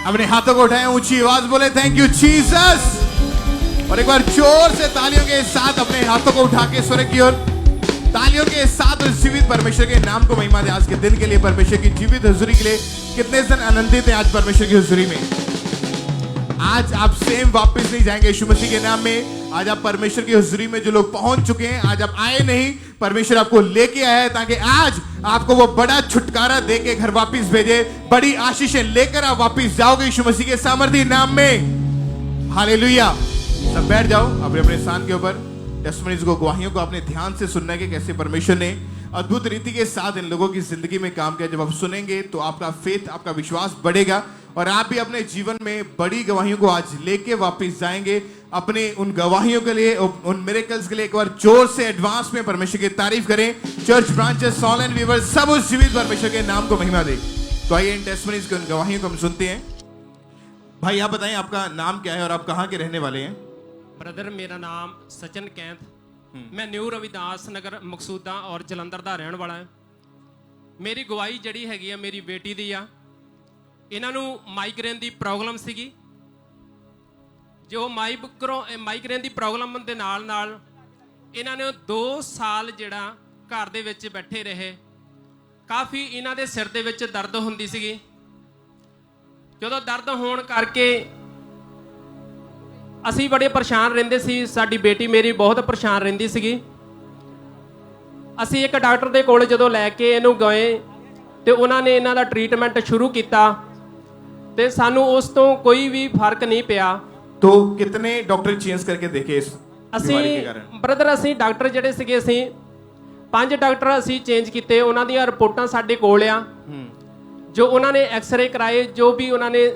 अपने हाथों को उठाएं, ऊंची आवाज बोले थैंक यू जीसस। और एक बार जोर से तालियों के साथ अपने हाथों को उठा के स्वर्ग की ओर तालियों के साथ उस जीवित परमेश्वर के नाम को महिमा दे। आज के दिन के लिए, परमेश्वर की जीवित हुजूरी के लिए कितने जन आनंदित हैं आज परमेश्वर की हुजूरी में। आज आप सेम वापस नहीं जाएंगे यीशु मसीह के नाम में। आज आप परमेश्वर की हुजूरी में जो लोग पहुंच चुके हैं, आज आप आए नहीं, परमेश्वर आपको लेके आया है ताकि आज आपको वो बड़ा छुटकारा देके घर वापस भेजे, बड़ी आशीषें लेकर आप वापस जाओगे यीशु मसीह के सामर्थी नाम में। हालेलुया। सब बैठ जाओ अपने अपने स्थान के ऊपर। टेस्टिमनीज को, गवाहियों को अपने ध्यान से सुनना है कि कैसे परमेश्वर ने अद्भुत रीति के साथ इन लोगों की जिंदगी में काम किया। जब आप सुनेंगे तो आपका फेथ, आपका विश्वास बढ़ेगा और आप भी अपने जीवन में बड़ी गवाहियों को आज लेके वापस जाएंगे। अपने उन गवाहियों के लिए, उन मिरेकल्स के लिए एक बार जोर से एडवांस में परमेश्वर की तारीफ करें। Church branches, Saul and Weaver, सब उस जीवित परमेश्वर के नाम को महिमा दे। तो आइए इन टेस्टिमनीज की, उन गवाहियों को हम सुनते हैं। भाई आप बताएं आपका नाम क्या है और आप कहाँ के रहने वाले हैं? ब्रदर मेरा नाम सचिन कैंथ, मैं न्यू रविदास नगर मकसूदा और जलंधर ਦਾ ਰਹਿਣ ਵਾਲਾ ਹਾਂ। ਮੇਰੀ ਗਵਾਹੀ ਜਿਹੜੀ ਹੈਗੀ ਆ ਮੇਰੀ ਬੇਟੀ ਦੀ ਆ। ਇਹਨਾਂ ਨੂੰ ਮਾਈਗ੍ਰੇਨ ਦੀ ਪ੍ਰੋਬਲਮ ਸੀਗੀ। ਜੋ ਮਾਈਗ੍ਰੇਨ ਦੀ ਪ੍ਰੋਬਲਮ ਦੇ ਨਾਲ ਨਾਲ ਇਹਨਾਂ ਨੇ 2 ਸਾਲ ਜਿਹੜਾ ਘਰ ਦੇ ਵਿੱਚ ਬੈਠੇ ਰਹੇ। ਕਾਫੀ ਇਹਨਾਂ ਦੇ ਸਿਰ ਦੇ ਵਿੱਚ ਦਰਦ ਹੁੰਦੀ ਸੀਗੀ। ਜਦੋਂ ਦਰਦ ਹੋਣ ਕਰਕੇ ਅਸੀਂ ਬੜੇ ਪਰੇਸ਼ਾਨ ਰਹਿੰਦੇ ਸੀ। ਸਾਡੀ ਬੇਟੀ ਮੇਰੀ ਬਹੁਤ ਪਰੇਸ਼ਾਨ ਰਹਿੰਦੀ ਸੀਗੀ। ਅਸੀਂ ਇੱਕ ਡਾਕਟਰ ਦੇ ਕੋਲ ਜਦੋਂ ਲੈ ਕੇ ਇਹਨੂੰ ਗਏ ਤੇ ਉਹਨਾਂ ਨੇ ਇਹਨਾਂ ਦਾ ਟ੍ਰੀਟਮੈਂਟ ਸ਼ੁਰੂ ਕੀਤਾ ਤੇ ਸਾਨੂੰ ਉਸ ਤੋਂ ਕੋਈ ਵੀ ਫਰਕ ਨਹੀਂ ਪਿਆ। तो कितने डॉक्टर चेंज करके देखे इस बीमारी के कारण? ਬ੍ਰਦਰ ਅਸੀਂ ਡਾਕਟਰ ਜਿਹੜੇ ਸੀਗੇ ਅਸੀਂ 5 ਡਾਕਟਰ ਅਸੀਂ ਚੇਂਜ ਕੀਤੇ। ਉਹਨਾਂ ਦੀਆਂ ਰਿਪੋਰਟਾਂ ਸਾਡੇ ਕੋਲ ਆ। ਜੋ ਉਹਨਾਂ ਨੇ ਐਕਸ-ਰੇ ਕਰਾਏ, ਜੋ ਵੀ ਉਹਨਾਂ ਨੇ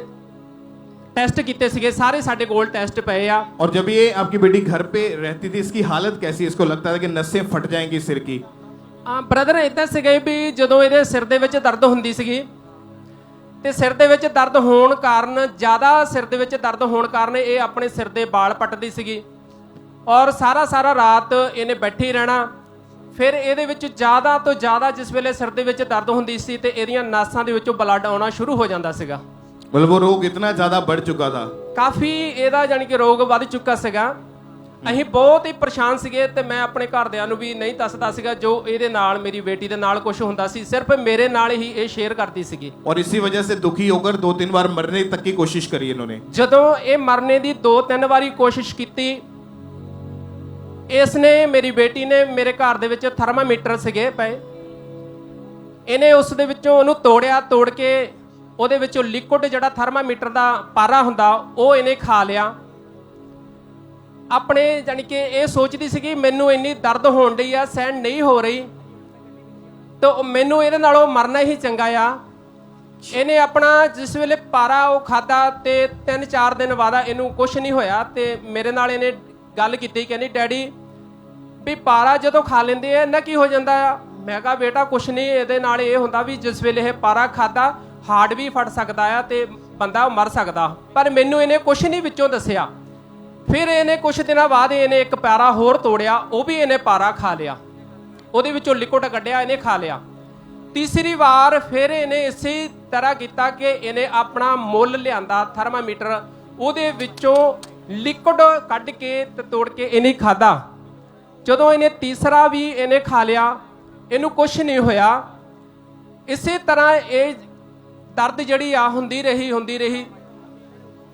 टेस्ट किए सीगे, सारे साडे कोल टेस्ट पे आ। और जब ये आपकी बेटी घर पे रहती थी, इसकी हालत कैसी है? इसको लगता था कि नसें फट जाएंगी सिर की। ब्रदर इदां सीगे भी जदों इहदे सिर दे विच दर्द हुंदी सीगी ते सिर दे विच दर्द होण कारण, ज़्यादा सिर दे विच दर्द होण कारण ये अपने सिर दे बाल पटदी सीगी और सारा रात इहने बैठी रहना। फिर इहदे विच ज़्यादा तो ज़्यादा जिस वेले सिर दे विच दर्द हुंदी सी ते इहदियां नासां दे विचों ब्लड आउणा शुरू हो जांदा सीगा। मतलब वो रोग इतना ज्यादा बढ़ चुका था, काफी ਇਹਦਾ ਜਾਨੀ ਕਿ ਰੋਗ ਵੱਧ ਚੁੱਕਾ ਸੀਗਾ। ਅਸੀਂ ਬਹੁਤ ਹੀ ਪਰੇਸ਼ਾਨ ਸੀਗੇ ਤੇ ਮੈਂ ਆਪਣੇ ਘਰਦਿਆਂ ਨੂੰ ਵੀ ਨਹੀਂ ਦੱਸਦਾ ਸੀਗਾ ਜੋ ਇਹਦੇ ਨਾਲ, ਮੇਰੀ ਬੇਟੀ ਦੇ ਨਾਲ ਕੁਝ ਹੁੰਦਾ ਸੀ। ਸਿਰਫ ਮੇਰੇ ਨਾਲ ਹੀ ਇਹ ਸ਼ੇਅਰ ਕਰਦੀ ਸੀਗੀ। और इसी वजह से दुखी होकर 2-3 बार मरने तक की कोशिश करी इन्होंने। ਜਦੋਂ ਇਹ ਮਰਨੇ ਦੀ 2-3 ਵਾਰੀ ਕੋਸ਼ਿਸ਼ ਕੀਤੀ, ਇਸਨੇ, ਮੇਰੀ ਬੇਟੀ ਨੇ, ਮੇਰੇ ਘਰ ਦੇ ਵਿੱਚ ਥਰਮਾਮੀਟਰ ਸੀਗੇ ਪਏ, ਇਹਨੇ ਉਸ ਦੇ ਵਿੱਚੋਂ ਉਹਨੂੰ ਤੋੜਿਆ। ਤੋੜ ਕੇ ਉਹਦੇ ਵਿੱਚੋਂ ਲਿਕੁਇਡ ਜਿਹੜਾ ਥਰਮਾਮੀਟਰ ਦਾ ਪਾਰਾ ਹੁੰਦਾ ਉਹ ਇਹਨੇ ਖਾ ਲਿਆ। ਆਪਣੇ ਜਾਨੀ ਕਿ ਇਹ ਸੋਚਦੀ ਸੀ ਕਿ ਮੈਨੂੰ ਇੰਨੀ ਦਰਦ ਹੋਣ ਡਈ ਆ, ਸਹਿਣ ਨਹੀਂ ਹੋ ਰਹੀ, ਤਾਂ ਮੈਨੂੰ ਇਹਦੇ ਨਾਲੋਂ ਮਰਨਾ ਹੀ ਚੰਗਾ ਆ। ਇਹਨੇ ਆਪਣਾ ਜਿਸ ਵੇਲੇ ਪਾਰਾ ਉਹ ਖਾਦਾ ਤੇ 3-4 ਦਿਨ ਬਾਅਦ ਇਹਨੂੰ ਕੁਝ ਨਹੀਂ ਹੋਇਆ ਤੇ ਮੇਰੇ ਨਾਲ ਇਹਨੇ ਗੱਲ ਕੀਤੀ, ਕਹਿੰਦੀ ਡੈਡੀ ਵੀ ਪਾਰਾ ਜਦੋਂ ਖਾ ਲੈਂਦੇ ਆ ਇਹਨਾਂ ਕੀ ਹੋ ਜਾਂਦਾ ਆ? ਮੈਂ ਕਿਹਾ ਬੇਟਾ ਕੁਝ ਨਹੀਂ, ਇਹਦੇ ਨਾਲ ਇਹ ਹੁੰਦਾ ਵੀ ਜਿਸ ਵੇਲੇ ਇਹ ਪਾਰਾ ਖਾਦਾ ਹਾਰਟ ਵੀ ਫਟ ਸਕਦਾ ਆ ਤੇ ਬੰਦਾ ਮਰ ਸਕਦਾ। ਪਰ ਮੈਨੂੰ ਇਹਨੇ ਕੁਛ ਨਹੀਂ ਵਿੱਚੋਂ ਦੱਸਿਆ। ਫਿਰ ਇਹਨੇ ਕੁਛ ਦਿਨਾਂ ਬਾਅਦ ਇਹਨੇ ਇੱਕ ਪਾਰਾ ਹੋਰ ਤੋੜਿਆ, ਉਹ ਵੀ ਇਹਨੇ ਪਾਰਾ ਖਾ ਲਿਆ, ਉਹਦੇ ਵਿੱਚੋਂ ਲਿਕੁਇਡ ਕੱਢਿਆ, ਇਹਨੇ ਖਾ ਲਿਆ। ਤੀਸਰੀ ਵਾਰ ਫਿਰ ਇਹਨੇ ਇਸੇ ਤਰ੍ਹਾਂ ਕੀਤਾ ਕਿ ਇਹਨੇ ਆਪਣਾ ਮੁੱਲ ਲਿਆਂਦਾ ਥਰਮਾਮੀਟਰ, ਉਹਦੇ ਵਿੱਚੋਂ ਲਿਕੁਇਡ ਕੱਢ ਕੇ ਤੇ ਤੋੜ ਕੇ ਇਹਨੇ ਖਾਦਾ। ਜਦੋਂ ਇਹਨੇ ਤੀਸਰਾ ਵੀ ਇਹਨੇ ਖਾ ਲਿਆ, ਇਹਨੂੰ ਕੁਛ ਨਹੀਂ ਹੋਇਆ। ਇਸੇ ਤਰ੍ਹਾਂ ਇਹ ਦਰਦ ਜਿਹੜੀ ਆ ਹੁੰਦੀ ਰਹੀ।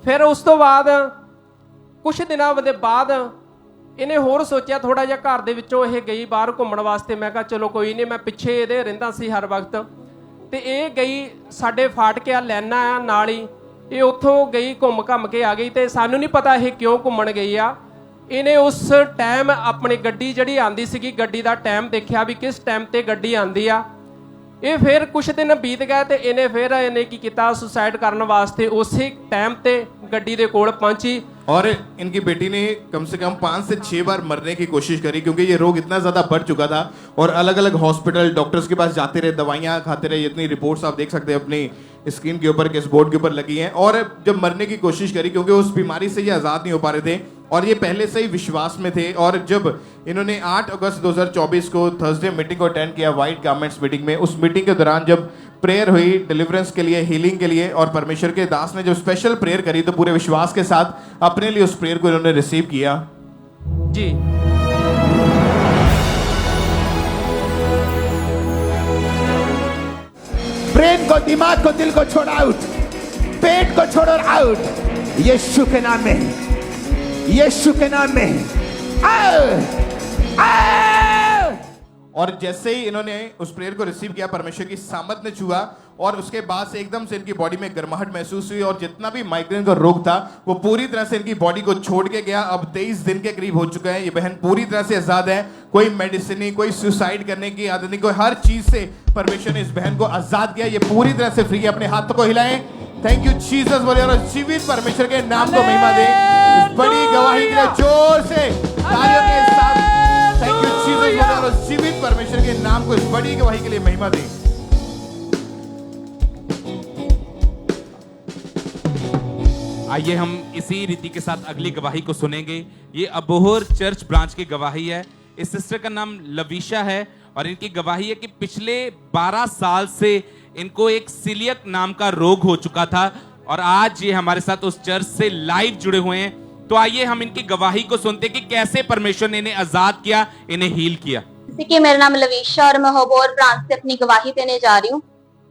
ਫਿਰ ਉਸ ਤੋਂ ਬਾਅਦ ਕੁਛ ਦਿਨਾਂ ਦੇ ਬਾਅਦ ਇਹਨੇ ਹੋਰ ਸੋਚਿਆ, ਥੋੜਾ ਜਿਹਾ ਘਰ ਦੇ ਵਿੱਚੋਂ ਇਹ ਗਈ ਬਾਹਰ ਘੁੰਮਣ ਵਾਸਤੇ। ਮੈਂ ਕਿਹਾ ਚਲੋ ਕੋਈ ਨਹੀਂ, ਮੈਂ ਪਿੱਛੇ ਇਹਦੇ ਰਹਿੰਦਾ ਸੀ ਹਰ ਵਕਤ, ਤੇ ਇਹ ਗਈ ਸਾਡੇ ਫਾਟਕਿਆ ਲੈਣਾ ਆ ਨਾਲ ਹੀ। ਇਹ ਉੱਥੋਂ ਗਈ, ਘੁੰਮ ਕੇ ਆ ਗਈ ਤੇ ਸਾਨੂੰ ਨਹੀਂ ਪਤਾ ਇਹ ਕਿਉਂ ਘੁੰਮਣ ਗਈ ਆ। ਇਹਨੇ ਉਸ ਟਾਈਮ ਆਪਣੀ ਗੱਡੀ ਜਿਹੜੀ ਆਂਦੀ ਸੀਗੀ, ਗੱਡੀ ਦਾ ਟਾਈਮ ਦੇਖਿਆ ਵੀ ਕਿਸ ਟਾਈਮ ਤੇ ਗੱਡੀ ਆਂਦੀ ਆ। ਇਹ ਫਿਰ ਕੁਛ ਦਿਨ ਬੀਤ ਗਏ ਤੇ ਇਹਨੇ ਕੀ ਕੀਤਾ, ਸੁਸਾइड ਕਰਨ ਵਾਸਤੇ ਉਸੇ टाइम ਤੇ ਗੱਡੀ ਦੇ ਕੋਲ ਪਹੁੰਚੀ। और इनकी बेटी ने कम से कम 5 से 6 बार मरने की कोशिश करी क्योंकि ये रोग इतना ज्यादा बढ़ चुका था और अलग अलग हॉस्पिटल, डॉक्टर्स के पास जाते रहे, दवाइयां खाते रहे। इतनी रिपोर्ट्स आप देख सकते हैं अपनी स्क्रीन के ऊपर, किस बोर्ड के ऊपर लगी हैं। और जब मरने की कोशिश करी क्योंकि उस बीमारी से ये आज़ाद नहीं हो पा रहे थे और ये पहले से ही विश्वास में थे। और जब इन्होंने 8 अगस्त 2024 को थर्सडे मीटिंग को अटेंड किया, व्हाइट गारमेंट्स मीटिंग में, उस मीटिंग के दौरान जब प्रेयर हुई डिलीवरेंस के लिए, हीलिंग के लिए, और परमेश्वर के दास ने जब स्पेशल प्रेयर करी तो पूरे विश्वास के साथ अपने लिए उस प्रेयर को इन्होंने रिसीव किया। जी ब्रेन को, दिमाग को, दिल को छोड़ आउट, पेट को छोड़ो आउट, यीशु के नाम में, यीशु के नाम में और जैसे ही इन्होंने उस प्रेयर को रिसीव किया, परमेश्वर की सामर्थ ने छुआ और उसके बाद से एकदम से इनकी बॉडी में गर्माहट महसूस हुई और जितना भी माइग्रेन का रोग था वो पूरी तरह से इनकी बॉडी को छोड़ के गया। अब 23 दिन के करीब हो चुका है। ये बहन पूरी तरह से आजाद है, कोई मेडिसिन नहीं, कोई सुसाइड करने की आदत नहीं, कोई हर चीज से परमेश्वर ने इस बहन को आजाद किया। ये पूरी तरह से फ्री है। अपने हाथों को हिलाएं, थैंक यू जीसस बोले और जीवित परमेश्वर के नाम को महिमा दे। इस बड़ी गवाही के लिए जोर से तालियों के साथ थैंक यू जीसस बोले और जीवित परमेश्वर के नाम को इस बड़ी गवाही के लिए महिमा दे। आइए हम इसी रीति के साथ अगली गवाही को सुनेंगे। ये अबोहर चर्च ब्रांच की गवाही है। इस सिस्टर का नाम लविशा है और इनकी गवाही है कि पिछले 12 साल से इनको एक सिलियक नाम का रोग हो चुका था और आज ये हमारे साथ उस चर्च से लाइव जुड़े हुए हैं। तो आइए हम इनकी गवाही को सुनते कि कैसे परमेश्वर ने इन्हें आजाद किया, इन्हें हील किया। जैसे कि मेरा नाम लविशा और मैं अबोहर ब्रांच से अपनी गवाही देने जा रही हूँ।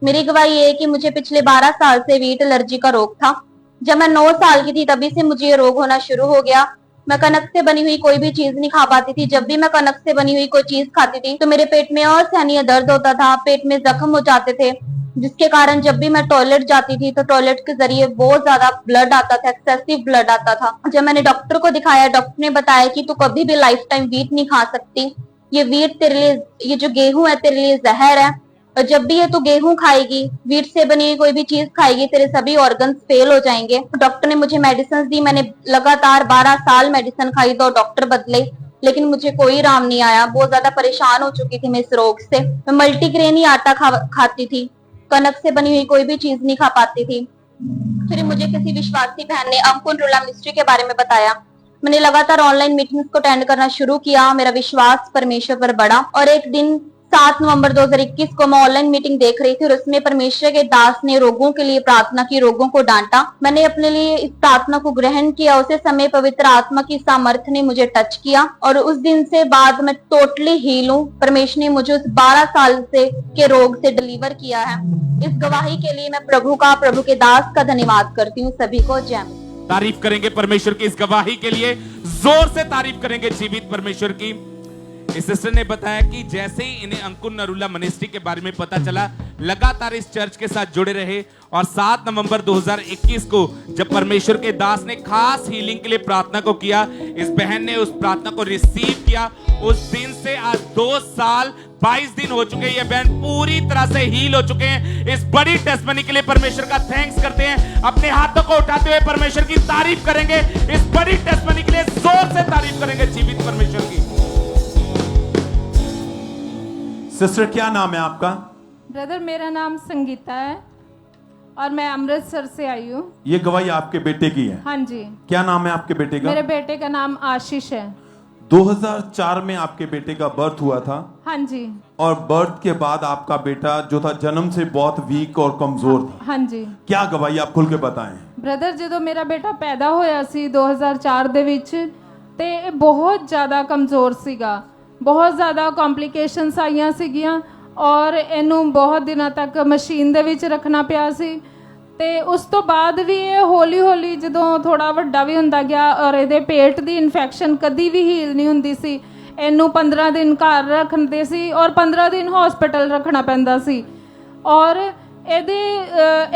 मेरी गवाही ये है कि मुझे पिछले 12 साल से वीट एलर्जी का रोग था। जब मैं 9 साल की थी तभी से मुझे ये रोग होना शुरू हो गया। मैं कनक से बनी हुई कोई भी चीज नहीं खा पाती थी। जब भी मैं कनक से बनी हुई कोई चीज खाती थी तो मेरे पेट में असहनीय दर्द होता था, पेट में जख्म हो जाते थे, जिसके कारण जब भी मैं टॉयलेट जाती थी तो टॉयलेट के जरिए बहुत ज्यादा ब्लड आता था, एक्सेसिव ब्लड आता था। जब मैंने डॉक्टर को दिखाया, डॉक्टर ने बताया कि तू कभी भी लाइफ टाइम वीट नहीं खा सकती, ये वीट तेरे लिए, ये जो गेहूं है तेरे लिए जहर है, और जब भी ये तू गेहूं खाएगी, वीट से बनी हुई कोई भी चीज खाएगी, तेरे सभी ऑर्गन्स फेल हो जाएंगे। डॉक्टर ने मुझे मेडिसिन दी। मैंने लगातार 12 साल मेडिसिन खाई, तो डॉक्टर बदले, लेकिन मुझे कोई आराम नहीं आया। बहुत ज्यादा परेशान हो चुकी थी मैं इस रोग से। मैं मल्टीग्रेन ही आटा खाती थी, कनक से बनी हुई कोई भी चीज नहीं खा पाती थी। फिर मुझे किसी विश्वासी बहन ने अंकुर रूला मिनिस्ट्री के बारे में बताया। मैंने लगातार ऑनलाइन मीटिंग्स को अटेंड करना शुरू किया। मेरा विश्वास परमेश्वर पर बढ़ा और एक दिन 7 नवंबर 2021 को मैं ऑनलाइन मीटिंग देख रही थी और उसमें परमेश्वर के दास ने रोगों के लिए प्रार्थना की, रोगों को डांटा। मैंने अपने लिए इस प्रार्थना को ग्रहण किया। उसी समय पवित्र आत्मा की सामर्थ्य ने मुझे टच किया और उस दिन से बाद मैं टोटली हील हूँ। परमेश्वर ने मुझे उस 12 साल से के रोग से डिलीवर किया है। इस गवाही के लिए मैं प्रभु के दास का धन्यवाद करती हूँ। सभी को जय। तारीफ करेंगे परमेश्वर की इस गवाही के लिए, जोर से तारीफ करेंगे जीवित परमेश्वर की। इस सिस्टर ने बताया कि जैसे ही इन्हें अंकुर नरूला मिनिस्ट्री के बारे में पता चला, लगातार इस चर्च के साथ जुड़े रहे और 7 नवंबर 2021 को जब परमेश्वर के दास ने खास हीलिंग के लिए प्रार्थना को किया, इस बहन ने उस प्रार्थना को रिसीव किया। उस दिन से आज 2 साल 22 दिन हो चुके हैं। ये बहन पूरी तरह से हील हो चुके हैं। इस बड़ी टेस्टमनी के लिए परमेश्वर का थैंक्स करते हैं। अपने हाथों को उठाते हुए परमेश्वर की तारीफ करेंगे। इस बड़ी टेस्टमनी के लिए जोर से तारीफ करेंगे जीवित परमेश्वर की। सिस्टर क्या नाम है आपका? ब्रदर मेरा नाम संगीता है और मैं अमृतसर से आई हूँ। ये गवाही आपके बेटे की है? हाँ जी। क्या नाम है आपके बेटे का? मेरे बेटे का नाम आशीष है। 2004 में आपके बेटे का बर्थ हुआ था? हाँ जी। और बर्थ के बाद आपका बेटा जो था जन्म से बहुत वीक और कमजोर था। हाँ जी। क्या गवाही आप खुल के बताएं। ब्रदर ਜਦੋਂ ਮੇਰਾ ਬੇਟਾ ਪੈਦਾ ਹੋਇਆ ਸੀ 2004 ਦੇ ਵਿੱਚ ਤੇ ਇਹ ਬਹੁਤ ਜ਼ਿਆਦਾ ਕਮਜ਼ੋਰ ਸੀਗਾ, ਬਹੁਤ ਜ਼ਿਆਦਾ ਕੰਪਲਿਕੇਸ਼ਨਸ ਆਈਆਂ ਸੀਗੀਆਂ ਔਰ ਇਹਨੂੰ ਬਹੁਤ ਦਿਨਾਂ ਤੱਕ ਮਸ਼ੀਨ ਦੇ ਵਿੱਚ ਰੱਖਣਾ ਪਿਆ ਸੀ। ਤੇ ਉਸ ਤੋਂ ਬਾਅਦ ਵੀ ਇਹ ਹੌਲੀ ਹੌਲੀ ਜਦੋਂ ਥੋੜਾ ਵੱਡਾ ਵੀ ਹੁੰਦਾ ਗਿਆ ਔਰ ਇਹਦੇ ਪੇਟ ਦੀ ਇਨਫੈਕਸ਼ਨ ਕਦੀ ਵੀ ਹੀਲ ਨਹੀਂ ਹੁੰਦੀ ਸੀ। ਇਹਨੂੰ 15 ਦਿਨ ਘਰ ਰੱਖਦੇ ਸੀ ਔਰ 15 ਦਿਨ ਹਸਪੀਟਲ ਰੱਖਣਾ ਪੈਂਦਾ ਸੀ ਔਰ ਇਹਦੇ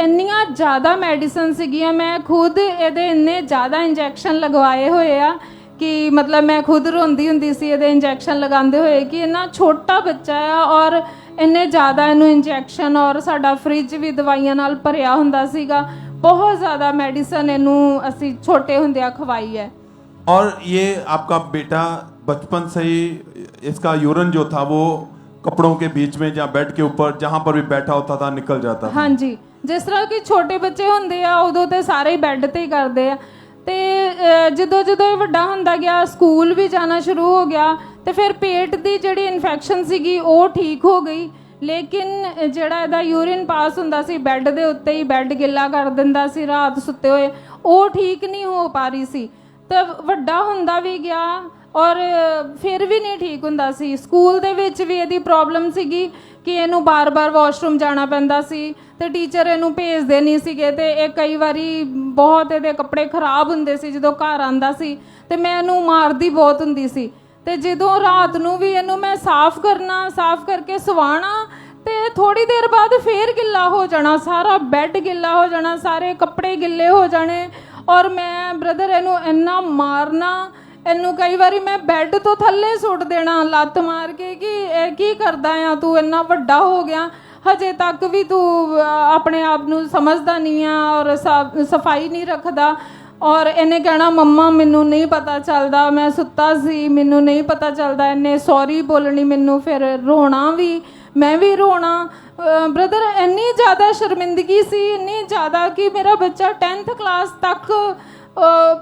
ਇੰਨੀਆਂ ਜ਼ਿਆਦਾ ਮੈਡੀਸਨ ਸੀਗੀਆਂ। ਮੈਂ ਖੁਦ ਇਹਦੇ ਇੰਨੇ ਜ਼ਿਆਦਾ ਇੰਜੈਕਸ਼ਨ ਲਗਵਾਏ ਹੋਏ ਆ कि मतलब मैं खुद रोंदी हुंदी सी ਇਹਦੇ इंजैक्शन लगाते हुए कि इन्ना छोटा बच्चा है और इन्ने ज़्यादा इन्हू इंजैक्शन और साडा फ्रिज भी दवाइयां नाल भरिया हुंदा सीगा। बहुत ज़्यादा मेडिसिन इन्हू असी छोटे हुंदिया खवाई है। और ये आपका बेटा बचपन से ही इसका यूरिन जो था वो कपड़ों के बीच में या बेड के ऊपर जहाँ पर भी बैठा होता था निकल जाता था? हाँ जी। जिस तरह कि छोटे बच्चे हुंदे आ उदों ते सारे ही बैड ते ही करदे आ ਤੇ ਜਦੋਂ ਇਹ ਵੱਡਾ ਹੁੰਦਾ ਗਿਆ ਸਕੂਲ ਵੀ ਜਾਣਾ ਸ਼ੁਰੂ ਹੋ ਗਿਆ ਤੇ ਫਿਰ ਪੇਟ ਦੀ ਜਿਹੜੀ ਇਨਫੈਕਸ਼ਨ ਸੀਗੀ ਉਹ ਠੀਕ ਹੋ ਗਈ। ਲੇਕਿਨ ਜਿਹੜਾ ਇਹਦਾ ਯੂਰਿਨ ਪਾਸ ਹੁੰਦਾ ਸੀ ਬੈੱਡ ਦੇ ਉੱਤੇ ਹੀ, ਬੈੱਡ ਗਿੱਲਾ ਕਰ ਦਿੰਦਾ ਸੀ ਰਾਤ ਸੁੱਤੇ ਹੋਏ, ਉਹ ਠੀਕ ਨਹੀਂ ਹੋ ਪਾ ਰਹੀ ਸੀ। ਤਾਂ ਵੱਡਾ ਹੁੰਦਾ ਵੀ ਗਿਆ ਔਰ ਫਿਰ ਵੀ ਨਹੀਂ ਠੀਕ ਹੁੰਦਾ ਸੀ। ਸਕੂਲ ਦੇ ਵਿੱਚ ਵੀ ਇਹਦੀ ਪ੍ਰੋਬਲਮ ਸੀਗੀ ਕਿ ਇਹਨੂੰ ਬਾਰ-ਬਾਰ ਵਾਸ਼ਰੂਮ ਜਾਣਾ ਪੈਂਦਾ ਸੀ ਤੇ ਟੀਚਰ ਇਹਨੂੰ ਭੇਜਦੇ ਨਹੀਂ ਸੀਗੇ, ਤੇ ਇਹ ਕਈ ਵਾਰੀ ਬਹੁਤ ਇਹਦੇ ਕੱਪੜੇ ਖਰਾਬ ਹੁੰਦੇ ਸੀ ਜਦੋਂ ਘਰ ਆਂਦਾ ਸੀ, ਤੇ ਮੈਂ ਇਹਨੂੰ ਮਾਰਦੀ ਬਹੁਤ ਹੁੰਦੀ ਸੀ। ਤੇ ਜਦੋਂ ਰਾਤ ਨੂੰ ਵੀ ਇਹਨੂੰ ਮੈਂ ਸਾਫ਼ ਕਰਨਾ, ਸਾਫ਼ ਕਰਕੇ ਸਵਾਣਾ, ਤੇ ਥੋੜੀ ਦੇਰ ਬਾਅਦ ਫੇਰ ਗਿੱਲਾ ਹੋ ਜਾਣਾ, ਸਾਰਾ ਬੈੱਡ ਗਿੱਲਾ ਹੋ ਜਾਣਾ, ਸਾਰੇ ਕੱਪੜੇ ਗਿੱਲੇ ਹੋ ਜਾਣੇ। ਔਰ ਮੈਂ ਬ੍ਰਦਰ ਇਹਨੂੰ ਇੰਨਾ ਮਾਰਨਾ, ਇਹਨੂੰ ਕਈ ਵਾਰੀ ਮੈਂ ਬੈੱਡ ਤੋਂ ਥੱਲੇ ਸੁੱਟ ਦੇਣਾ ਲੱਤ ਮਾਰ ਕੇ ਕਿ ਇਹ ਕੀ ਕਰਦਾ ਆ ਤੂੰ, ਇੰਨਾ ਵੱਡਾ ਹੋ ਗਿਆ ਹਜੇ ਤੱਕ ਵੀ ਤੂੰ ਆਪਣੇ ਆਪ ਨੂੰ ਸਮਝਦਾ ਨਹੀਂ ਆ ਔਰ ਸਫਾਈ ਨਹੀਂ ਰੱਖਦਾ। ਔਰ ਇਹਨੇ ਕਹਿਣਾ ਮੰਮਾ ਮੈਨੂੰ ਨਹੀਂ ਪਤਾ ਚੱਲਦਾ, ਮੈਂ ਸੁੱਤਾ ਸੀ, ਮੈਨੂੰ ਨਹੀਂ ਪਤਾ ਚੱਲਦਾ। ਇਹਨੇ ਸੌਰੀ ਬੋਲਣੀ ਮੈਨੂੰ, ਫਿਰ ਰੋਣਾ ਵੀ, ਮੈਂ ਵੀ ਰੋਣਾ। ਬ੍ਰਦਰ ਇੰਨੀ ਜ਼ਿਆਦਾ ਸ਼ਰਮਿੰਦਗੀ ਸੀ, ਇੰਨੀ ਜ਼ਿਆਦਾ ਕਿ ਮੇਰਾ ਬੱਚਾ 10th ਕਲਾਸ ਤੱਕ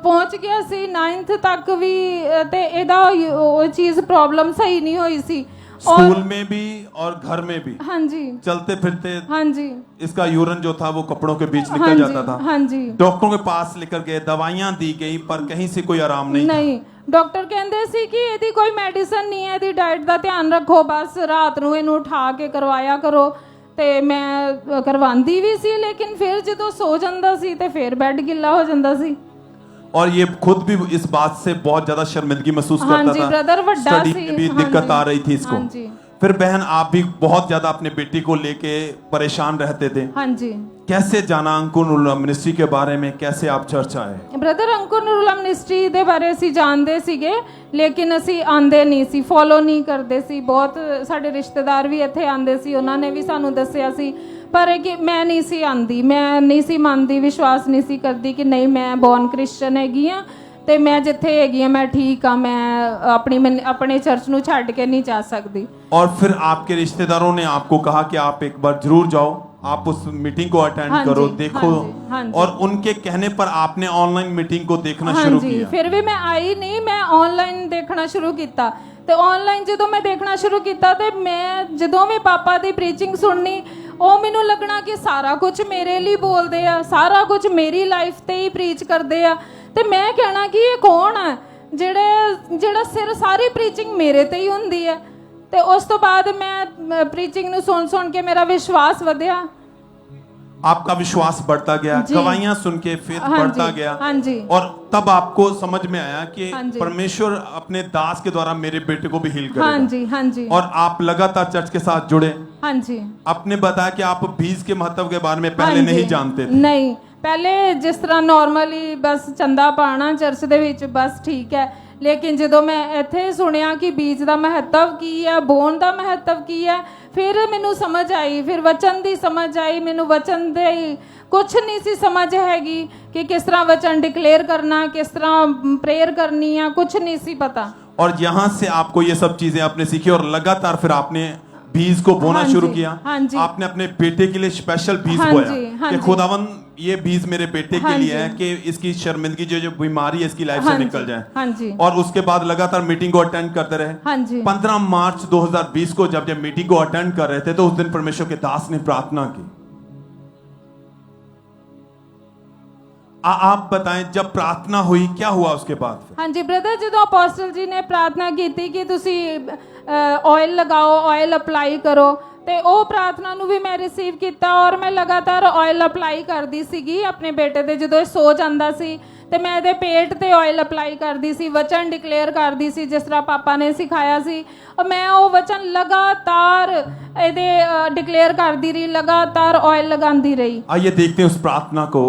ਪਹੁੰਚ ਗਿਆ ਸੀ, 9th ਤੱਕ ਵੀ, ਤੇ ਇਹਦਾ ਉਹ ਚੀਜ਼ ਪ੍ਰੋਬਲਮ ਸਹੀ ਨਹੀਂ ਹੋਈ ਸੀ। स्कूल में भी और घर में भी हाँ जी, चलते फिरते हाँ जी, इसका यूरिन जो था वो कपड़ों के बीच हाँ निकल जी, जाता था। हाँ जी। डॉक्टरों के पास लेकर गए, दवाइयां दी गई, पर कहीं से कोई आराम नहीं था। ਨਹੀਂ ਡਾਕਟਰ ਕਹਿੰਦੇ ਸੀ ਕਿ ਇਹਦੀ ਕੋਈ ਮੈਡੀਸਨ ਨਹੀਂ ਹੈ, ਇਹਦੀ ਡਾਈਟ ਦਾ ਧਿਆਨ ਰੱਖੋ, ਬਸ ਰਾਤ ਨੂੰ ਇਹਨੂੰ ਉਠਾ ਕੇ ਕਰਵਾਇਆ ਕਰੋ। ਤੇ ਮੈਂ ਕਰਵਾਉਂਦੀ ਵੀ ਸੀ, ਲੇਕਿਨ ਫਿਰ ਜਦੋਂ ਸੋ ਜਾਂਦਾ ਸੀ ਤੇ ਫਿਰ ਬੈੱਡ ਗਿੱਲਾ ਹੋ ਜਾਂਦਾ ਸੀ। और ये खुद भी इस बात से बहुत ज्यादा शर्मिंदगी महसूस हाँ करता जी, था। ब्रदर वड्डा स्टडी सी, में भी हाँ दिक्कत जी, आ रही थी इसको। हाँ जी। फिर बहन आप भी बहुत ज्यादा अपने बेटी को लेके परेशान रहते थे। हाँ जी। कैसे जाना अंकुर नरूला मिनिस्ट्री के बारे में, कैसे आप चर्च आए? ਬ੍ਰਦਰ ਅੰਕੁਰ ਨਰੂਲਾ ਮਿਨਿਸਟਰੀ ਦੇ ਬਾਰੇ ਅਸੀਂ ਜਾਣਦੇ ਸੀਗੇ, ਲੇਕਿਨ ਅਸੀਂ ਆਂਦੇ ਨਹੀਂ ਸੀ, ਫੋਲੋ ਨਹੀਂ ਕਰਦੇ ਸੀ। ਬਹੁਤ ਸਾਡੇ ਰਿਸ਼ਤੇਦਾਰ ਵੀ ਇੱਥੇ ਆਂਦੇ ਸੀ, ਉਹਨਾਂ ਨੇ ਵੀ ਸਾਨੂੰ ਦੱਸਿਆ ਸੀ, ਪਰ ਕਿ ਮੈਂ ਨਹੀਂ ਸੀ ਆਂਦੀ, ਮੈਂ ਨਹੀਂ ਸੀ ਮੰਨਦੀ, ਵਿਸ਼ਵਾਸ ਨਹੀਂ ਸੀ ਕਰਦੀ ਕਿ ਨਹੀਂ ਮੈਂ ਬੌਰਨ ਕ੍ਰਿਸਚਨ ਹੈਗੀ ਆ ਤੇ ਮੈਂ ਜਿੱਥੇ ਹੈਗੀ ਆ ਮੈਂ ਠੀਕ ਆ, ਮੈਂ ਆਪਣੇ ਚਰਚ ਨੂੰ ਛੱਡ ਕੇ ਨਹੀਂ ਜਾ ਸਕਦੀ। और फिर आपके रिश्तेदारों ने आपको कहा कि आप एक बार जरूर जाओ, आप उस मीटिंग को अटेंड हाँ करो, जी, देखो। हाँ जी, हाँ जी। और उनके कहने पर आपने ऑनलाइन मीटिंग को देखना हाँ शुरू जी, किया। ਫਿਰ ਵੀ ਮੈਂ ਆਈ ਨਹੀਂ, ਮੈਂ ਆਨਲਾਈਨ ਦੇਖਣਾ ਸ਼ੁਰੂ ਕੀਤਾ। ਤੇ ਆਨਲਾਈਨ ਜਦੋਂ ਮੈਂ ਦੇਖਣਾ ਸ਼ੁਰੂ ਕੀਤਾ ਤੇ ਮੈਂ ਜਦੋਂ ਵੀ ਪਾਪਾ ਦੀ ਪ੍ਰੀਚਿੰਗ ਸੁਣਨੀ, ਉਹ ਮੈਨੂੰ ਲੱਗਣਾ ਕਿ ਸਾਰਾ ਕੁਝ ਮੇਰੇ ਲਈ ਬੋਲਦੇ ਆ, ਸਾਰਾ ਕੁਝ ਮੇਰੀ ਲਾਈਫ ਤੇ ਹੀ ਪ੍ਰੀਚ ਕਰਦੇ ਆ। ਤੇ ਮੈਂ ਕਹਿਣਾ ਕਿ ਇਹ ਕੌਣ ਹੈ ਜਿਹੜਾ ਸਿਰ ਸਾਰੀ ਪ੍ਰੀਚਿੰਗ ਮੇਰੇ ਤੇ ਹੀ ਹੁੰਦੀ ਹੈ। ਤੇ ਉਸ ਤੋਂ ਬਾਅਦ ਮੈਂ ਪ੍ਰੀਚਿੰਗ ਨੂੰ ਸੁਣ ਕੇ ਮੇਰਾ ਵਿਸ਼ਵਾਸ ਵਧਿਆ। आपका विश्वास बढ़ता गया, जी। गवाहियां सुन के फेथ हाँ बढ़ता जी, गया। हाँ जी। और तब आपको समझ में आया कि हाँ जी। परमेश्वर अपने दास के द्वारा मेरे बेटे को भी हील हाँ करेगा। जी, हाँ जी। और आप लगातार चर्च के साथ जुड़े। हाँ जी। आपने बताया कि आप बीज के महत्व के बारे में हाँ पहले जी। नहीं जानते थे। नहीं, ਪਹਿਲੇ ਜਿਸ ਤਰ੍ਹਾਂ ਨਾਰਮਲੀ ਬਸ ਚੰਦਾ ਪਾਣਾ ਚਰਚ ਦੇ ਵਿੱਚ ਬਸ ਠੀਕ ਹੈ, ਲੇਕਿਨ ਜਦੋਂ ਮੈਂ ਇੱਥੇ ਸੁਣਿਆ ਕਿ ਬੀਜ ਦਾ ਮਹੱਤਵ ਕੀ ਹੈ, ਬੋਣ ਦਾ ਮਹੱਤਵ ਕੀ ਹੈ, ਫਿਰ ਮੈਨੂੰ ਸਮਝ ਆਈ, ਫਿਰ ਵਚਨ ਦੀ ਸਮਝ ਆਈ। ਮੈਨੂੰ ਵਚਨ ਦੇ ਕੁਝ ਨਹੀਂ ਸੀ ਸਮਝ ਹੈਗੀ ਕਿ ਕਿਸ ਤਰ੍ਹਾਂ ਵਚਨ ਡਿਕਲੇਅਰ ਕਰਨਾ, ਕਿਸ ਤਰ੍ਹਾਂ ਪ੍ਰੇयर ਕਰਨੀ ਆ, ਕੁਝ ਨਹੀਂ ਸੀ ਪਤਾ। और यहाँ से आपको ये सब चीजें आपने सीखी और लगातार फिर आपने बीज को बोना हाँ शुरू जी, किया। हाँ जी। आपने अपने बेटे के लिए स्पेशल बीज हाँ बोया जी, हाँ कि जी। खुदावन ये बीज मेरे बेटे के हाँ लिए जी। है कि इसकी शर्मिंदगी जो बीमारी है इसकी लाइफ हाँ से जी, निकल जाए। हाँ जी। और उसके बाद लगातार मीटिंग को अटेंड करते रहे। हाँ जी। 15 मार्च 2020 को जब मीटिंग को अटेंड कर रहे थे तो उस दिन परमेश्वर के दास ने प्रार्थना की। आप बताएं जब प्रार्थना हुई क्या हुआ उसके बाद फिर? हाँ जी ब्रदर, ਜਦੋਂ ਅਪੋਸਟਲ ਜੀ ਨੇ ਪ੍ਰਾਰਥਨਾ ਕੀਤੀ ਕਿ ਤੁਸੀਂ ਆਇਲ ਲਗਾਓ, ਆਇਲ ਅਪਲਾਈ ਕਰੋ, ਤੇ ਉਹ ਪ੍ਰਾਰਥਨਾ ਨੂੰ ਵੀ ਮੈਂ ਰਿਸੀਵ ਕੀਤਾ ਔਰ ਮੈਂ ਲਗਾਤਾਰ ਆਇਲ ਅਪਲਾਈ ਕਰਦੀ ਸੀਗੀ ਆਪਣੇ ਬੇਟੇ ਤੇ। ਜਦੋਂ ਇਹ ਸੋ ਜਾਂਦਾ ਸੀ ਤੇ ਮੈਂ ਇਹਦੇ ਪੇਟ ਤੇ ਆਇਲ ਅਪਲਾਈ ਕਰਦੀ ਸੀ, ਵਚਨ ਡਿਕਲੇਅਰ ਕਰਦੀ ਸੀ ਜਿਸ ਤਰ੍ਹਾਂ ਪਾਪਾ ਨੇ ਸਿਖਾਇਆ ਸੀ। ਔਰ ਮੈਂ ਉਹ ਵਚਨ ਲਗਾਤਾਰ ਇਹਦੇ ਡਿਕਲੇਅਰ ਕਰਦੀ ਰਹੀ, ਲਗਾਤਾਰ ਆਇਲ ਲਗਾਉਂਦੀ ਰਹੀ। आइए देखते हैं उस प्रार्थना को।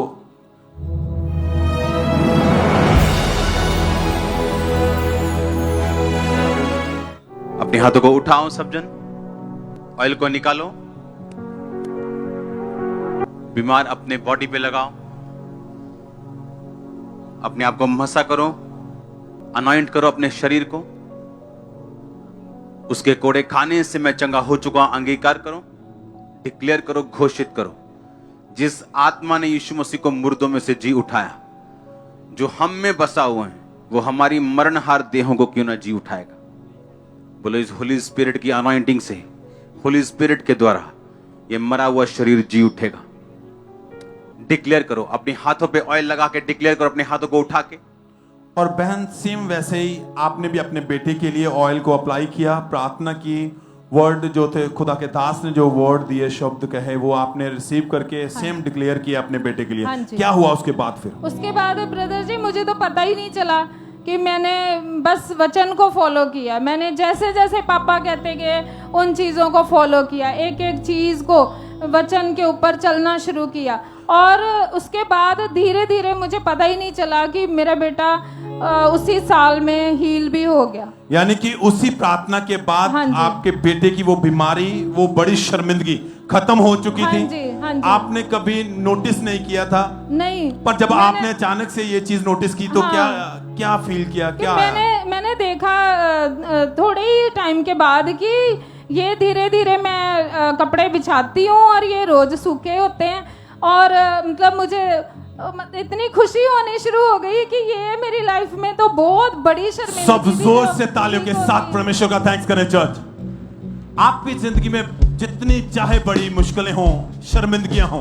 अपने हाथों को उठाओ सब जन, ऑयल को निकालो, बीमार अपने बॉडी पे लगाओ, अपने आप को मसा करो, अनॉइंट करो अपने शरीर को। उसके कोड़े खाने से मैं चंगा हो चुका हूं अंगीकार करो, डिक्लेयर करो, घोषित करो। जिस आत्मा ने यीशु मसीह को मुर्दों में से जी उठाया, जो हम में बसा हुआ है, वो हमारी मरणहार देहों को क्यों ना जी उठाएगा। बोलो इस होली स्पिरिट की अनॉइंटिंग से होली स्पिरिट के द्वारा ये मरा हुआ शरीर जी उठेगा। डिक्लेयर करो, अपने हाथों पे ऑयल लगा के डिक्लेयर करो, अपने हाथों को उठा के। और बहन सेम वैसे ही आपने भी अपने बेटे के लिए ऑयल को अप्लाई किया, प्रार्थना की, वर्ड जो थे खुदा के दास ने जो वर्ड दिए, शब्द कहे, वो आपने रिसीव करके सेम डिक्लेयर किया अपने बेटे के लिए। हाँ जी। क्या हुआ उसके बाद फिर? उसके बाद ब्रदर जी मुझे तो पता ही नहीं चला कि मैंने बस वचन को फॉलो किया। मैंने जैसे जैसे पापा कहते गए उन चीज़ों को फॉलो किया, एक एक चीज़ को वचन के ऊपर चलना शुरू किया। और उसके बाद धीरे धीरे मुझे पता ही नहीं चला कि मेरा बेटा उसी साल में हील भी हो गया। यानी कि उसी प्रार्थना के बाद हाँ जी। आपके बेटे की वो बीमारी, वो बड़ी शर्मिंदगी खत्म हो चुकी हाँ थी। जी, हाँ जी। आपने कभी नोटिस नहीं किया था? नहीं। पर जब आपने अचानक से ये चीज नोटिस की तो हाँ। क्या फील किया, कि क्या आया? मैंने देखा थोड़े ही टाइम के बाद कि ये धीरे धीरे मैं कपड़े बिछाती हूँ और ये रोज सूखे होते हैं। और मतलब मुझे इतनी खुशी होनी शुरू हो गई कि ये मेरी लाइफ में तो बहुत बड़ी शर्मिंदगी सब थी जोर जो से तालियों के ठीक साथ होगी। परमेश्वर का थैंक्स करें चर्च। आपकी जिंदगी में जितनी चाहे बड़ी मुश्किलें हों, शर्मिंदगियां हों,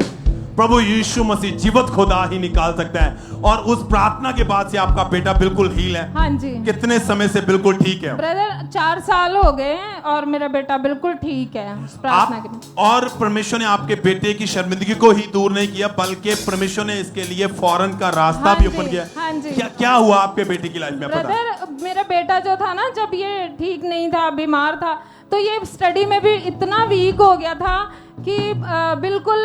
प्रभु यीशु मसीह जीवत खुदा ही निकाल सकता है। और उस प्रार्थना के बाद से आपका बेटा बिल्कुल हील है। हाँ जी। कितने समय से बिल्कुल ठीक है? ब्रदर 4 साल हो गए हैं और मेरा बेटा बिल्कुल ठीक है उस प्रार्थना के लिए। और परमेश्वर ने आपके बेटे की शर्मिंदगी को ही दूर नहीं किया, बल्कि परमेश्वर ने इसके लिए फौरन का रास्ता हाँ भी जी, ओपन किया। हाँ जी। क्या हुआ आपके बेटे की लाइफ में? पता ब्रदर मेरा बेटा जो था ना, जब ये ठीक नहीं था, बीमार था, तो ये स्टडी में भी इतना वीक हो गया था कि बिल्कुल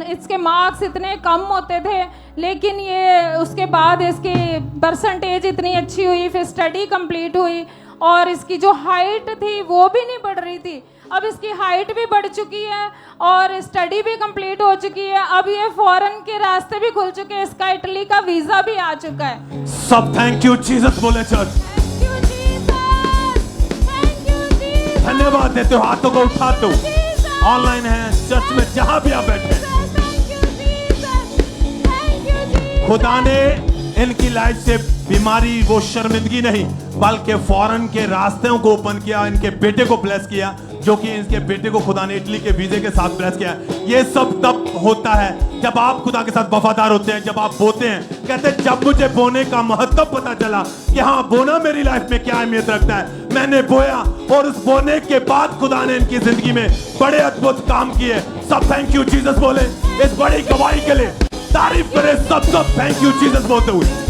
इसके मार्क्स इतने कम होते थे। लेकिन ये उसके बाद इसकी परसेंटेज इतनी अच्छी हुई, फिर स्टडी कंप्लीट हुई और इसकी जो हाइट थी वो भी नहीं बढ़ रही थी। अब इसकी हाइट भी बढ़ चुकी है और स्टडी भी कंप्लीट हो चुकी है। अब ये फॉरेन के रास्ते भी खुल चुके हैं, इसका इटली का वीजा भी आ चुका है। सब थैंक यू जीसस बोले चर्च। धन्यवाद देते हो, हाथों को उठाते हो। ऑनलाइन है, चर्च में, जहां भी आप बैठे हैं, खुदा ने इनकी लाइफ से बीमारी, वो शर्मिंदगी नहीं, बल्कि फॉरेन के रास्तों को ओपन किया, इनके बेटे को ब्लेस किया, जो कि इनके बेटे को खुदा ने इटली के वीजे के साथ ब्लेस किया। ये सब तब होता है जब आप खुदा के साथ वफादार होते हैं, जब आप बोते हैं। कहते हैं जब मुझे बोने का महत्व पता चला कि हाँ, बोना मेरी लाइफ में क्या अहमियत रखता है, मैंने बोया और उस बोने के बाद खुदा ने इनकी जिंदगी में बड़े अद्भुत काम किए। सब थैंक यू जीसस बोले इस बड़ी गवाही के लिए। तारीफ करें सब थैंक यू जीसस बोलते हुए।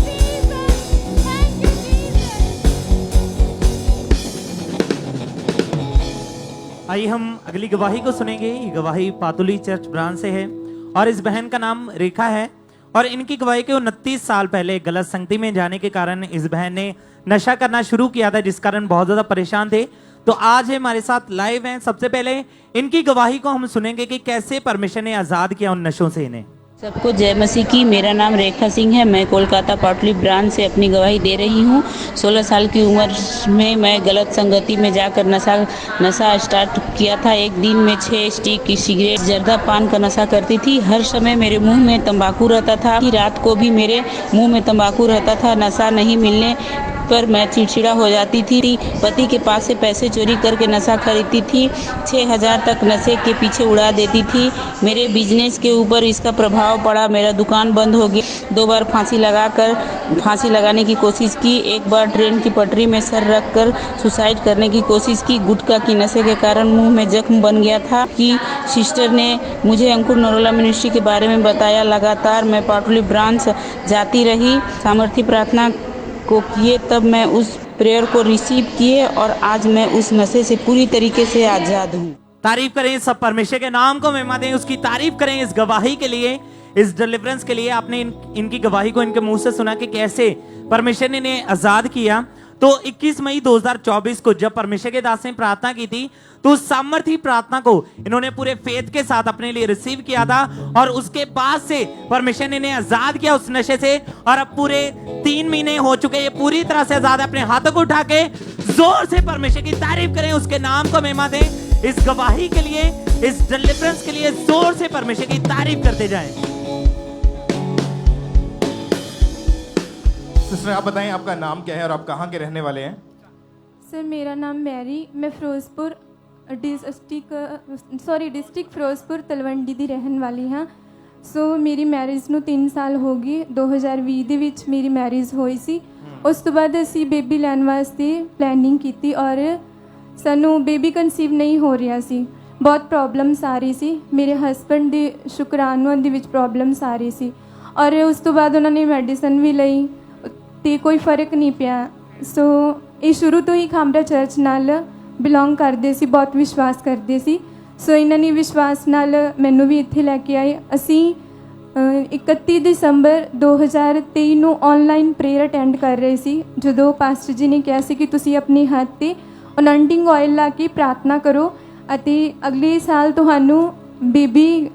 आइए हम अगली गवाही को सुनेंगे। ये गवाही पातुली चर्च ब्रांच से है और इस बहन का नाम रेखा है। और इनकी गवाही के 29 साल पहले गलत संगति में जाने के कारण इस बहन ने नशा करना शुरू किया था, जिस कारण बहुत ज्यादा परेशान थे। तो आज हमारे साथ लाइव हैं। सबसे पहले इनकी गवाही को हम सुनेंगे कि कैसे परमेश्वर ने आजाद किया उन नशों से इन्हें। सबको जय मसीह की। मेरा नाम रेखा सिंह है। मैं कोलकाता पाटली ब्रांच से अपनी गवाही दे रही हूँ। 16 साल की उम्र में मैं गलत संगति में जाकर नशा स्टार्ट किया था। एक दिन में 6 स्टिक की सिगरेट, जर्दा पान का नशा करती थी। हर समय मेरे मुंह में तंबाकू रहता था। रात को भी मेरे मुंह में तंबाकू रहता था। नशा नहीं मिलने पर मैं चिड़चिड़ा हो जाती थी। पति के पास से पैसे चोरी करके नशा खरीदती थी। 6000 तक नशे के पीछे उड़ा देती थी। मेरे बिजनेस के ऊपर इसका प्रभाव पड़ा। मेरा दुकान बंद हो गया। 2 बार फांसी लगाने की कोशिश की। एक बार ट्रेन की पटरी में सर रख कर सुसाइड करने की कोशिश की। गुटखा की नशे के कारण मुंह में जख्म बन गया था। कि सिस्टर ने मुझे अंकुर नरोला मिनिस्ट्री के बारे में बताया। लगातार मैं पाटली ब्रांच जाती रही, सामर्थ्य प्रार्थना को किए, तब मैं उस प्रेयर को रिसीव किए और आज मैं उस नशे से पूरी तरीके से आजाद हूँ। तारीफ करें सब परमेश्वर के नाम को महिमा दें, उसकी तारीफ करें इस गवाही के लिए, इस डिलीवरेंस के लिए। आपने इनकी गवाही को इनके मुंह से सुना कि कैसे परमेश्वर ने इन्हें आजाद किया। तो 21 मई 2024 को जब परमेश्वर के दास ने प्रार्थना की थी, तो उस सामर्थी प्रार्थना को इन्होंने पूरे फेथ के साथ अपने लिए रिसीव किया था और उसके बाद से परमेश्वर ने इन्हें आजाद किया उस नशे से। और अब पूरे 3 महीने हो चुके, ये पूरी तरह से आजाद है। अपने हाथों को उठा के जोर से परमेश्वर की तारीफ करें, उसके नाम को महिमा दें। इस गवाही के लिए, इस डिलीवरेंस के लिए जोर से परमेश्वर की तारीफ करते जाएं। सिस्टर आप बताएं आपका नाम क्या है और आप कहाँ के रहने वाले हैं? सर मेरा नाम मैरी, मैं फिरोजपुर ਡਿਸਟ੍ਰਿਕਟ ਫਿਰੋਜ਼ਪੁਰ ਤਲਵੰਡੀ ਦੀ ਰਹਿਣ ਵਾਲੀ ਹਾਂ। ਸੋ ਮੇਰੀ ਮੈਰਿਜ ਨੂੰ 3 ਸਾਲ ਹੋ ਗਏ। 2020 ਦੇ ਵਿੱਚ ਮੇਰੀ ਮੈਰਿਜ ਹੋਈ ਸੀ। ਉਸ ਤੋਂ ਬਾਅਦ ਅਸੀਂ ਬੇਬੀ ਲੈਣ ਵਾਸਤੇ ਪਲੈਨਿੰਗ ਕੀਤੀ ਔਰ ਸਾਨੂੰ ਬੇਬੀ ਕਨਸੀਵ ਨਹੀਂ ਹੋ ਰਿਹਾ ਸੀ। ਬਹੁਤ ਪ੍ਰੋਬਲਮਸ ਆ ਰਹੀ ਸੀ। ਮੇਰੇ ਹਸਬੈਂਡ ਦੇ ਸ਼ੁਕਰਾਣੂਆਂ ਦੇ ਵਿੱਚ ਪ੍ਰੋਬਲਮਸ ਆ ਰਹੀ ਸੀ ਔਰ ਉਸ ਤੋਂ ਬਾਅਦ ਉਹਨਾਂ ਨੇ ਮੈਡੀਸਨ ਵੀ ਲਈ ਤੇ ਕੋਈ ਫਰਕ ਨਹੀਂ ਪਿਆ। ਸੋ ਇਹ ਸ਼ੁਰੂ ਤੋਂ ਹੀ ਖਾਮਰਾ ਚਰਚ ਨਾਲ ਬਿਲੋਂਗ ਕਰਦੇ ਸੀ, ਬਹੁਤ ਵਿਸ਼ਵਾਸ ਕਰਦੇ ਸੀ। ਸੋ ਇਹਨਾਂ ਨੇ ਵਿਸ਼ਵਾਸ ਨਾਲ ਮੈਨੂੰ ਵੀ ਇੱਥੇ ਲੈ ਕੇ ਆਏ। ਅਸੀਂ 31 ਦਸੰਬਰ 2023 ਨੂੰ ਆਨਲਾਈਨ ਪ੍ਰੇਅਰ ਅਟੈਂਡ ਕਰ ਰਹੇ ਸੀ, ਜਦੋਂ ਪਾਸਟਰ ਜੀ ਨੇ ਕਿਹਾ ਸੀ ਕਿ ਤੁਸੀਂ ਆਪਣੇ ਹੱਥ ਤੇ ਅਨੌਂਟਿੰਗ ਆਇਲ ਲਾ ਕੇ ਪ੍ਰਾਰਥਨਾ ਕਰੋ ਅਤੇ ਅਗਲੇ ਸਾਲ ਤੁਹਾਨੂੰ ਬੇਬੀ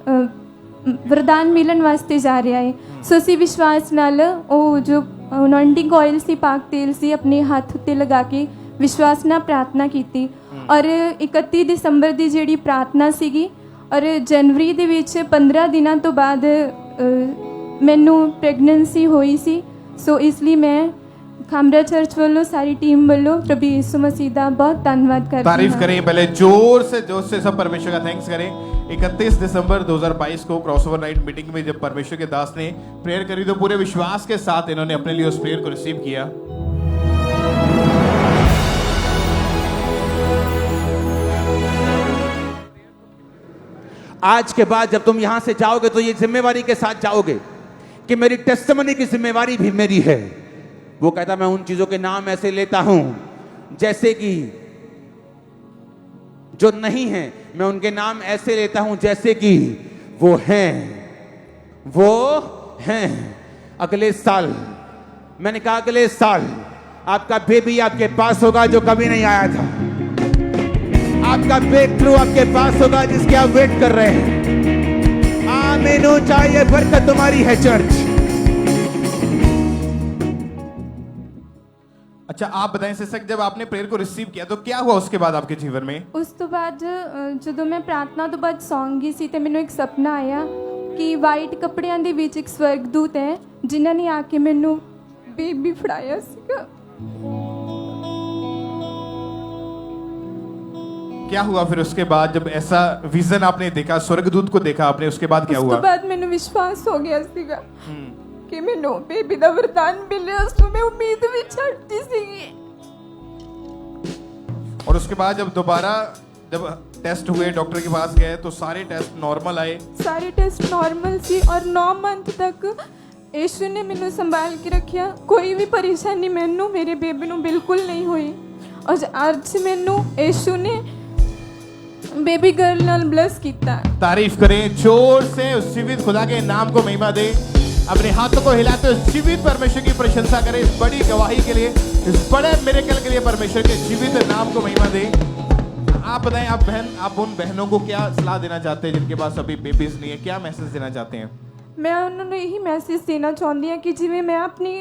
ਵਰਦਾਨ ਮਿਲਣ ਵਾਸਤੇ ਜਾ ਰਿਹਾ ਹੈ। ਸੋ ਅਸੀਂ ਵਿਸ਼ਵਾਸ ਨਾਲ ਉਹ ਜੋ ਅਨੌਂਟਿੰਗ ਆਇਲ ਸੀ, ਪਾਕ ਤੇਲ ਸੀ, ਆਪਣੇ ਹੱਥ ਉੱਤੇ ਲਗਾ ਕੇ ਵਿਸ਼ਵਾਸ ਨਾਲ ਪ੍ਰਾਰਥਨਾ ਕੀਤੀ ਔਰ 31 ਦਸੰਬਰ ਦੀ ਜਿਹੜੀ ਪ੍ਰਾਰਥਨਾ ਸੀਗੀ ਔਰ ਜਨਵਰੀ ਦੇ ਵਿੱਚ 15 ਦਿਨਾਂ ਤੋਂ ਬਾਅਦ ਮੈਨੂੰ ਪ੍ਰੈਗਨੈਂਸੀ ਹੋਈ ਸੀ। ਸੋ ਇਸ ਲਈ ਮੈਂ ਖਾਮਰਾ ਚਰਚ ਵੱਲੋਂ ਸਾਰੀ टीम ਵੱਲੋਂ प्रभु यीशु मसीह ਦਾ बहुत धन्यवाद करती हूं। तारीफ करें, पहले जोर से सब परमेश्वर का थैंक्स करें। 31 दिसंबर 2022 को क्रॉसओवर नाइट मीटिंग में जब परमेश्वर के दास ने प्रेयर करी तो पूरे विश्वास के साथ इन्होंने अपने लिए उस प्रेयर को रिसीव किया। आज के बाद जब तुम यहां से जाओगे तो ये जिम्मेवारी के साथ जाओगे कि मेरी टेस्टिमनी की जिम्मेवारी भी मेरी है। वो कहता मैं उन चीजों के नाम ऐसे लेता हूं जैसे कि जो नहीं है, मैं उनके नाम ऐसे लेता हूं जैसे कि वो हैं। अगले साल, मैंने कहा अगले साल आपका बेबी आपके पास होगा जो कभी नहीं आया था। आपका ब्रेक थ्रू आपके पास होगा जिसके आप वेट कर रहे हैं। आमीन हो जाए, ये बरकत तुम्हारी है चर्च। अच्छा, आप बताएं सिस्टर, जब आपने प्रेयर को रिसीव किया तो क्या हुआ उसके बाद आपके जीवन में? ਉਸ ਤੋਂ ਬਾਅਦ ਜਦੋਂ ਮੈਂ ਪ੍ਰਾਰਥਨਾ ਤੋਂ ਬਾਅਦ ਸੌਂ ਗਈ ਸੀ ਤੇ ਮੈਨੂੰ ਇੱਕ ਸੁਪਨਾ ਆਇਆ ਕਿ ਵਾਈਟ ਕੱਪੜਿਆਂ ਦੇ ਵਿੱਚ ਇੱਕ ਸਵਰਗਦੂਤ ਹੈ ਜਿਨ੍ਹਾਂ ਨੇ ਆ ਕੇ ਮੈਨੂੰ ਬੇਬੀ ਫੜਾਇਆ ਸੀਗਾ। क्या हुआ फिर उसके बाद जब ऐसा विजन आपने देखा, स्वर्गदूत को देखा आपने, उसके बाद क्या ਉਸ हुआ? ਤੋਂ ਬਾਅਦ ਮੈਨੂੰ ਵਿਸ਼ਵਾਸ ਹੋ ਗਿਆ ਸੀਗਾ ਕਿ ਮੈਨੂੰ ਬੇਬੀ ਦਾ ਵਰਦਾਨ ਮਿਲਿਆ। ਉਸ ਤੋਂ ਮੈਂ ਉਮੀਦ ਵੀ ਛੱਡਤੀ ਸੀਗੀ। और उसके बाद जब दोबारा जब टेस्ट हुए, डॉक्टर के पास गए तो सारे टेस्ट नॉर्मल आए? ਸਾਰੇ ਟੈਸਟ ਨਾਰਮਲ ਸੀ ਔਰ 9 ਮੰਥ ਤੱਕ ਯਿਸੂ ਨੇ ਮੈਨੂੰ ਸੰਭਾਲ ਕੇ ਰੱਖਿਆ। ਕੋਈ ਵੀ ਪਰੇਸ਼ਾਨੀ ਮੈਨੂੰ ਮੇਰੇ ਬੇਬੀ ਨੂੰ ਬਿਲਕੁਲ ਨਹੀਂ ਹੋਈ ਔਰ ਅੱਜ ਮੈਨੂੰ ਯਿਸੂ ਨੇ बेबी गर्ल नाल ब्लेस किया। तारीफ करें जोर से उस जीवित खुदा के नाम को महिमा दे। अपने हाथों को हिलाते हुए उस जीवित परमेश्वर की प्रशंसा करें, इस बड़ी गवाही के लिए, इस बड़े मिरेकल के लिए परमेश्वर के जीवित नाम को महिमा दे। आप बताएं, आप उन बहनों को क्या सलाह देना चाहते हैं जिनके पास अभी बेबीज नहीं है? क्या मैसेज देना चाहते हैं? मैं उन्होंने यही मैसेज देना चाहती हूँ कि जिवें मैं अपनी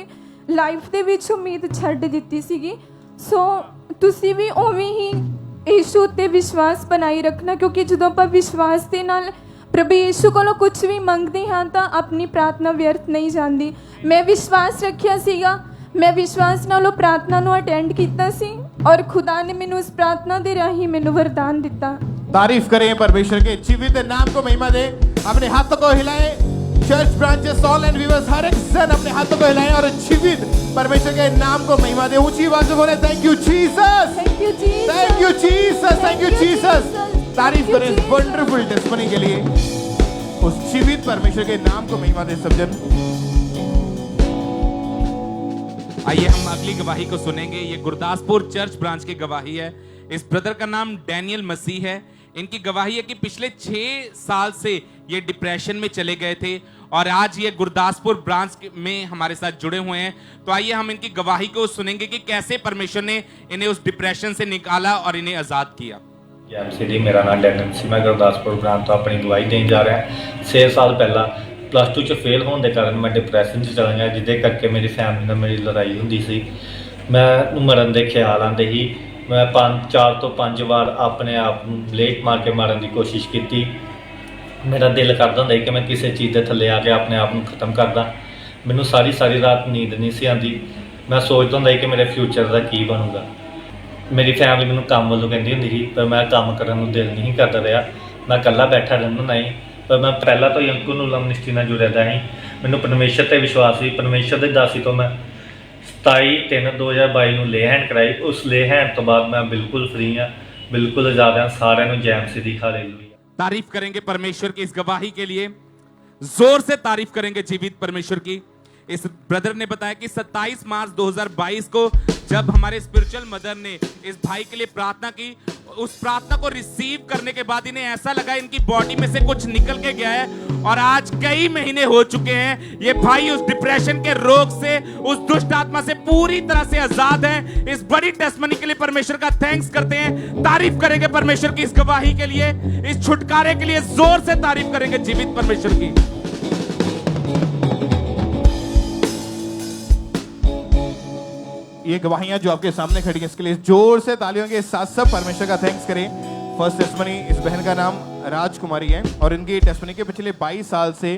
लाइफ ਦੇ ਵਿੱਚ ਉਮੀਦ ਛੱਡ ਦਿੱਤੀ ਸੀਗੀ, ਸੋ ਤੁਸੀਂ ਵੀ ਉਵੇਂ ਹੀ यीशु ते विश्वास बनाई रखना, क्योंकि जो आप विश्वास के नाल प्रभु यीशु को कुछ भी मंगते हाँ तो अपनी प्रार्थना व्यर्थ नहीं जाती। मैं विश्वास रखिया सीगा, मैं विश्वास नालों प्रार्थना नूं अटेंड कीता सी और खुदा ने मैनूं उस प्रार्थना दे राही मैनूं वरदान दिता। तारीफ करें परमेश्वर के जीवित नाम को महिमा दे। अपने हाथों को हिलाएं, चर्च ब्रांचेस ऑनलाइन व्यूअर्स हर एक जन अपने हाथों को हिलाएं और जीवित परमेश्वर के नाम को महिमा दे। ऊंची आवाज से बोले thank you Jesus, thank you Jesus, thank you Jesus, thank you Jesus. तारीफ करें इस वंडरफुल टेस्टिमनी के लिए। उस जीवित परमेश्वर के नाम को महिमा दे सब जन। आइए हम अगली गवाही को सुनेंगे। ये गुरदासपुर चर्च ब्रांच की गवाही है। इस ब्रदर का नाम डैनियल मसीह है। इनकी गवाही है कि पिछले 6 साल से ये डिप्रेशन में चले गए थे और आज ये गुरदासपुर ब्रांच में हमारे साथ जुड़े हुए हैं। तो आइए हम इनकी गवाही को सुनेंगे कि कैसे परमेश्वर ने इन्हें उस डिप्रेशन से निकाला और इन्हें आज़ाद किया। जी, मेरा नाम डैनियल मसीह, मैं गुरदासपुर ब्रांच तो अपनी गवाही देने जा रहा है। 6 साल पहला +2 च फेल होने के कारण मैं डिप्रेशन से चला गया, जिसके करके मेरी फैमिली में मेरी लड़ाई होंदी सी। मैं मरण के ख्याल आते ही मैं 4 तो 5 बार अपने आप ब्लेड मार के मारन की कोशिश की। मेरा दिल करता होंदा कि मैं किसी चीज़ के थले आके अपने आप को खत्म करदा। मैनू सारी रात नींद नहीं सी आती। मैं सोचता होंदा कि मेरे फ्यूचर का की बनूगा। ਮੇਰੀ ਫੈਮਿਲੀ ਮੈਨੂੰ ਕੰਮ ਵੱਲੋਂ ਕਹਿੰਦੀ ਹੁੰਦੀ ਸੀ, ਪਰ ਮੈਂ ਕੰਮ ਕਰਨ ਨੂੰ ਦਿਲ ਨਹੀਂ ਕਰਦਾ ਰਿਹਾ। ਮੈਂ ਇਕੱਲਾ ਬੈਠਾ ਰਹਿੰਦਾ ਨਹੀਂ, ਪਰ ਮੈਂ ਪਹਿਲਾਂ ਤੋਂ ਹੀ ਅੰਕੁਰ ਨੂਰੁੱਲਾ ਮਿਨਿਸਟਰੀ ਨਾਲ ਜੁੜਿਆ ਦਾ ਸੀ। ਮੈਨੂੰ ਪਰਮੇਸ਼ਰ ਤੇ ਵਿਸ਼ਵਾਸ ਸੀ। ਪਰਮੇਸ਼ਰ ਦੇ ਦਾਸੀ ਤੋਂ ਮੈਂ 27/3/2022 ਨੂੰ ਲੇ ਹੈਂਡ ਕਰਾਈ। ਉਸ ਲੇ ਹੈਂਡ ਤੋਂ बाद मैं बिल्कुल फ्री हाँ, बिल्कुल आजाद हाँ। सारे नूं जय मसीह दी हालेलुया। तारीफ करेंगे परमेश्वर की इस गवाही के लिए, जोर से तारीफ करेंगे जीवित परमेश्वर की। इस ब्रदर ने बताया कि 27 मार्च 2022 को जब हमारे स्पिरिचुअल मदर ने इस भाई के लिए प्रार्थना की, उस प्रार्थना को रिसीव करने के बाद इन्हें ऐसा लगा इनकी बॉडी में से कुछ निकल के गया है, और आज कई महीने हो चुके हैं ये भाई उस डिप्रेशन के रोग से, उस दुष्ट आत्मा से पूरी तरह से आजाद हैं। इस बड़ी टेस्टमनी के लिए परमेश्वर का थैंक्स करते हैं, तारीफ करेंगे परमेश्वर की इस गवाही के लिए, इस छुटकारे के लिए जोर से तारीफ करेंगे जीवित परमेश्वर की। ये गवाहियां जो आपके सामने खड़ी हैं, इसके लिए जोर से तालियों के साथ सब परमेश्वर का थैंक्स करें। फर्स्ट टेस्टमनी, इस बहन का नाम राजकुमारी है और इनकी टेस्टमनी के पिछले 22 साल से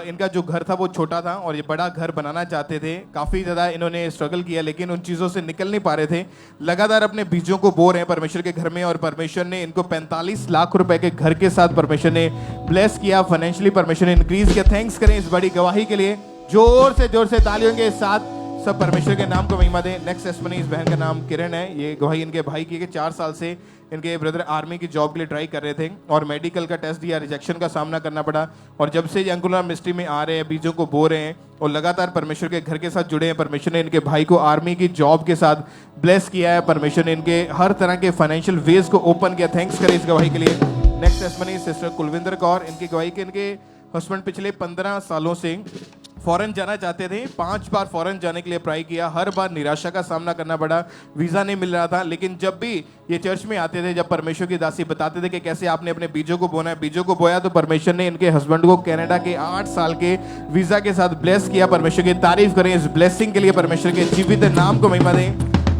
इनका जो घर था वो छोटा था और ये बड़ा घर बनाना चाहते थे। काफ़ी ज़्यादा इन्होंने स्ट्रगल किया, लेकिन उन चीज़ों से निकल नहीं पा रहे थे। लगातार अपने बीजों को बो रहे हैं परमेश्वर के घर में, और परमेश्वर ने इनको 45 लाख रुपए के घर के साथ परमेश्वर ने ब्लेस किया, फाइनेंशियली परमेश्वर ने इंक्रीज किया। थैंक्स करें इस बड़ी गवाही के लिए, जोर से तालियों के साथ सब परमेश्वर के नाम को महिमा दें। नेक्स्ट टेस्टमनी, इस बहन का नाम किरण है। ये गवाही इनके भाई की है कि 4 साल से इनके ब्रदर आर्मी की जॉब के लिए ट्राई कर रहे थे और मेडिकल का टेस्ट दिया, रिजेक्शन का सामना करना पड़ा, और जब से ये अंकुर नूरुल्ला मिनिस्ट्री में आ रहे हैं, बीजों को बो रहे हैं और लगातार परमेश्वर के घर के साथ जुड़े हैं। परमेश्वर ने इनके भाई को आर्मी की जॉब के साथ ब्लेस किया है। परमेश्वर ने इनके हर तरह के फाइनेंशियल वेज को ओपन किया। थैंक्स करें इस गवाही के लिए। Next testimony, sister Kulwinder Kaur, इनकी गवाही के इनके हस्बैंड पिछले 15 सालों से फॉरेन जाना चाहते थे। 5 बार फॉरेन जाने के लिए अप्लाई किया, हर बार निराशा का सामना करना पड़ा, वीज़ा नहीं मिल रहा था। लेकिन जब भी ये चर्च में आते थे, जब परमेश्वर की दासी बताते थे कि कैसे आपने अपने बीजों को बोना है, बीजों को बोया, तो परमेश्वर ने इनके हस्बैंड को कनाडा के 8 साल के वीज़ा के साथ ब्लेस किया। परमेश्वर की तारीफ करें इस ब्लेसिंग के लिए, परमेश्वर के जीवित नाम को महिमा दें।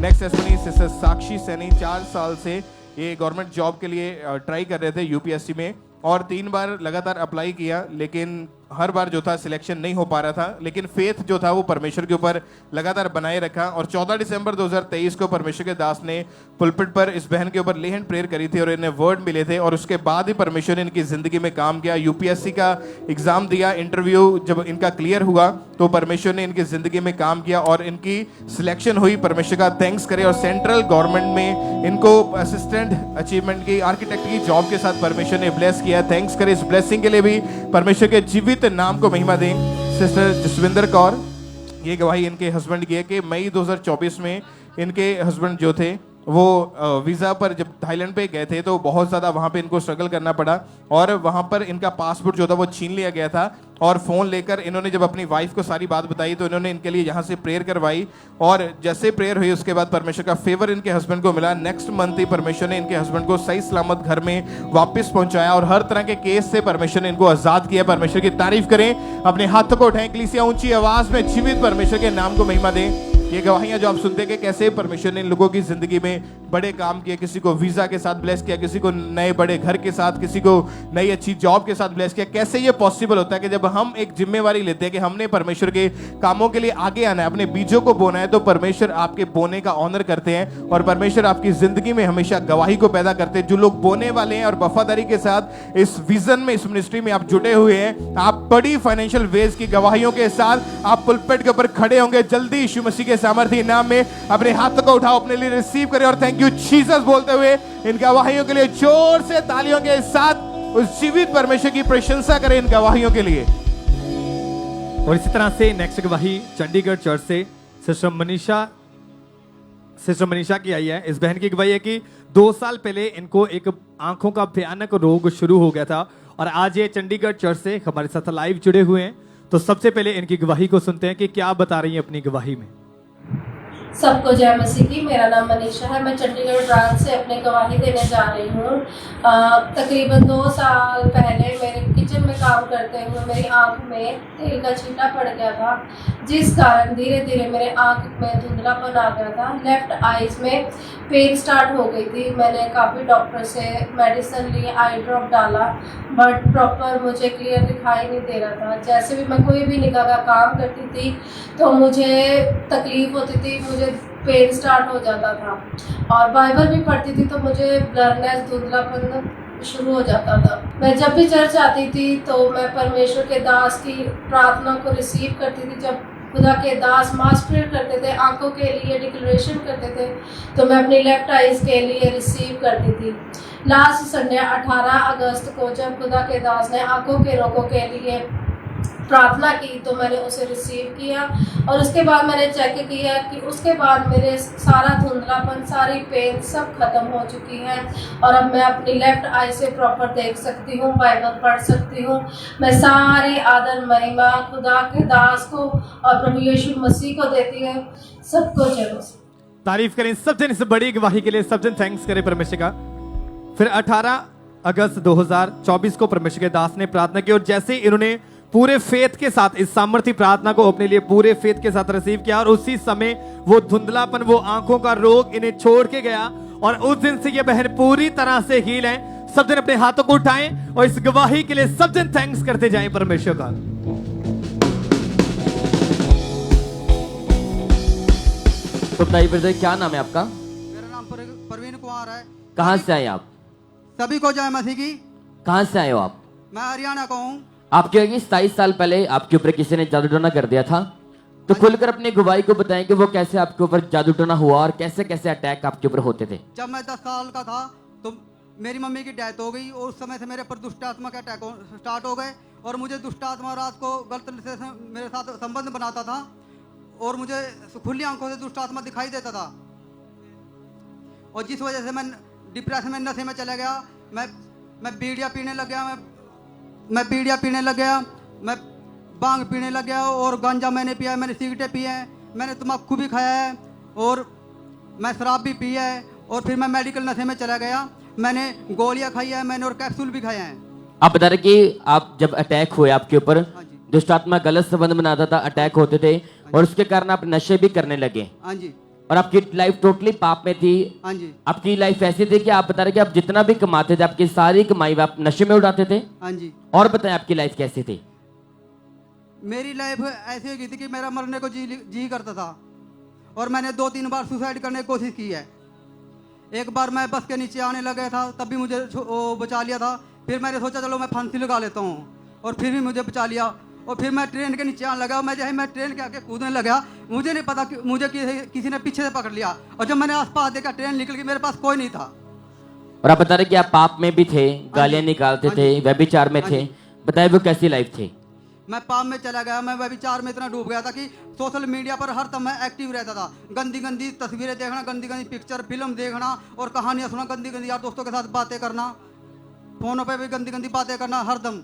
नेक्स्ट टेस्टमनी, सिस्टर साक्षी सैनी, 4 साल से ये गवर्नमेंट जॉब के लिए ट्राई कर रहे थे यूपीएससी में, और 3 बार लगातार अप्लाई किया, लेकिन हर बार जो था सिलेक्शन नहीं हो पा रहा था। लेकिन फेथ जो था वो परमेश्वर के ऊपर लगातार बनाए रखा, और 14 दिसंबर 2023 को परमेश्वर के दास ने पुलपिट पर इस बहन के ऊपर ले हैंड प्रेयर करी थी और इन्हें वर्ड मिले थे, और उसके बाद ही परमेश्वर ने इनकी जिंदगी में काम किया। यूपीएससी का एग्जाम दिया, इंटरव्यू जब इनका क्लियर हुआ तो परमेश्वर ने इनकी जिंदगी में काम किया और इनकी सिलेक्शन हुई। परमेश्वर का थैंक्स करें। और सेंट्रल गवर्नमेंट में इनको असिस्टेंट अचीवमेंट की आर्किटेक्ट की जॉब के साथ परमेश्वर ने ब्लेस किया। थैंक्स करें इस ब्लेसिंग के लिए भी, परमेश्वर के जीवित नाम को महिमा दें। सिस्टर जसविंदर कौर, ये गवाही इनके हस्बैंड की है कि मई 2024 में इनके हस्बैंड जो थे वो वीज़ा पर जब थाईलैंड पे गए थे तो बहुत ज़्यादा वहाँ पे इनको स्ट्रगल करना पड़ा, और वहाँ पर इनका पासपोर्ट जो था वो छीन लिया गया था। और फ़ोन लेकर इन्होंने जब अपनी वाइफ को सारी बात बताई तो इन्होंने इनके लिए यहाँ से प्रेयर करवाई, और जैसे प्रेयर हुई उसके बाद परमेश्वर का फेवर इनके हस्बैंड को मिला। नेक्स्ट मंथ ही परमेश्वर ने इनके हस्बैंड को सही सलामत घर में वापस पहुँचाया, और हर तरह के केस से परमेश्वर ने इनको आज़ाद किया। परमेश्वर की तारीफ करें, अपने हाथों को उठाएं, कलीसिया ऊंची आवाज़ में जीवित परमेश्वर के नाम को महिमा दें। ये गवाहियां जो आप सुनते हैं कि कैसे परमेश्वर ने इन लोगों की जिंदगी में बड़े काम किए, किसी को वीजा के साथ ब्लेस किया, किसी को नए बड़े घर के साथ, किसी को नई अच्छी जॉब के साथ ब्लेस किया। कैसे ये पॉसिबल होता है कि जब हम एक जिम्मेवारी लेते हैं कि हमने परमेश्वर के कामों के लिए आगे आना है, अपने बीजों को बोना है, तो परमेश्वर आपके बोने का ऑनर करते हैं और परमेश्वर आपकी जिंदगी में हमेशा गवाही को पैदा करते हैं। जो लोग बोने वाले हैं और वफादारी के साथ इस विजन में, इस मिनिस्ट्री में आप जुटे हुए हैं, आप बड़ी फाइनेंशियल वेज की गवाहियों के साथ आप पुलपिट के ऊपर खड़े होंगे जल्दी यीशु मसीह के सामर्थ्य नाम में। अपने हाथ को उठाओ, अपने लिए रिसीव करें और थैंक यू जीसस बोलते हुए इन गवाहियों के लिए जोर से तालियों के साथ उस जीवित परमेश्वर की प्रशंसा करें इन गवाहियों के लिए। और इसी तरह से नेक्स्ट गवाही चंडीगढ़ चर्च से सिस्टर मनीषा की आई है। इस बहन की गवाही है कि 2 साल पहले इनको एक आंखों का भयानक रोग शुरू हो गया था, और आज ये चंडीगढ़ चर्च से हमारे साथ लाइव जुड़े हुए हैं। तो सबसे पहले इनकी गवाही को सुनते हैं कि क्या बता रही हैं अपनी गवाही में। सबको जय मसीह की। मेरा नाम मनीषा है, मैं चंडीगढ़ ब्रांच से अपनी गवाही देने जा रही हूँ। तकरीबन 2 साल पहले मेरे किचन में काम करते हुए मेरी आंख में तेल का छींटा पड़ गया था, जिस कारण धीरे धीरे मेरे आंख में धुंधलापन आ गया था। लेफ्ट आईज में पेन स्टार्ट हो गई थी। मैंने काफ़ी डॉक्टर से मेडिसिन ली, आई ड्रॉप डाला, बट प्रॉपर मुझे क्लियर दिखाई नहीं दे रहा था। जैसे भी मैं कोई भी निगाह का काम करती थी तो मुझे तकलीफ होती थी, मुझे मुझे पेन स्टार्ट हो जाता था, और बाइबल भी पढ़ती थी तो मुझे ब्लरनेस, धुंधलापन शुरू हो जाता था। मैं जब भी चर्च आती थी तो मैं परमेश्वर के दास की प्रार्थना को रिसीव करती थी। जब खुदा के दास मास प्रेयर करते थे, आंखों के लिए डिक्लेरेशन करते थे, तो मैं अपनी लेफ्ट आइज के लिए रिसीव करती थी। लास्ट संडे 18 अगस्त को जब खुदा के दास ने आंखों के रोगों के लिए प्रार्थना की तो मैंने उसे रिसीव किया, और उसके बाद मैंने चेक किया कि उसके बाद मेरे सारा धुंधलापन, सारी पेन सब खत्म हो चुकी है, और अब मैं अपनी लेफ्ट आई से प्रॉपर देख सकती हूँ, बाइबल पढ़ सकती हूँ। मैं सारी आदर महिमा खुदा के दास को और प्रभु यीशु मसीह को देती हूँ। सबको जय मसीह। तारीफ करें सब जन इस बड़ी गवाही के लिए, सब जन थैंक्स करें परमेश्वर का। फिर 18 अगस्त 2024 को परमेश्वर के दास ने प्रार्थना की, और जैसे इन्होंने पूरे फेथ के साथ इस सामर्थ्य प्रार्थना को अपने लिए पूरे फेथ के साथ रिसीव किया, और उसी समय वो धुंधलापन, वो आंखों का रोग इन्हें छोड़ के गया, और उस दिन से ये बहन पूरी तरह से हील है। सब जन अपने हाथों को उठाएं और इस गवाही के लिए सब जन थैंक्स करते जाएं परमेश्वर का। तो बताइए ब्रदर, क्या नाम है आपका? मेरा नाम प्रवीण कुमार है। कहाँ से आए आप? सभी को जय मसीह की। कहाँ से आए हो आप? मैं हरियाणा का हूँ। आपके आगे 27 साल पहले आपके ऊपर किसी ने जादू टोना कर दिया था, तो खुलकर अपनी गवाही को बताएं कि वो कैसे आपके ऊपर जादू टोना हुआ और कैसे कैसे अटैक आपके ऊपर होते थे। जब मैं 10 साल का था तो मेरी मम्मी की डेथ हो गई, और उस समय से मेरे पर दुष्ट आत्मा के अटैक स्टार्ट हो गए, और मुझे दुष्ट आत्मा रात को गलत से मेरे साथ संबंध बनाता था, और मुझे खुली आंखों से दुष्ट आत्मा दिखाई देता था, और जिस वजह से मैं डिप्रेशन में, नशे में चला गया। मैं बीड़िया पीने लग गया, मैं बीड़िया पीने लग गया, मैं बांग पीने लग गया, और गांजा मैंने पिया है, मैंने सिगरेटें पी हैं, मैंने तम्बाकू भी खाया है, और मैं शराब भी पी है, और फिर मैं मेडिकल नशे में चला गया। मैंने गोलियां खाई है, मैंने और कैप्सूल भी खाए हैं। आप बता रहे कि आप जब अटैक हुए आपके ऊपर, दुष्ट आत्मा गलत संबंध बनाता था, अटैक होते थे, और उसके कारण आप नशे भी करने लगे। हाँ जी। और आपकी लाइफ टोटली पाप में थी। हाँ जी। आपकी लाइफ ऐसी थी कि आप बता रहे कि आप जितना भी कमाते थे, आपकी सारी कमाई आप नशे में उड़ाते थे। हाँ जी। और बताएं आपकी लाइफ कैसी थी? मेरी लाइफ ऐसी हो गई थी कि मेरा मरने को जी करता था, और मैंने 2-3 बार सुसाइड करने की कोशिश की है। एक बार मैं बस के नीचे आने लगा था, तब भी मुझे बचा लिया था। फिर मैंने सोचा चलो मैं फांसी लगा लेता हूँ, और फिर भी मुझे बचा लिया। और फिर मैं ट्रेन के नीचे आने लगा, मैं ट्रेन के आगे कूदने लगा। मुझे नहीं पता कि मुझे किसी ने पीछे से पकड़ लिया, और जब मैंने आसपास देखा ट्रेन निकल गई, मेरे पास कोई नहीं था। और आप बता रहे कि आप पाप में भी थे, गालियां निकालते थे, व्यभिचार में थे। बताइए वो कैसी लाइफ थी? मैं पाप में चला गया, मैं व्यभिचार में इतना डूब गया था कि सोशल मीडिया पर हर समय एक्टिव रहता था। गंदी गंदी तस्वीरें देखना, गंदी गंदी पिक्चर फिल्म देखना, और कहानियां सुना, गंदी गंदी यार दोस्तों के साथ बातें करना, फोनों पे भी गंदी गंदी बातें करना हरदम।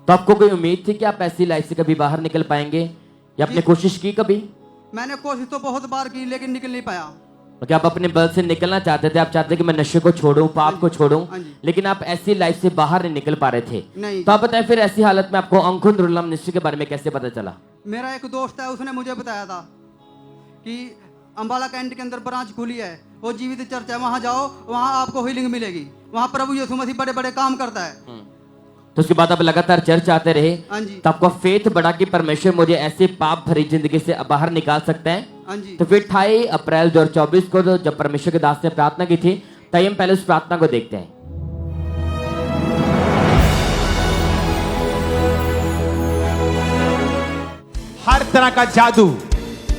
तो आपको कोई उम्मीद थी कि आप ऐसी लाइफ से कभी बाहर निकल पाएंगे, या आपने कोशिश की कभी? मैंने कोशिश तो बहुत बार की, लेकिन निकल नहीं पाया। तो क्या आप अपने बल से निकलना चाहते थे? आप चाहते कि मैं नशे को छोड़ूं, पाप को छोड़ूं, लेकिन आप ऐसी लाइफ से बाहर नहीं निकल पा रहे थे। नहीं। तो आप बताएं फिर ऐसी हालत में आपको अंकुर नूरुल्लाह मिनिस्ट्री के बारे में कैसे पता चला? मेरा एक दोस्त है, उसने मुझे बताया था कि अंबाला कैंट के अंदर ब्रांच खुली है, वो जीवित चर्च है, वहां जाओ, वहां आपको हीलिंग मिलेगी, वहां प्रभु यीशु मसीह बड़े बड़े काम करता है। तो उसके बाद आप लगातार चर्च आते रहे, तो आपका फेथ बढ़ा कि परमेश्वर मुझे ऐसे पाप भरी जिंदगी से बाहर निकाल सकता है। तो फिर 28 अप्रैल 2024 को तो जब परमेश्वर के दास ने प्रार्थना की थी, तब हम पहले उस प्रार्थना को देखते हैं। हर तरह का जादू,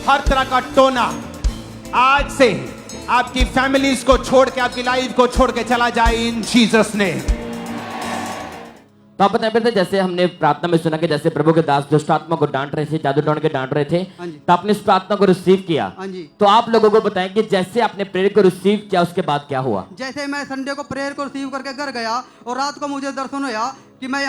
हर तरह का टोना आज से आपकी फैमिलीज को छोड़ के, आपकी लाइफ को छोड़ के चला जाए इन जीसस नेम। तो आप बताएं, जैसे हमने प्रार्थना में सुना कि जैसे प्रभु के दास दुष्ट आत्मा को डांट रहे थे, जादू टोन के डांट रहे थे, तो आपने इस प्रार्थना को रिसीव किया। तो आप लोगों को बताएं कि जैसे आपने प्रेयर को रिसीव किया, उसके बाद क्या हुआ? जैसे मैं संडे को प्रेयर को रिसीव करके घर गया, और रात को मुझे दर्शन हुआ कि मैं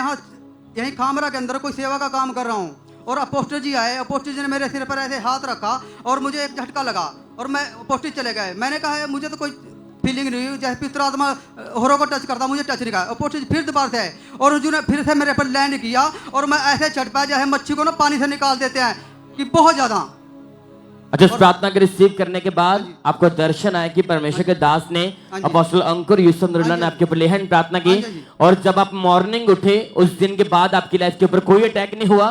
यही खामरा के अंदर कोई सेवा का काम कर रहा हूँ, और अपोस्टर जी आए। अपोस्टर जी ने मेरे सिर पर ऐसे हाथ रखा, और मुझे एक झटका लगा, और मैं अपोस्टर चले गए। मैंने कहा मुझे तो कोई फीलिंग नहीं हुई, जैसे पितर आत्मा होरो को टच करता, मुझे टच नहीं कहा। अपोस्टर फिर दोबारा से आए, और उन्होंने फिर से मेरे पर लैंड किया, और मैं ऐसे चढ़ पाया जैसे मच्छी को ना पानी से निकाल देते हैं, कि बहुत ज्यादा। अच्छा, इस प्रार्थना के रिसीव करने के बाद आपको दर्शन आया कि परमेश्वर के दास ने, अपोस्टल अंकुर यूसुफ नूरुल्लाह ने आपके ऊपर लेहन प्रार्थना की, और जब आप मॉर्निंग उठे उस दिन के बाद आपकी लाइफ के ऊपर कोई अटैक नहीं हुआ।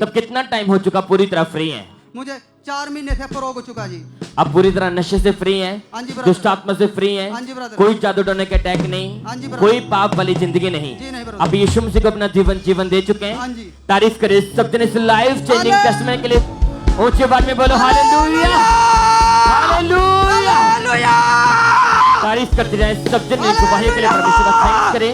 तब कितना टाइम हो चुका पूरी तरह फ्री है? मुझे 4 महीने से फरोग हो चुका जी। अब पूरी तरह नशे से फ्री हैं, हाँ जी ब्रदर। दुष्ट आत्मा से फ्री हैं, हाँ जी ब्रदर। कोई जादू टोने के अटैक हाँ जी नहीं, ब्रदर। कोई पाप वाली जिंदगी नहीं। जी नहीं ब्रदर। अब यीशु मसीह को अपना जीवन दे चुके हाँ हैं। जी। तारीफ करें सब जने इस लाइफ चेंजिंग टेस्टमेंट के लिए ऊंचे बात में बोलो हालेलुया, हालेलुया। तारीफ करते जाएं सब जने गवाही के लिए परमेश्वर का थैंक्स करें।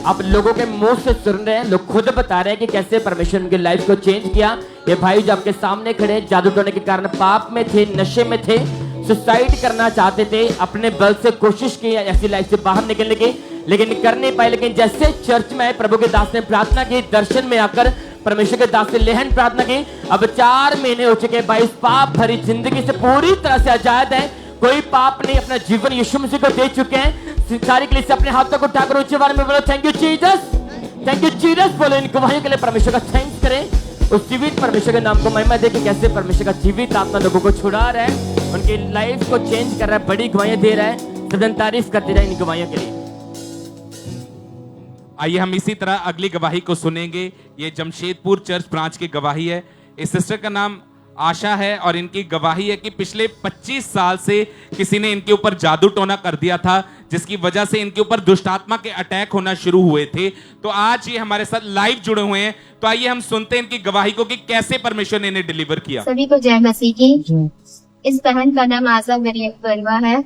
आप लोगों के मुंह से सुन रहे हैं, लोग खुद बता रहे हैं कि कैसे परमेश्वर उनकी लाइफ को चेंज किया। ये भाई जो आपके सामने खड़े जादू टोने के कारण पाप में थे, नशे में थे, सुसाइड करना चाहते थे, अपने बल से कोशिश की ऐसी लाइफ से बाहर निकलने की, लेकिन कर नहीं पाए। लेकिन जैसे चर्च में प्रभु के दास ने प्रार्थना की, दर्शन में आकर परमेश्वर के दास से लेहन प्रार्थना की, अब 4 महीने हो चुके हैं। 22 पाप भरी जिंदगी से पूरी तरह से आजाद है, कोई पाप नहीं, अपना जीवन यीशु मसीह को दे चुके हैं। सारी के लिए अपने हाथों को उठाकर ऊंचे बारे में बोलो thank you Jesus, thank you Jesus बोलो। इन गवाहियों के लिए परमेश्वर का थैंक्स करें। उस जीवित परमेश्वर के नाम को महिमा दे कि कैसे परमेश्वर का जीवित आत्मा लोगों को छुड़ा रहा है, उनकी लाइफ को चेंज कर रहा है, बड़ी गवाहियां दे रहा है। सदन तारीफ करते रहे इन गवाहियों के लिए। आइए हम इसी तरह अगली गवाही को सुनेंगे। ये जमशेदपुर चर्च ब्रांच की गवाही है। इस सिस्टर का नाम आशा है और इनकी गवाही है कि पिछले 25 साल से किसी ने इनके ऊपर जादू टोना कर दिया था, जिसकी वजह से इनके ऊपर दुष्ट आत्मा के अटैक होना शुरू हुए थे। तो आज ये हमारे साथ लाइव जुड़े हुए हैं, तो आइए हम सुनते हैं इनकी गवाही को कि कैसे परमेश्वर ने इन्हें डिलीवर किया। सभी को जय मसीह की। इस बहन का नाम आशा बरुआ है।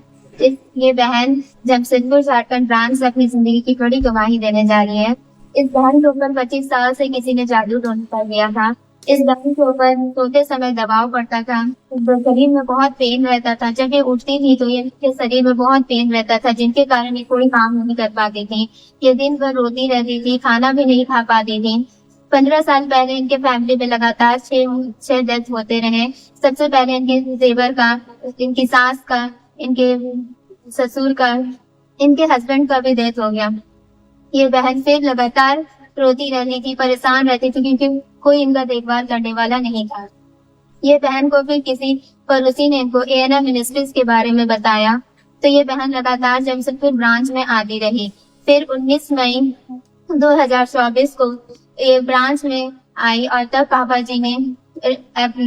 ये बहन जमशेदपुर झारखंड ब्रांच से अपनी जिंदगी की बड़ी गवाही देने जा रही है। इस बहन के ऊपर 25 साल से किसी ने जादू टोना कर दिया था। इस बहन के ऊपर सोते समय दबाव पड़ता था, शरीर में बहुत पेन रहता था। जब ये उठती थी तो ये शरीर में बहुत पेन रहता था, जिनके कारण ये कोई काम नहीं कर पाती थी। ये दिन भर रोती रहती थी, खाना भी नहीं खा पाती थी। 15 साल पहले इनके फैमिली में लगातार 6 डेथ होते रहे। सबसे पहले इनके देवर का, इनकी सास का, इनके ससुर का, इनके हस्बैंड का भी डेथ हो गया। ये बहन फिर लगातार रोती रहती थी, परेशान रहती थी, क्योंकि कोई इनका देखभाल करने वाला नहीं था। ये बहन को फिर किसी पड़ोसी ने इनको ANM मिनिस्ट्रीज के बारे में बताया, तो ये बहन लगातार जमशेदपुर ब्रांच में आती रही। फिर 19 मई 2024 को ये ब्रांच में आई और तब पापा जी ने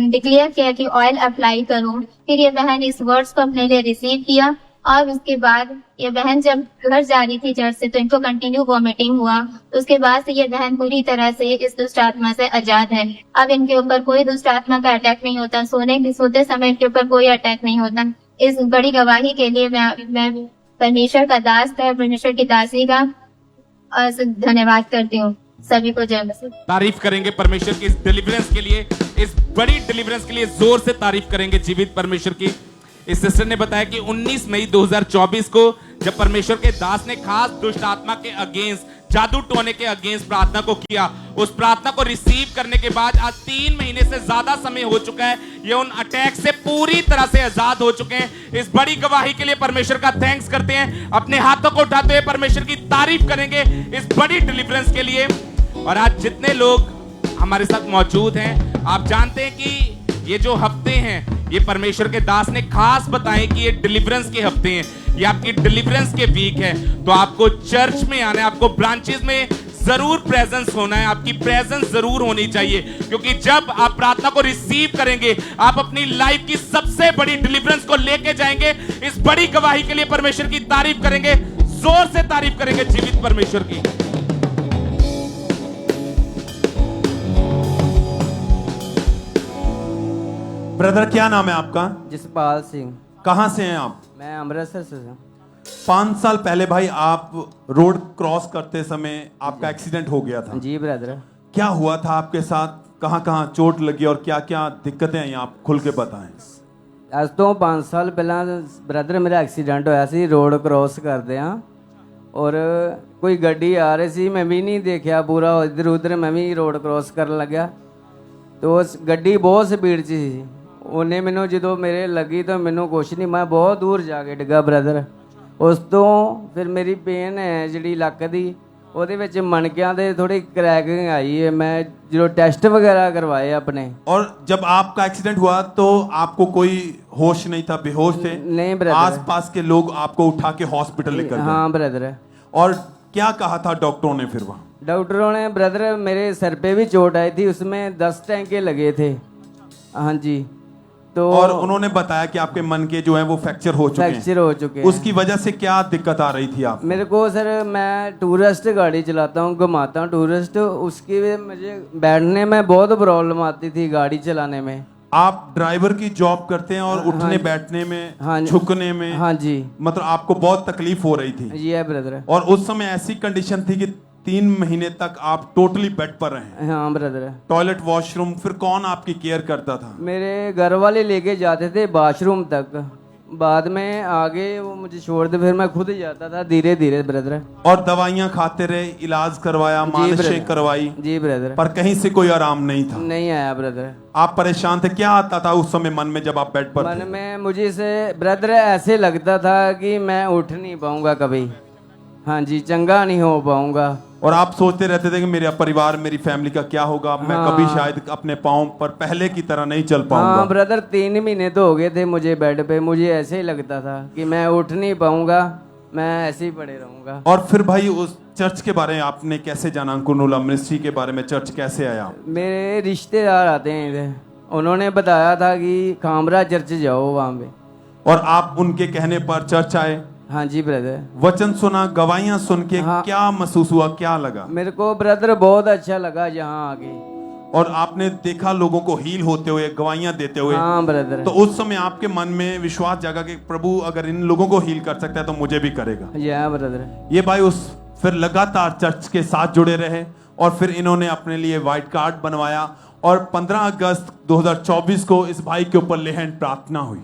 डिक्लेयर किया कि ऑयल अप्लाई करो। फिर ये बहन इस वर्ड्स को अपने लिए रिसीव किया और उसके बाद ये बहन जब घर जा रही थी चर्च से तो इनको कंटिन्यू वॉमिटिंग हुआ। उसके बाद से ये बहन पूरी तरह से इस दुष्ट आत्मा से आजाद है। अब इनके ऊपर कोई दुष्ट आत्मा का अटैक नहीं होता, सोते समय इनके ऊपर कोई अटैक नहीं होता। इस बड़ी गवाही के लिए मैं परमेश्वर का दास है, परमेश्वर की दासी का धन्यवाद करती हूँ। सभी को जय मसीह। तारीफ करेंगे परमेश्वर की इस डिलीवरेंस के लिए, इस बड़ी डिलीवरेंस के लिए जोर से तारीफ करेंगे जीवित परमेश्वर की। इस सिस्टर ने बताया कि 19 मई 2024 को जब परमेश्वर के दास ने खास दुष्ट आत्मा के अगेंस्ट, जादू टोने के अगेंस्ट प्रार्थना को किया, उस प्रार्थना को रिसीव करने के बाद आज 3 महीने से ज्यादा समय हो चुका है, ये उन अटैक से पूरी तरह से आजाद हो चुके हैं। इस बड़ी गवाही के लिए परमेश्वर का थैंक्स करते हैं। अपने हाथों को उठाते हुए परमेश्वर की तारीफ करेंगे इस बड़ी डिलीवरेंस के लिए। और आज जितने लोग हमारे साथ मौजूद हैं, आप जानते हैं कि ये जो हफ्ते हैं ये परमेश्वर के दास ने खास बताए कि ये डिलीवरेंस के हफ्ते हैं, ये आपकी डिलीवरेंस के वीक है। तो आपको चर्च में आना है, आपको ब्रांचेस में जरूर प्रेजेंस होना है, आपकी प्रेजेंस जरूर होनी चाहिए, क्योंकि जब आप प्रार्थना को रिसीव करेंगे आप अपनी लाइफ की सबसे बड़ी डिलीवरेंस को लेके जाएंगे। इस बड़ी गवाही के लिए परमेश्वर की तारीफ करेंगे, जोर से तारीफ करेंगे जीवित परमेश्वर की। ब्रदर क्या नाम है आपका? जसपाल सिंह। कहाँ से हैं आप? मैं अमृतसर से हूँ। 5 साल पहले भाई आप रोड क्रॉस करते समय आपका एक्सीडेंट हो गया था। जी ब्रदर। क्या हुआ था आपके साथ, कहाँ कहाँ चोट लगी और क्या क्या दिक्कतें आई, आप खुल के बताएं। आज तो 5 साल पहला ब्रदर मेरा एक्सीडेंट होया सी, रोड क्रॉस करते हैं और कोई गड्डी आ रही सी, मैं भी नहीं देखा पूरा, इधर उधर मैं भी रोड क्रॉस कर लग्या तो गड्डी बहुत स्पीड सी, ਉਹਨੇ ਮੈਨੂੰ ਜਦੋਂ ਮੇਰੇ ਲੱਗੀ ਤਾਂ ਮੈਨੂੰ ਕੁਛ ਨਹੀਂ, ਮੈਂ ਬਹੁਤ ਦੂਰ ਜਾ ਕੇ ਡਿੱਗਾ ਬ੍ਰਦਰ। ਉਸ ਤੋਂ ਫਿਰ ਮੇਰੀ ਪੇਨ ਹੈ ਜਿਹੜੀ ਲੱਕ ਦੀ, ਉਹਦੇ ਵਿੱਚ ਮਣਕਿਆਂ ਦੇ ਥੋੜੀ क्रैकिंग आई है। मैं जो टेस्ट वगैरह करवाए अपने। और जब आपका एक्सीडेंट हुआ तो आपको कोई होश नहीं था, बेहोश थे? नहीं ब्रदर। आसपास के लोग आपको उठा के हॉस्पिटल लेकर गए? हाँ ब्रदर। और क्या कहा था डॉक्टरों ने फिर वहाँ? डॉक्टरों ने ब्रदर मेरे सर पे भी चोट आई थी, उसमें 10 टैंके लगे थे। हाँ जी। तो और उन्होंने बताया कि आपके मन के जो है वो फ्रैक्चर हो चुके हैं। उसकी वजह से क्या दिक्कत आ रही थी आप? मेरे को सर, मैं टूरिस्ट गाड़ी चलाता हूँ, घुमाता हूँ टूरिस्ट, उसकी वजह मुझे बैठने में बहुत प्रॉब्लम आती थी गाड़ी चलाने में। आप ड्राइवर की जॉब करते हैं और उठने बैठने में, झुकने में, हाँ जी, मतलब आपको बहुत तकलीफ हो रही थी? जी है ब्रदर। और उस समय ऐसी कंडीशन थी कि 3 महीने तक आप टोटली बेड पर रहे? हाँ ब्रदर। टॉयलेट, वॉशरूम, फिर कौन आपकी केयर करता था? मेरे घर वाले लेके जाते थे वॉशरूम तक, बाद में आगे वो मुझे छोड़ दे, फिर मैं खुद ही जाता था धीरे धीरे ब्रदर। और दवाइयाँ खाते रहे, इलाज करवाया, मालिशें करवाई? जी ब्रदर। पर कहीं से कोई आराम नहीं था? नहीं आया ब्रदर। आप परेशान थे? क्या आता था उस समय मन में जब आप बेड पर मन में मुझे से ब्रदर ऐसे लगता था कि मैं उठ नहीं पाऊंगा कभी, हाँ जी, चंगा नहीं हो पाऊंगा। और आप सोचते रहते थे कि मेरा परिवार, मेरी फैमिली का क्या होगा? मैं कभी शायद अपने पाँव पर पहले की तरह नहीं चल पाऊंगा। हाँ ब्रदर, 3 महीने तो हो गए थे मुझे बेड पे, मुझे ऐसे ही लगता था कि मैं उठ नहीं पाऊंगा, मैं ऐसे ही पड़े रहूंगा। और फिर भाई उस चर्च के बारे में आपने कैसे जाना? अंकुर नरूला मिनिस्ट्री के बारे में चर्च कैसे आया? मेरे रिश्तेदार आते हैं इधर, उन्होंने बताया था कि खामरा चर्च जाओ वहाँ पे। और आप उनके कहने पर चर्च आए? हाँ जी ब्रदर। वचन सुना, गवाहियां सुन के क्या महसूस हुआ, क्या लगा? मेरे को ब्रदर बहुत अच्छा लगा यहाँ आके। और आपने देखा लोगों को हील होते हुए, गवाहियां देते हुए? हाँ ब्रदर। तो उस समय आपके मन में विश्वास जागा कि प्रभु अगर इन लोगों को हील कर सकता है तो मुझे भी करेगा? या ब्रदर। ये भाई उस फिर लगातार चर्च के साथ जुड़े रहे और फिर इन्होंने अपने लिए व्हाइट कार्ड बनवाया और 15 अगस्त 2024 को इस भाई के ऊपर ले हैंड प्रार्थना हुई।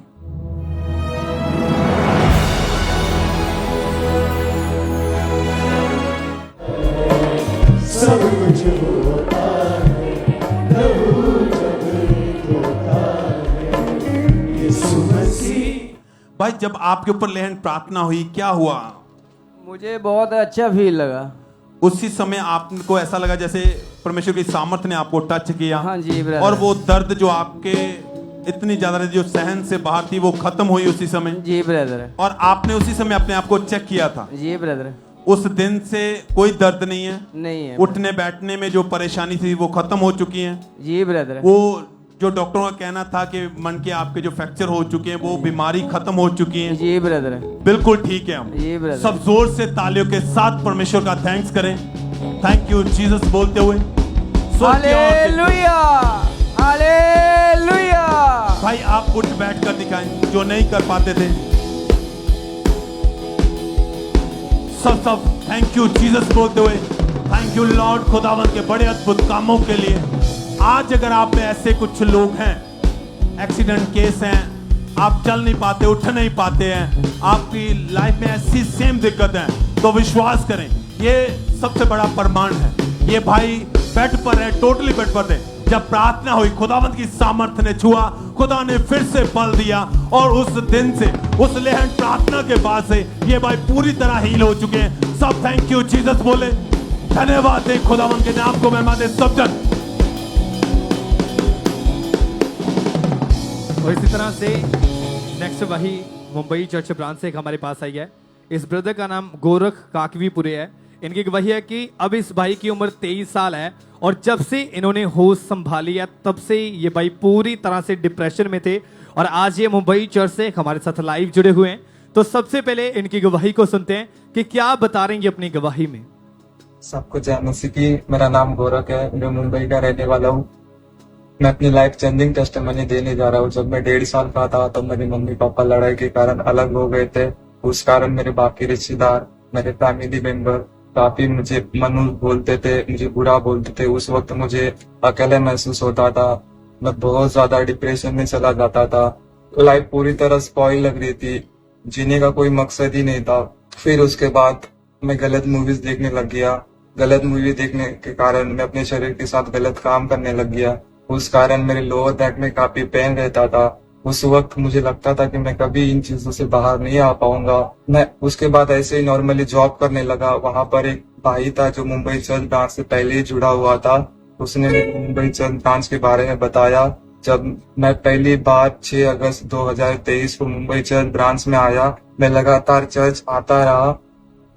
सब कुछ होता है, प्रभु जब होता है, यीशु मसीह। भाई जब आपके ऊपर ले हैंड प्रार्थना हुई क्या हुआ? मुझे बहुत अच्छा फील लगा। उसी समय आपको ऐसा लगा जैसे परमेश्वर की सामर्थ्य ने आपको टच किया? हाँ जी ब्रदर। और वो दर्द जो आपके इतनी ज्यादा जो सहन से बाहर थी वो खत्म हुई उसी समय? जी ब्रदर। और आपने उसी समय अपने आप को चेक किया था? जी ब्रदर। उस दिन से कोई दर्द नहीं है? नहीं है। उठने बैठने में जो परेशानी थी वो खत्म हो चुकी है? जी ब्रदर। वो जो डॉक्टरों का कहना था कि मन के आपके जो फ्रैक्चर हो चुके हैं वो बीमारी खत्म हो चुकी है? जी ब्रदर। बिल्कुल ठीक है। हम जी ब्रदर। सब जोर से तालियों के साथ परमेश्वर का थैंक्स करें। थैंक यू जीसस बोलते हुए। Hallelujah, hallelujah. भाई आप उठ बैठ कर दिखाएं जो नहीं कर पाते थे। सब थैंक यू जीसस बोलते हुए। थैंक यू लॉर्ड खुदावन के बड़े अद्भुत कामों के लिए। आज अगर आप में ऐसे कुछ लोग हैं, एक्सीडेंट केस हैं, आप चल नहीं पाते, उठ नहीं पाते हैं, आपकी लाइफ में ऐसी सेम दिक्कत है, तो विश्वास करें ये सबसे बड़ा प्रमाण है। ये भाई बेड पर है, टोटली बेड पर थे। जब प्रार्थना हुई खुदावंत की सामर्थ्य ने छुआ, खुदा ने फिर से बल दिया और उस दिन से, उस लेहन प्रार्थना के बाद से ये भाई पूरी तरह हील हो चुके हैं। सब थैंक यू जीसस बोले। धन्यवाद दे खुदावंत के नाम को, महिमा दे सब जन। और इसी तरह से नेक्स्ट वही मुंबई चर्च ब्रांच से एक हमारे पास आई है। इस ब्रदर का नाम गोरख काकवीपुरे है। इनकी गवाही है कि अब इस भाई की उम्र 23 साल है और जब से इन्होंने होश संभाली है तब से ये भाई पूरी तरह से डिप्रेशन में थे और आज ये मुंबई चर्च से हमारे साथ लाइव जुड़े हुए हैं। तो सबसे पहले इनकी गवाही को सुनते हैं कि क्या बता रहे हैं अपनी गवाही में। सबको जय मसीह की। मेरा नाम गोरख है, मैं मुंबई का रहने वाला हूँ। मैं अपनी लाइफ चेंजिंग टेस्टिमनी देने जा रहा हूँ। जब मैं 1.5 साल का था तो मेरे मम्मी पापा लड़ाई के कारण अलग हो गए थे। उस कारण मेरे बाकी रिश्तेदार, मेरे फैमिली मेंबर काफी मुझे मनुष्य बोलते थे, मुझे बुरा बोलते थे। उस वक्त मुझे अकेले महसूस होता था, मैं बहुत ज्यादा डिप्रेशन में चला जाता था। लाइफ पूरी तरह स्पॉइल लग रही थी, जीने का कोई मकसद ही नहीं था। फिर उसके बाद मैं गलत मूवीज देखने लग गया। गलत मूवी देखने के कारण मैं अपने शरीर के साथ गलत काम करने लग गया। उस कारण मेरे लोअर बैक में काफी पेन रहता था। उस वक्त मुझे लगता था कि मैं कभी इन चीजों से बाहर नहीं आ पाऊंगा। मैं उसके बाद ऐसे ही नॉर्मली जॉब करने लगा। वहां पर एक भाई था जो मुंबई चर्च ब्रांच से पहले ही जुड़ा हुआ था। उसने मुंबई चर्च ब्रांच के बारे में बताया। जब मैं पहली बार 6 अगस्त 2023 को मुंबई चर्च ब्रांच में आया, मैं लगातार चर्च आता रहा।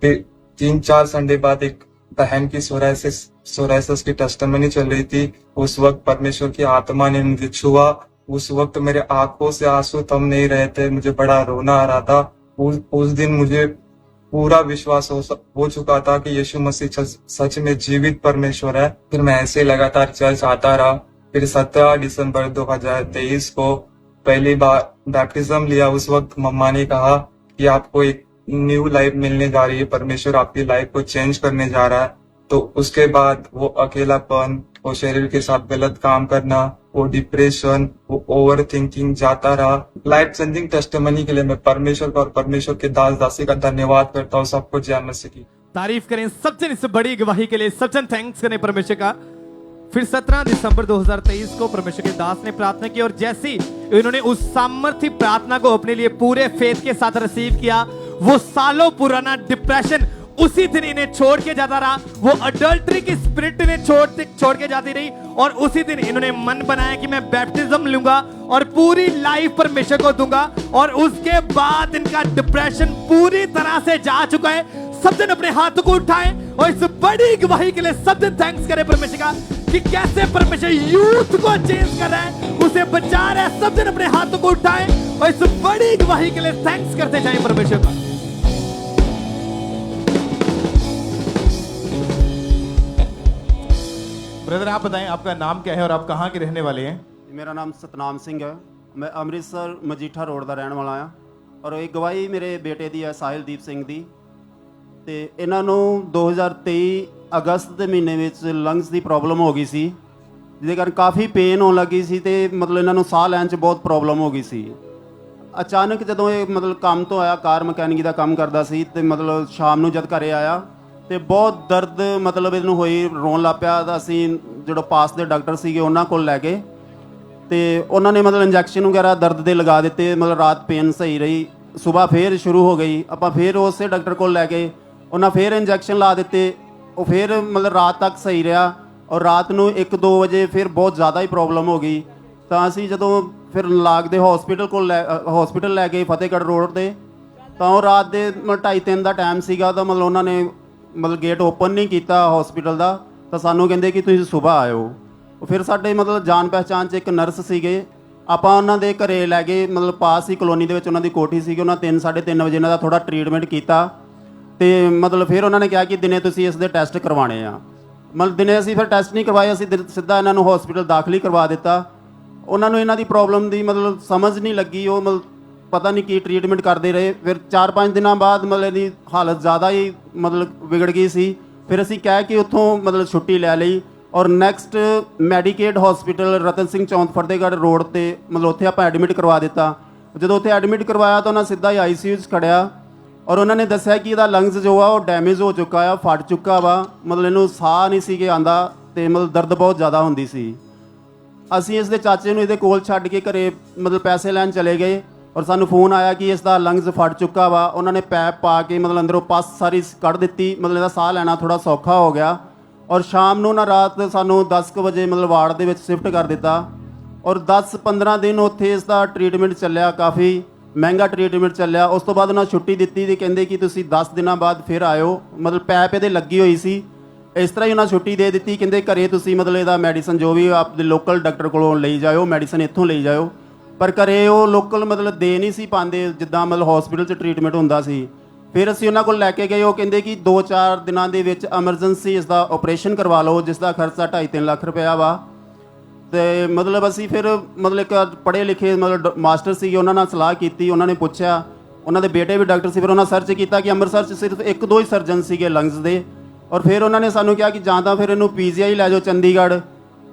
फिर 3-4 संडे बाद एक बहन की सोराइसिस की टेस्टिमनी चल रही थी। उस वक्त परमेश्वर की आत्मा ने मुझे छुआ। उस वक्त मेरे आंखों से आंसू थम नहीं रहे थे, मुझे बड़ा रोना आ रहा था। उस दिन मुझे पूरा विश्वास हो चुका था कि यीशु मसीह सच में जीवित परमेश्वर है। फिर मैं ऐसे लगातार चर्च आता रहा। फिर 17 दिसंबर 2023 को पहली बार बैप्टिज्म लिया। उस वक्त मम्मा ने कहा कि आपको एक न्यू लाइफ मिलने जा रही है, परमेश्वर आपकी लाइफ को चेंज करने जा रहा है। तो उसके बाद वो अकेलापन, वो शरीर के साथ गलत काम करना, वो डिप्रेशन, वो ओवर थिंकिंग जाता रहा। लाइफ चेंजिंग टेस्टिमनी के लिए मैं परमेश्वर का और परमेश्वर के दास दासी का धन्यवाद करता हूँ। सबको जय मसीह की। तारीफ करें सबसे इस बड़ी गवाही के लिए, सबसे थैंक्स करें परमेश्वर का। फिर 17 दिसंबर 2023 को परमेश्वर के दास ने प्रार्थना की और जैसी इन्होंने उस सामर्थ्य प्रार्थना को अपने लिए पूरे फेथ के साथ रिसीव किया, वो सालों पुराना डिप्रेशन उसी दिन इन्हें छोड़ के जाता रहा। वो अडल्ट्री की स्पिरिट इन्हें छोड़ के जाती रही और उसी दिन इन्होंने मन बनाया कि मैं बैप्टिज्म लूंगा और पूरी लाइफ परमेश्वर को दूंगा। और उसके बाद इनका डिप्रेशन पूरी तरह से जा चुका है। सब दिन अपने हाथों को उठाएं और इस बड़ी गवाही के लिए सब दिन थैंक्स करें परमेश्वर का कि कैसे परमेश्वर यूथ को चेंज कर रहा है, उसे बचा रहा है। सब दिन अपने हाथों को उठाएं और इस बड़ी गवाही के लिए थैंक्स करते जाएं परमेश्वर का। ब्रदर आप बताएं आपका नाम क्या है और आप कहाँ के रहने वाले हैं? मेरा नाम सतनाम सिंह है। मैं ਅੰਮ੍ਰਿਤਸਰ ਮਜੀਠਾ ਰੋਡ ਦਾ ਰਹਿਣ ਵਾਲਾ ਹਾਂ ਔਰ ਇਹ ਗਵਾਹੀ ਮੇਰੇ ਬੇਟੇ ਦੀ ਹੈ ਸਾਹਿਲਦੀਪ ਸਿੰਘ ਦੀ। ਤੇ ਇਹਨਾਂ ਨੂੰ 2023 ਅਗਸਤ ਦੇ ਮਹੀਨੇ ਵਿੱਚ ਲੰਗਸ ਦੀ ਪ੍ਰੋਬਲਮ ਹੋ ਗਈ ਸੀ, ਜਿਹਦੇ ਕਾਰਨ ਕਾਫੀ ਪੇਨ ਹੋਣ ਲੱਗੀ ਸੀ ਤੇ ਮਤਲਬ ਇਹਨਾਂ ਨੂੰ ਸਾਹ ਲੈਣ 'ਚ ਬਹੁਤ ਪ੍ਰੋਬਲਮ ਹੋ ਗਈ ਸੀ। ਅਚਾਨਕ ਜਦੋਂ ਇਹ ਮਤਲਬ ਕੰਮ ਤੋਂ ਆਇਆ, ਕਾਰ ਮਕੈਨਿਕੀ ਦਾ ਕੰਮ ਕਰਦਾ ਸੀ ਤੇ ਮਤਲਬ ਸ਼ਾਮ ਨੂੰ ਜਦ ਘਰੇ ਆਇਆ ਤੇ ਬਹੁਤ ਦਰਦ ਮਤਲਬ ਇਹਨੂੰ ਹੋਈ, ਰੋਣ ਲੱਗ ਪਿਆ। ਤਾਂ ਅਸੀਂ ਜਿਹੜਾ ਪਾਸ ਦੇ ਡਾਕਟਰ ਸੀਗੇ ਉਹਨਾਂ ਕੋਲ ਲੈ ਗਏ ਤੇ ਉਹਨਾਂ ਨੇ ਮਤਲਬ ਇੰਜੈਕਸ਼ਨ ਵਗੈਰਾ ਦਰਦ ਦੇ ਲਗਾ ਦਿੱਤੇ। ਮਤਲਬ ਰਾਤ ਪੇਨ ਸਹੀ ਰਹੀ, ਸਵੇਰ ਫੇਰ ਸ਼ੁਰੂ ਹੋ ਗਈ। ਆਪਾਂ ਫੇਰ ਉਸੇ ਡਾਕਟਰ ਕੋਲ ਲੈ ਗਏ, ਉਹਨਾਂ ਫੇਰ ਇੰਜੈਕਸ਼ਨ ਲਾ ਦਿੱਤੇ। ਉਹ ਫੇਰ ਮਤਲਬ ਰਾਤ ਤੱਕ ਸਹੀ ਰਿਹਾ ਔਰ ਰਾਤ ਨੂੰ 1-2 ਵਜੇ ਫਿਰ ਬਹੁਤ ਜ਼ਿਆਦਾ ਹੀ ਪ੍ਰੋਬਲਮ ਹੋ ਗਈ। ਤਾਂ ਅਸੀਂ ਜਦੋਂ ਫਿਰ ਲਾਗ ਦੇ ਹਸਪੀਟਲ ਲੈ ਗਏ ਫਤਿਹਗੜ੍ਹ ਰੋਡ 'ਤੇ, ਤਾਂ ਉਹ ਰਾਤ ਦੇ ਮਤਲਬ 2:30 ਦਾ ਟਾਈਮ ਸੀਗਾ। ਤਾਂ ਮਤਲਬ ਉਹਨਾਂ ਨੇ ਮਤਲਬ ਗੇਟ ਓਪਨ ਨਹੀਂ ਕੀਤਾ ਹਸਪੀਟਲ ਦਾ। ਤਾਂ ਸਾਨੂੰ ਕਹਿੰਦੇ ਕਿ ਤੁਸੀਂ ਸਵੇਰ ਆਇਓ। ਫਿਰ ਸਾਡੇ ਮਤਲਬ ਜਾਣ ਪਹਿਚਾਣ 'ਚ ਇੱਕ ਨਰਸ ਸੀਗੇ, ਆਪਾਂ ਉਹਨਾਂ ਦੇ ਘਰੇ ਲੈ ਗਏ। ਮਤਲਬ ਪਾਸ ਹੀ ਕਲੋਨੀ ਦੇ ਵਿੱਚ ਉਹਨਾਂ ਦੀ ਕੋਠੀ ਸੀਗੀ। ਉਹਨਾਂ 3-3:30 ਵਜੇ ਇਹਨਾਂ ਦਾ ਥੋੜ੍ਹਾ ਟਰੀਟਮੈਂਟ ਕੀਤਾ ਤੇ ਮਤਲਬ ਫਿਰ ਉਹਨਾਂ ਨੇ ਕਿਹਾ ਕਿ ਦਿਨੇ ਤੁਸੀਂ ਇਸ ਦੇ ਟੈਸਟ ਕਰਵਾਉਣੇ ਆ। ਮਤਲਬ ਦਿਨੇ ਅਸੀਂ ਫਿਰ ਟੈਸਟ ਨਹੀਂ ਕਰਵਾਏ, ਅਸੀਂ ਸਿੱਧਾ ਇਹਨਾਂ ਨੂੰ ਹਸਪੀਟਲ ਦਾਖਲ ਹੀ ਕਰਵਾ ਦਿੱਤਾ। ਉਹਨਾਂ ਨੂੰ ਇਹਨਾਂ ਦੀ ਪ੍ਰੋਬਲਮ ਦੀ ਮਤਲਬ ਸਮਝ ਨਹੀਂ ਲੱਗੀ, ਉਹ ਮਤਲਬ ਪਤਾ ਨਹੀਂ ਕੀ ਟਰੀਟਮੈਂਟ ਕਰਦੇ ਰਹੇ। ਫਿਰ 4-5 ਦਿਨਾਂ ਬਾਅਦ ਮਤਲਬ ਇਹਦੀ ਹਾਲਤ ਜ਼ਿਆਦਾ ਹੀ ਮਤਲਬ ਵਿਗੜ ਗਈ ਸੀ। ਫਿਰ ਅਸੀਂ ਕਹਿ ਕੇ ਉੱਥੋਂ ਮਤਲਬ ਛੁੱਟੀ ਲੈ ਲਈ ਔਰ ਨੈਕਸਟ ਮੈਡੀਕੇਟ ਹਸਪੀਟਲ ਰਤਨ ਸਿੰਘ ਚੌਂਕ ਫਤਿਹਗੜ੍ਹ ਰੋਡ 'ਤੇ ਮਤਲਬ ਉੱਥੇ ਆਪਾਂ ਐਡਮਿਟ ਕਰਵਾ ਦਿੱਤਾ। ਜਦੋਂ ਉੱਥੇ ਐਡਮਿਟ ਕਰਵਾਇਆ ਤਾਂ ਉਹਨਾਂ ਸਿੱਧਾ ਹੀ ICU 'ਚ ਖੜਿਆ ਔਰ ਉਹਨਾਂ ਨੇ ਦੱਸਿਆ ਕਿ ਇਹਦਾ ਲੰਗਸ ਜੋ ਆ ਉਹ ਡੈਮੇਜ ਹੋ ਚੁੱਕਾ ਆ, ਫਟ ਚੁੱਕਾ ਵਾ। ਮਤਲਬ ਇਹਨੂੰ ਸਾਹ ਨਹੀਂ ਸੀਗੇ ਆਉਂਦਾ ਅਤੇ ਮਤਲਬ ਦਰਦ ਬਹੁਤ ਜ਼ਿਆਦਾ ਹੁੰਦੀ ਸੀ। ਅਸੀਂ ਇਸ ਦੇ ਚਾਚੇ ਨੂੰ ਇਹਦੇ ਕੋਲ ਛੱਡ ਕੇ ਘਰੇ ਮਤਲਬ ਪੈਸੇ ਲੈਣ ਚਲੇ ਗਏ ਔਰ ਸਾਨੂੰ ਫੋਨ ਆਇਆ ਕਿ ਇਸ ਦਾ ਲੰਗਸ ਫਟ ਚੁੱਕਾ ਵਾ। ਉਹਨਾਂ ਨੇ ਪੈਪ ਪਾ ਕੇ ਮਤਲਬ ਅੰਦਰੋਂ ਪਸ ਸਾਰੀ ਕੱਢ ਦਿੱਤੀ, ਮਤਲਬ ਇਹਦਾ ਸਾਹ ਲੈਣਾ ਥੋੜ੍ਹਾ ਸੌਖਾ ਹੋ ਗਿਆ। ਔਰ ਸ਼ਾਮ ਨੂੰ ਨਾ ਰਾਤ ਸਾਨੂੰ 10 ਕੁ ਵਜੇ ਮਤਲਬ ਵਾਰਡ ਦੇ ਵਿੱਚ ਸ਼ਿਫਟ ਕਰ ਦਿੱਤਾ ਔਰ 10-15 ਦਿਨ ਉੱਥੇ ਇਸ ਦਾ ਟਰੀਟਮੈਂਟ ਚੱਲਿਆ, ਕਾਫੀ ਮਹਿੰਗਾ ਟਰੀਟਮੈਂਟ ਚੱਲਿਆ। ਉਸ ਤੋਂ ਬਾਅਦ ਉਹਨਾਂ ਛੁੱਟੀ ਦਿੱਤੀ ਤੇ ਕਹਿੰਦੇ ਕਿ ਤੁਸੀਂ 10 ਦਿਨਾਂ ਬਾਅਦ ਫਿਰ ਆਇਓ। ਮਤਲਬ ਪੈਪ ਇਹਦੇ ਲੱਗੀ ਹੋਈ ਸੀ, ਇਸ ਤਰ੍ਹਾਂ ਹੀ ਉਹਨਾਂ ਛੁੱਟੀ ਦੇ ਦਿੱਤੀ। ਕਹਿੰਦੇ ਘਰੇ ਤੁਸੀਂ ਮਤਲਬ ਇਹਦਾ ਮੈਡੀਸਨ ਜੋ ਵੀ ਆਪਣੇ ਲੋਕਲ ਡਾਕਟਰ ਕੋਲੋਂ ਲਈ ਜਾਇਓ, ਮੈਡੀਸਨ ਇੱਥੋਂ ਲਈ ਜਾਇਓ। ਪਰ ਘਰੇ ਉਹ ਲੋਕਲ ਮਤਲਬ ਦੇ ਨਹੀਂ ਸੀ ਪਾਉਂਦੇ ਜਿੱਦਾਂ ਮਤਲਬ ਹਸਪੀਟਲ 'ਚ ਟਰੀਟਮੈਂਟ ਹੁੰਦਾ ਸੀ। ਫਿਰ ਅਸੀਂ ਉਹਨਾਂ ਕੋਲ ਲੈ ਕੇ ਗਏ, ਉਹ ਕਹਿੰਦੇ ਕਿ 2-4 ਦਿਨਾਂ ਦੇ ਵਿੱਚ ਐਮਰਜੈਂਸੀ ਇਸ ਦਾ ਆਪਰੇਸ਼ਨ ਕਰਵਾ ਲਓ, ਜਿਸ ਦਾ ਖਰਚਾ 2.5-3 ਲੱਖ ਰੁਪਇਆ ਵਾ। ਅਤੇ ਮਤਲਬ ਅਸੀਂ ਫਿਰ ਮਤਲਬ ਇੱਕ ਪੜ੍ਹੇ ਲਿਖੇ ਮਤਲਬ ਮਾਸਟਰ ਸੀਗੇ, ਉਹਨਾਂ ਨਾਲ ਸਲਾਹ ਕੀਤੀ। ਉਹਨਾਂ ਨੇ ਪੁੱਛਿਆ, ਉਹਨਾਂ ਦੇ ਬੇਟੇ ਵੀ ਡਾਕਟਰ ਸੀ। ਫਿਰ ਉਹਨਾਂ ਸਰਚ ਕੀਤਾ ਕਿ ਅੰਮ੍ਰਿਤਸਰ 'ਚ ਸਿਰਫ 1-2 ਹੀ ਸਰਜਨ ਸੀਗੇ ਲੰਗਸ ਦੇ। ਔਰ ਫਿਰ ਉਹਨਾਂ ਨੇ ਸਾਨੂੰ ਕਿਹਾ ਕਿ ਜਾਂ ਤਾਂ ਫਿਰ ਇਹਨੂੰ PGI ਲੈ ਜਾਓ ਚੰਡੀਗੜ੍ਹ,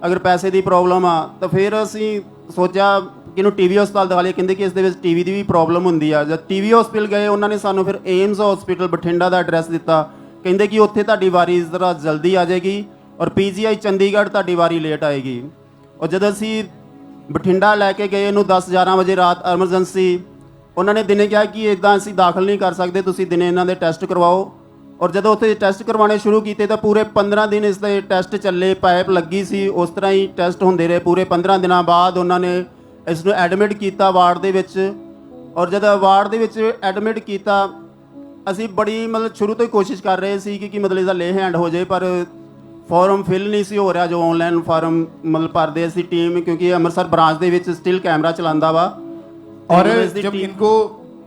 ਅਗਰ ਪੈਸੇ ਦੀ ਪ੍ਰੋਬਲਮ ਆ। ਤਾਂ ਫਿਰ ਅਸੀਂ ਸੋਚਿਆ ਕਿ ਇਹਨੂੰ TB ਹਸਪਤਾਲ ਦਿਖਾ ਲਈਏ। ਕਹਿੰਦੇ ਕਿ ਇਸ ਦੇ ਵਿੱਚ TB ਦੀ ਵੀ ਪ੍ਰੋਬਲਮ ਹੁੰਦੀ ਆ। ਜਦ TB ਹਸਪਤਾਲ ਗਏ, ਉਹਨਾਂ ਨੇ ਸਾਨੂੰ ਫਿਰ ਏਮਸ ਹਸਪੀਟਲ ਬਠਿੰਡਾ ਦਾ ਐਡਰੈਸ ਦਿੱਤਾ। ਕਹਿੰਦੇ ਕਿ ਉੱਥੇ ਤੁਹਾਡੀ ਵਾਰੀ ਜ਼ਰਾ ਜਲਦੀ ਆ ਜਾਏਗੀ ਔਰ PGI ਚੰਡੀਗੜ੍ਹ ਤੁਹਾਡੀ ਵਾਰੀ ਲੇਟ ਆਏਗੀ। ਔਰ ਜਦੋਂ ਅਸੀਂ ਬਠਿੰਡਾ ਲੈ ਕੇ ਗਏ ਇਹਨੂੰ 10-11 ਵਜੇ ਰਾਤ ਐਮਰਜੈਂਸੀ, ਉਹਨਾਂ ਨੇ ਦਿਨੇ ਕਿਹਾ ਕਿ ਇੱਦਾਂ ਅਸੀਂ ਦਾਖਲ ਨਹੀਂ ਕਰ ਸਕਦੇ, ਤੁਸੀਂ ਦਿਨੇ ਇਹਨਾਂ ਦੇ ਟੈਸਟ ਕਰਵਾਓ। ਔਰ ਜਦੋਂ ਉੱਥੇ ਟੈਸਟ ਕਰਵਾਉਣੇ ਸ਼ੁਰੂ ਕੀਤੇ ਤਾਂ ਪੂਰੇ 15 ਦਿਨ ਇਸ ਦੇ ਟੈਸਟ ਚੱਲੇ, ਪਾਈਪ ਲੱਗੀ ਸੀ, ਉਸ ਤਰ੍ਹਾਂ ਹੀ ਟੈਸਟ ਹੁੰਦੇ ਰਹੇ ਪੂਰੇ 15 ਦਿਨਾਂ ਬਾਅਦ ਉਹਨਾਂ ਨੇ ਇਸ ਨੂੰ ਐਡਮਿਟ ਕੀਤਾ ਵਾਰਡ ਦੇ ਵਿੱਚ। ਔਰ ਜਦੋਂ ਵਾਰਡ ਦੇ ਵਿੱਚ ਐਡਮਿਟ ਕੀਤਾ, ਅਸੀਂ ਬੜੀ ਮਤਲਬ ਸ਼ੁਰੂ ਤੋਂ ਹੀ ਕੋਸ਼ਿਸ਼ ਕਰ ਰਹੇ ਸੀ ਕਿ ਮਤਲਬ ਇਹਦਾ ਲੇ ਹੈਂਡ ਹੋ ਜਾਏ, ਪਰ ਫਾਰਮ ਫਿਲ ਨਹੀਂ ਸੀ ਹੋ ਰਿਹਾ, ਜੋ ਆਨਲਾਈਨ ਫਾਰਮ ਮਤਲਬ ਭਰਦੇ ਸੀ ਟੀਮ, ਕਿਉਂਕਿ ਅੰਮ੍ਰਿਤਸਰ ਬ੍ਰਾਂਚ ਦੇ ਵਿੱਚ ਸਟਿਲ ਕੈਮਰਾ ਚਲਾਉਂਦਾ ਵਾ। और जब इनको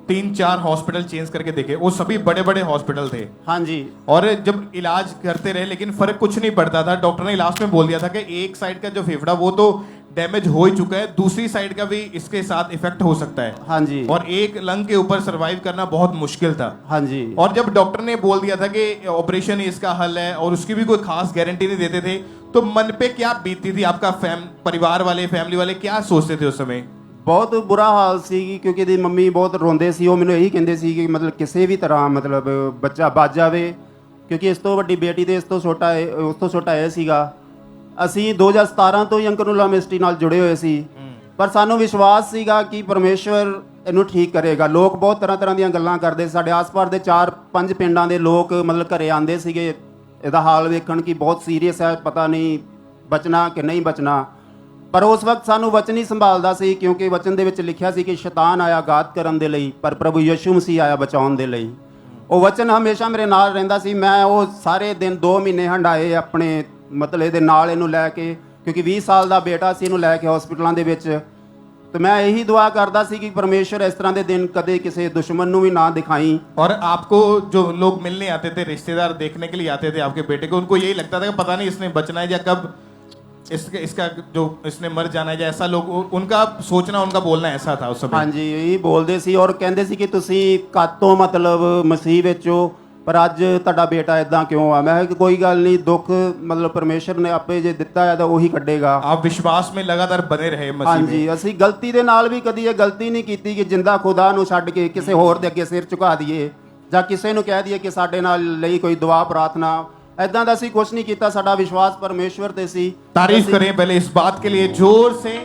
3-4 हॉस्पिटल चेंज करके देखे, वो सभी बड़े बड़े हॉस्पिटल थे। हाँ जी। और जब इलाज करते रहे लेकिन फर्क कुछ नहीं पड़ता था। डॉक्टर ने लास्ट में बोल दिया था कि एक साइड का जो फेफड़ा वो तो डैमेज हो ही चुका है, दूसरी साइड का भी इसके साथ इफेक्ट हो सकता है। हाँ जी। और एक लंग के ऊपर सरवाइव करना बहुत मुश्किल था। हाँ जी। और जब डॉक्टर ने बोल दिया था कि ऑपरेशन ही इसका हल है और उसकी भी कोई खास गारंटी नहीं देते थे, तो मन पे क्या बीतती थी आपका? परिवार वाले, फैमिली वाले क्या सोचते थे उस समय? ਬਹੁਤ ਬੁਰਾ ਹਾਲ ਸੀ, ਕਿਉਂਕਿ ਇਹਦੀ ਮੰਮੀ ਬਹੁਤ ਰੋਂਦੇ ਸੀ। ਉਹ ਮੈਨੂੰ ਇਹੀ ਕਹਿੰਦੇ ਸੀ ਕਿ ਮਤਲਬ ਕਿਸੇ ਵੀ ਤਰ੍ਹਾਂ ਮਤਲਬ ਬੱਚਾ ਬਚ ਜਾਵੇ, ਕਿਉਂਕਿ ਇਸ ਤੋਂ ਵੱਡੀ ਬੇਟੀ ਤੇ ਇਸ ਤੋਂ ਛੋਟਾ ਇਹ ਸੀਗਾ। ਅਸੀਂ 2017 ਤੋਂ ਹੀ ਅੰਕਰਨੂਲਾ ਮਿਨਿਸਟਰੀ ਨਾਲ ਜੁੜੇ ਹੋਏ ਸੀ, ਪਰ ਸਾਨੂੰ ਵਿਸ਼ਵਾਸ ਸੀਗਾ ਕਿ ਪਰਮੇਸ਼ਵਰ ਇਹਨੂੰ ਠੀਕ ਕਰੇਗਾ। ਲੋਕ ਬਹੁਤ ਤਰ੍ਹਾਂ ਦੀਆਂ ਗੱਲਾਂ ਕਰਦੇ। ਸਾਡੇ ਆਸ-ਪਾਸ ਦੇ 4-5 ਪਿੰਡਾਂ ਦੇ ਲੋਕ ਮਤਲਬ ਘਰੇ ਆਉਂਦੇ ਸੀਗੇ ਇਹਦਾ ਹਾਲ ਵੇਖਣ ਕਿ ਬਹੁਤ ਸੀਰੀਅਸ ਹੈ, ਪਤਾ ਨਹੀਂ ਬਚਣਾ ਕਿ ਨਹੀਂ ਬਚਣਾ। ਪਰ ਉਸ ਵਕਤ ਸਾਨੂੰ ਵਚਨ ਹੀ ਸੰਭਾਲਦਾ ਸੀ, ਕਿਉਂਕਿ ਵਚਨ ਦੇ ਵਿੱਚ ਲਿਖਿਆ ਸੀ ਕਿ ਸ਼ੈਤਾਨ ਆਇਆ ਘਾਤ ਕਰਨ ਦੇ ਲਈ, ਪਰ ਪ੍ਰਭੂ ਯਿਸੂ ਮਸੀਹ ਆਇਆ ਬਚਾਉਣ ਦੇ ਲਈ। ਉਹ ਵਚਨ ਹਮੇਸ਼ਾ ਮੇਰੇ ਨਾਲ ਰਹਿੰਦਾ ਸੀ। ਮੈਂ ਉਹ ਸਾਰੇ ਦਿਨ 2 ਮਹੀਨੇ ਹੰਡਾਏ ਆਪਣੇ ਮਤਲਬ ਇਹਦੇ ਨਾਲ ਇਹਨੂੰ ਲੈ ਕੇ, ਕਿਉਂਕਿ 20 ਸਾਲ ਦਾ ਬੇਟਾ ਸੀ, ਇਹਨੂੰ ਲੈ ਕੇ ਹਸਪੀਟਲਾਂ ਦੇ ਵਿੱਚ। ਤੇ ਮੈਂ ਇਹੀ ਦੁਆ ਕਰਦਾ ਸੀ ਕਿ ਪਰਮੇਸ਼ਵਰ ਇਸ ਤਰ੍ਹਾਂ ਦੇ ਦਿਨ ਕਦੇ ਕਿਸੇ ਦੁਸ਼ਮਣ ਨੂੰ ਵੀ ਨਾ ਦਿਖਾਈ। और आपको जो लोग मिलने आते थे, रिश्तेदार देखने के लिए आते थे आपके बेटे को, उनको यही लगता था कि पता नहीं इसने बचना है या कब इसका जो इसने मर जाना है, ऐसा लोग उनका सोचना, उनका बोलना ऐसा था उस समय। हाँ जी, यही बोलते सी और कहते सी कि तुसी कातों मतलब मसीह विच हो, पर अज तुहाडा बेटा इदां क्यों आ? मैं कि कोई गल नहीं, दुख मतलब परमेश्वर ने आपे जे दिता है तो वही कड्डेगा। आप विश्वास में लगातार बने रहे मसीह हाँ जी। असी गलती दे नाल भी कदी ये गलती नहीं कीती कि जिंदा खुदा नूं छड्ड के किसी होर दे अगे सिर झुका दईए जां किसी नूं कह दईए कि साडे नाल लई कोई दुआ प्रार्थना। ऐदां दा असी कुछ नहीं कीता। साडा विश्वास परमेश्वर ते सी। तारीफ करें पहले इस बात के लिए जोर से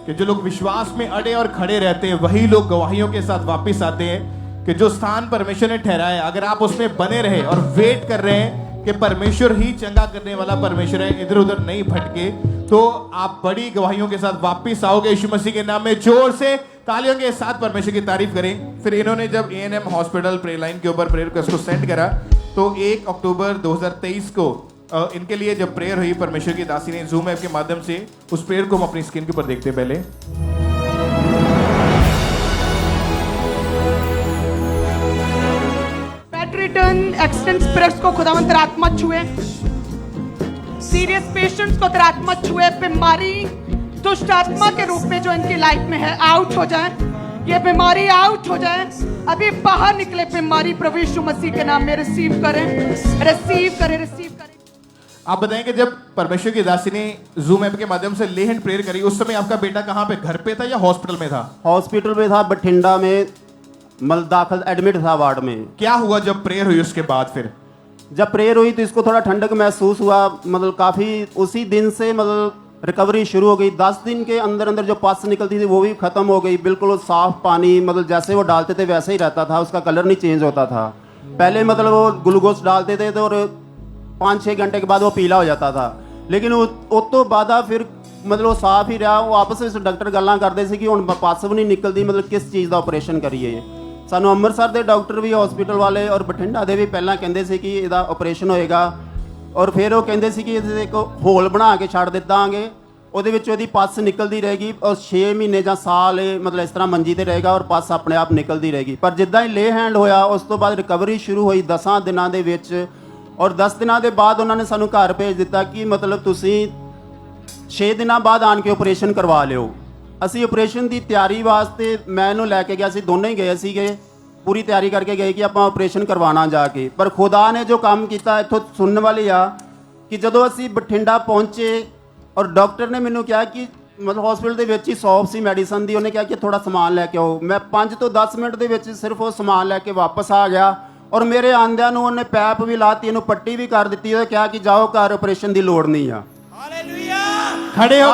कि जो लोग विश्वास में अड़े और खड़े रहते हैं वही लोग गवाहियों के साथ वापस आते हैं। कि जो स्थान परमेश्वर ने ठहराया, अगर आप उसमें बने रहे और वेट कर रहे हैं कि परमेश्वर ही चंगा करने वाला परमेश्वर है, इधर उधर नहीं भटके, तो आप बड़ी गवाहियों के साथ वापस आओगे यीशु मसीह के नाम में। जोर से तालियों के साथ परमेश्वर की तारीफ करें। फिर इन्होंने जब A&M हॉस्पिटल प्रेयर लाइन के ऊपर प्रेयर रिक्वेस्ट को सेंड करा, तो 1 अक्टूबर 2023 को इनके लिए जब प्रेयर हुई परमेश्वर की दासी ने जूम ऐप के माध्यम से, उस प्रेयर को हम अपनी स्क्रीन के ऊपर देखते हैं पहले। रिटर्न एक्सीडेंट स्पिरिट्स को खुदावंद तेरा आत्मा छुए, सीरियस पेशेंट्स को तेरा आत्मा छुए, बीमारी दुष्ट आत्मा के रूप में जो इनकी लाइफ में है आउट हो जाए, ये बीमारी आउट हो जाए, अभी बाहर निकले बीमारी प्रभु यीशु मसीह के नाम में रिसीव करें, रिसीव करें, रिसीव करें। आप बताएं कि जब परमेश्वर की दासी ने जूम ऐप के माध्यम से ले हैंड प्रेयर करी, उस समय आपका बेटा कहाँ पे, घर पे था या हॉस्पिटल में था? हॉस्पिटल में था, बठिंडा में मतलब दाखिल एडमिट था वार्ड में। क्या हुआ जब प्रेयर हुई उसके बाद? फिर जब प्रेयर हुई तो इसको थोड़ा ठंडक महसूस हुआ, मतलब काफ़ी उसी दिन से मतलब रिकवरी शुरू हो गई। 10 दिन के अंदर अंदर जो पस निकलती थी वो भी ख़त्म हो गई। बिल्कुल साफ़ पानी, मतलब जैसे वो डालते थे वैसे ही रहता था, उसका कलर नहीं चेंज होता था। पहले मतलब वो ग्लूकोज डालते थे तो और 5-6 घंटे के बाद वो पीला हो जाता था, लेकिन उस तो बाद फिर मतलब वो साफ ही रहा। वो आपस में डॉक्टर गल्लां करते थे कि हुण पस भी नहीं निकलती, मतलब किस चीज़ का ऑपरेशन करिए। ਸਾਨੂੰ ਅੰਮ੍ਰਿਤਸਰ ਦੇ ਡਾਕਟਰ ਵੀ ਹਸਪੀਟਲ ਵਾਲੇ ਔਰ ਬਠਿੰਡਾ ਦੇ ਵੀ ਪਹਿਲਾਂ ਕਹਿੰਦੇ ਸੀ ਕਿ ਇਹਦਾ ਆਪਰੇਸ਼ਨ ਹੋਏਗਾ, ਔਰ ਫਿਰ ਉਹ ਕਹਿੰਦੇ ਸੀ ਕਿ ਇਹਦੇ ਇੱਕ ਹੋਲ ਬਣਾ ਕੇ ਛੱਡ ਦਿੱਤਾਂਗੇ, ਉਹਦੇ ਵਿੱਚੋਂ ਇਹਦੀ ਪਸ ਨਿਕਲਦੀ ਰਹੇਗੀ ਔਰ 6 ਮਹੀਨੇ ਜਾਂ ਸਾਲ ਇਹ ਮਤਲਬ ਇਸ ਤਰ੍ਹਾਂ ਮੰਜੀ ਤੇ ਰਹੇਗਾ ਔਰ ਪਸ ਆਪਣੇ ਆਪ ਨਿਕਲਦੀ ਰਹੇਗੀ। ਪਰ ਜਿੱਦਾਂ ਹੀ ਲੇ ਹੈਂਡ ਹੋਇਆ ਉਸ ਤੋਂ ਬਾਅਦ ਰਿਕਵਰੀ ਸ਼ੁਰੂ ਹੋਈ 10 ਦਿਨਾਂ ਦੇ ਵਿੱਚ, ਔਰ 10 ਦਿਨਾਂ ਦੇ ਬਾਅਦ ਉਹਨਾਂ ਨੇ ਸਾਨੂੰ ਘਰ ਭੇਜ ਦਿੱਤਾ ਕਿ ਮਤਲਬ ਤੁਸੀਂ 6 ਦਿਨਾਂ ਬਾਅਦ ਆਣ ਕੇ ਆਪਰੇਸ਼ਨ ਕਰਵਾ ਲਿਓ। ਅਸੀਂ ਆਪਰੇਸ਼ਨ ਦੀ ਤਿਆਰੀ ਵਾਸਤੇ ਮੈਂ ਇਹਨੂੰ ਲੈ ਕੇ ਗਿਆ ਸੀ, ਦੋਨੇ ਹੀ ਗਏ ਸੀਗੇ, ਪੂਰੀ ਤਿਆਰੀ ਕਰਕੇ ਗਏ ਕਿ ਆਪਾਂ ਆਪਰੇਸ਼ਨ ਕਰਵਾਉਣਾ ਜਾ ਕੇ। ਪਰ ਖੁਦਾ ਨੇ ਜੋ ਕੰਮ ਕੀਤਾ ਇੱਥੋਂ ਸੁਣਨ ਵਾਲੀ ਆ ਕਿ ਜਦੋਂ ਅਸੀਂ ਬਠਿੰਡਾ ਪਹੁੰਚੇ ਔਰ ਡਾਕਟਰ ਨੇ ਮੈਨੂੰ ਕਿਹਾ ਕਿ ਮਤਲਬ ਹਸਪੀਟਲ ਦੇ ਵਿੱਚ ਹੀ ਸ਼ੌਪ ਸੀ ਮੈਡੀਸਨ ਦੀ, ਉਹਨੇ ਕਿਹਾ ਕਿ ਥੋੜਾ ਸਮਾਨ ਲੈ ਕੇ ਆਓ। ਮੈਂ 5 ਤੋਂ 10 ਮਿੰਟ ਦੇ ਵਿੱਚ ਸਿਰਫ ਉਹ ਸਮਾਨ ਲੈ ਕੇ ਵਾਪਸ ਆ ਗਿਆ ਔਰ ਮੇਰੇ ਆਂਦਿਆਂ ਨੂੰ ਉਹਨੇ ਪੈਪ ਵੀ ਲਾਤੀ, ਇਹਨੂੰ ਪੱਟੀ भी कर दी और ਕਿਹਾ ਕਿ ਜਾਓ ਘਰ, ਆਪਰੇਸ਼ਨ ਦੀ ਲੋੜ नहीं ਆ। खड़े हो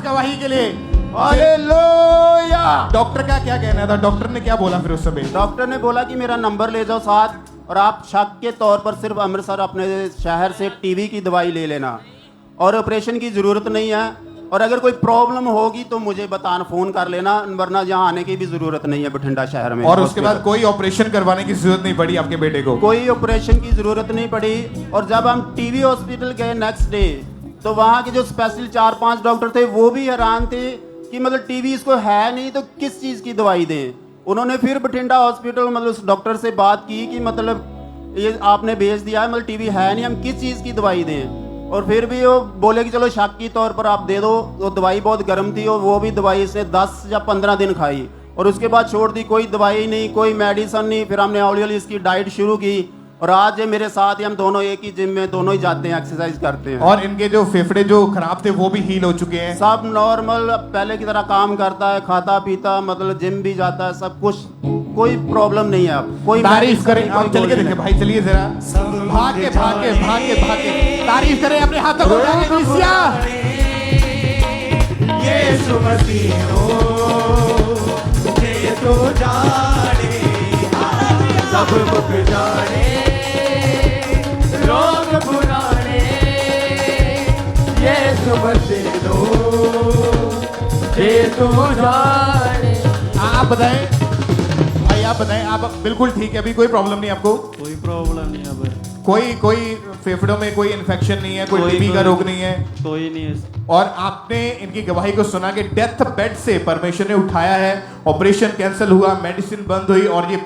गवाही के लिए हालेलुया। डॉक्टर का क्या कहना था? डॉक्टर ने क्या बोला फिर उस समय? डॉक्टर ने बोला कि मेरा नंबर ले जाओ साथ और आप शक के तौर पर सिर्फ अमृतसर अपने शहर से टीबी की दवाई ले लेना और ऑपरेशन की ज़रूरत नहीं है। और अगर कोई प्रॉब्लम होगी तो मुझे बताना, फोन कर लेना, वरना यहाँ आने की भी जरूरत नहीं है बठिंडा शहर में। और उसके बाद कोई ऑपरेशन करवाने की जरूरत नहीं पड़ी आपके बेटे को? कोई ऑपरेशन की जरूरत नहीं पड़ी। और जब हम टीवी हॉस्पिटल गए नेक्स्ट डे, तो वहाँ के जो स्पेशल 4-5 डॉक्टर थे वो भी हैरान थे कि मतलब टीवी इसको है नहीं तो किस चीज़ की दवाई दें। उन्होंने फिर बठिंडा हॉस्पिटल मतलब उस डॉक्टर से बात की कि मतलब ये आपने भेज दिया है, मतलब टीवी है नहीं, हम किस चीज़ की दवाई दें। और फिर भी वो बोले कि चलो शक की तौर पर आप दे दो। वो दवाई बहुत गर्म थी और वो भी दवाई इसने 10 या 15 दिन खाई और उसके बाद छोड़ दी। कोई दवाई नहीं, कोई मेडिसिन नहीं। फिर हमने हौली हौली इसकी डाइट शुरू की और आज ये मेरे साथ ही, हम दोनों एक ही जिम में दोनों ही जाते हैं, एक्सरसाइज करते हैं। और इनके जो फेफड़े जो खराब थे वो भी हील हो चुके हैं? सब नॉर्मल पहले की तरह काम करता है, खाता पीता, मतलब जिम भी जाता है, सब कुछ, कोई प्रॉब्लम नहीं है। आप कोई तारीफ करें, आप चल के देखें भाई, चलिए जरा, भागे भागे भागे भागे तारीफ करें, अपने हाथों को उठाएं कलीसिया। यीशु मसीह हो ये तो जाने सब मुक जाने रोग पुराने, यीशु मसीह हो ये तो जाने। आप बताएं भाई, आप बताएं, आप बिल्कुल ठीक है, अभी कोई प्रॉब्लम नहीं आपको? कोई प्रॉब्लम नहीं है भाई। कोई फेफड़ों में कोई इन्फेक्शन नहीं है, कोई टीबी का रोग नहीं है? कोई नहीं है। और आपने इनकी गवाही को सुना कि डेथ बेड से परमेश्वर ने उठाया है, ऑपरेशन कैंसिल हुआ, मेडिसिन बंद हुई और ये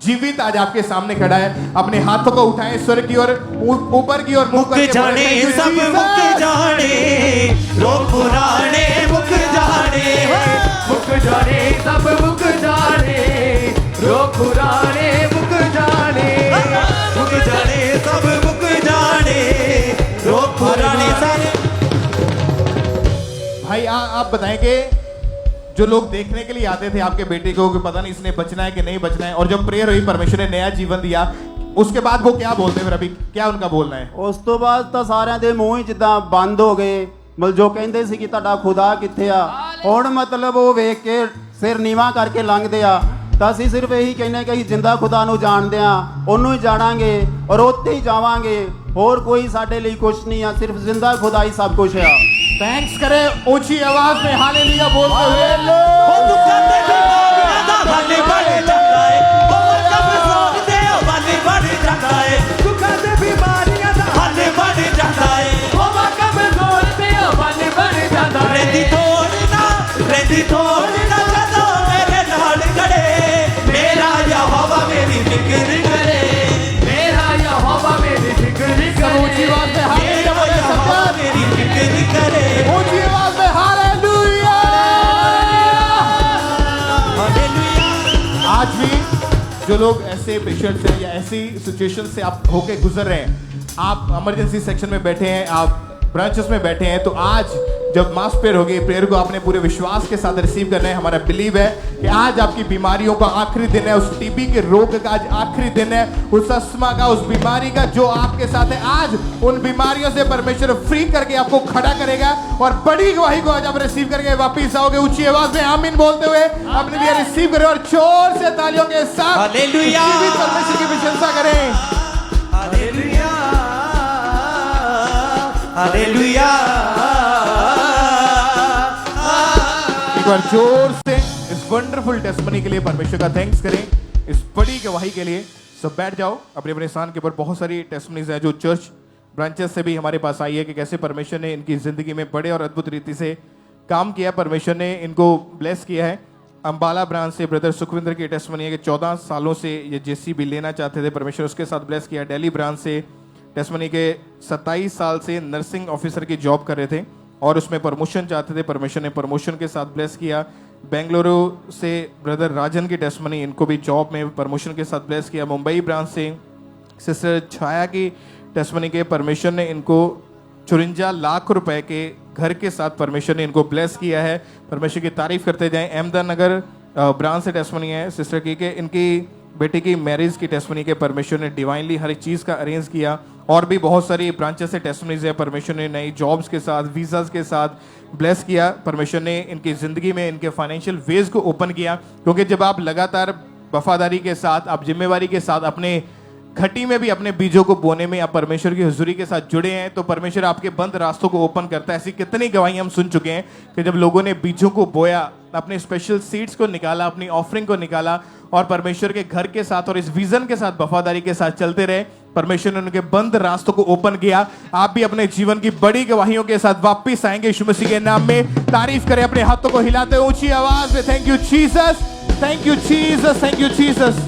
जीवित आज आपके सामने खड़ा है। अपने हाथों को उठाएं स्वर्ग की ओर, ऊपर की ओर मुख करके जाने सब मुक जाने, रोग पुराने मुक जाने, मुक जाने सब मुक जाने, रोग पुराने मुक जाने, मुक जाने सब मुक जाने, रोग पुराने सारे। भाई आप बताएं कि जो लोग देखने के लिए आते थे आपके बेटे को कि पता नहीं इसने बचना है कि नहीं बचना है, और जब प्रेयर हुई, परमेश्वर ने नया जीवन दिया, उसके बाद वो क्या बोलते फिर? अभी क्या उनका बोलना है? ਉਸ ਤੋਂ ਬਾਅਦ ਤਾਂ ਸਾਰਿਆਂ ਦੇ ਮੂੰਹ ਹੀ ਜਿੱਦਾਂ ਬੰਦ ਹੋ ਗਏ। ਮਤਲਬ ਜੋ ਕਹਿੰਦੇ ਸੀ ਕਿ ਤੁਹਾਡਾ ਖੁਦਾ ਕਿੱਥੇ ਆ, ਹੁਣ ਮਤਲਬ ਉਹ ਵੇਖ ਕੇ ਸਿਰ ਨੀਵਾ ਕਰਕੇ ਲੰਘਦੇ ਆ। ਤਾਂ ਅਸੀਂ ਸਿਰਫ ਇਹੀ ਕਹਿੰਦੇ ਕਿ ਅਸੀਂ ਜਿੰਦਾ ਖੁਦਾ ਨੂੰ ਜਾਣਦੇ ਆ, ਉਹਨੂੰ ਹੀ ਜਾਣਾਂਗੇ ਔਰ ਉੱਥੇ ਹੀ ਜਾਵਾਂਗੇ। ਹੋਰ ਕੋਈ ਸਾਡੇ ਲਈ ਕੁਝ नहीं ਆ, सिर्फ जिंदा खुदा ही सब कुछ है। थैंक्स करें ऊंची आवाज में हालेलुया बोलते हुए। मेरा यहोवा मेरी फिक्र करे, मेरा यहोवा मेरी फिक्र करे, ऊंची आवाज में हालेलुया, मेरी फिक्र करे, ऊंची आवाज में हालेलुया। आज भी जो लोग ऐसे पेशेंट्स हैं या ऐसी सिचुएशन से आप होके गुजर रहे हैं, आप इमरजेंसी सेक्शन में बैठे हैं, आप ब्रांचेस में बैठे हैं, तो आज जब मास प्रेयर होगी, प्रेयर को आपने पूरे विश्वास के साथ रिसीव करना है। हमारा बिलीव है कि आज आपकी बीमारियों का आखिरी दिन है, उस टीबी के रोग का आज आखिरी दिन है, उस अस्थमा का, उस बीमारी का जो आपके साथ है, आज उन बीमारियों से परमेश्वर फ्री करके आपको खड़ा करेगा और बड़ी गवाही को आज आप रिसीव करके वापिस आओगे। ऊंची आवाज में आमीन बोलते हुए अपने लिए रिसीव करें और जोर से तालियों के साथ हालेलुया, परमेश्वर की प्रशंसा करें। Hallelujah, hallelujah. एक बार जोर से इस वंडरफुल टेस्टमनी के लिए परमेश्वर का थैंक्स करें, इस बड़ी गवाही के लिए। सब बैठ जाओ अपने अपने स्थान के ऊपर। बहुत सारी टेस्टमनीज हैं जो चर्च ब्रांचेस से भी हमारे पास आई है कि कैसे परमेश्वर ने इनकी जिंदगी में बड़े और अद्भुत रीति से काम किया, परमेश्वर ने इनको ब्लेस किया है। अंबाला ब्रांच से ब्रदर सुखविंदर की टेस्टमनी है कि 14 सालों से ये जेसीबी लेना चाहते थे, परमेश्वर उसके साथ ब्लेस किया। दिल्ली ब्रांच से टेस्टमनी के 27 साल से नर्सिंग ऑफिसर की जॉब कर रहे थे और उसमें प्रमोशन चाहते थे, परमेश्वर ने प्रमोशन के साथ ब्लेस किया। बेंगलुरु से ब्रदर राजन की टेस्टमनी, इनको भी जॉब में प्रमोशन के साथ ब्लेस किया। मुंबई ब्रांच से सिस्टर छाया की टेस्टमनी के परमेश्वर ने इनको 54 लाख रुपए के घर के साथ परमेश्वर ने इनको ब्लेस किया है। परमेश्वर की तारीफ करते जाएं। अहमदनगर ब्रांच से टेस्टमनी है सिस्टर की कि इनकी बेटी की मैरिज की टेस्टमनी के परमेश्वर ने डिवाइनली हर एक चीज़ का अरेंज किया। और भी बहुत सारी ब्रांचेस से टेस्टमनीज है, परमेश्वर ने नई जॉब्स के साथ, वीज़ाज के साथ ब्लेस किया। परमेश्वर ने इनकी ज़िंदगी में इनके फाइनेंशियल वेज को ओपन किया, क्योंकि जब आप लगातार वफादारी के साथ, आप जिम्मेवारी के साथ अपने घटी में भी अपने बीजों को बोने में आप परमेश्वर की हुजूरी के साथ जुड़े हैं तो परमेश्वर आपके बंद रास्तों को ओपन करता है। ऐसी कितनी गवाही हम सुन चुके हैं कि जब लोगों ने बीजों को बोया, अपने स्पेशल सीड्स को निकाला, अपनी ऑफरिंग को निकाला और परमेश्वर के घर के साथ और इस विजन के साथ वफादारी के साथ चलते रहे, परमेश्वर ने उनके बंद रास्तों को ओपन किया। आप भी अपने जीवन की बड़ी गवाहियों के साथ वापस आएंगे यीशु मसीह के नाम में। तारीफ करें अपने हाथों को हिलाते ऊंची आवाज में। Thank you Jesus, thank you Jesus, thank you Jesus.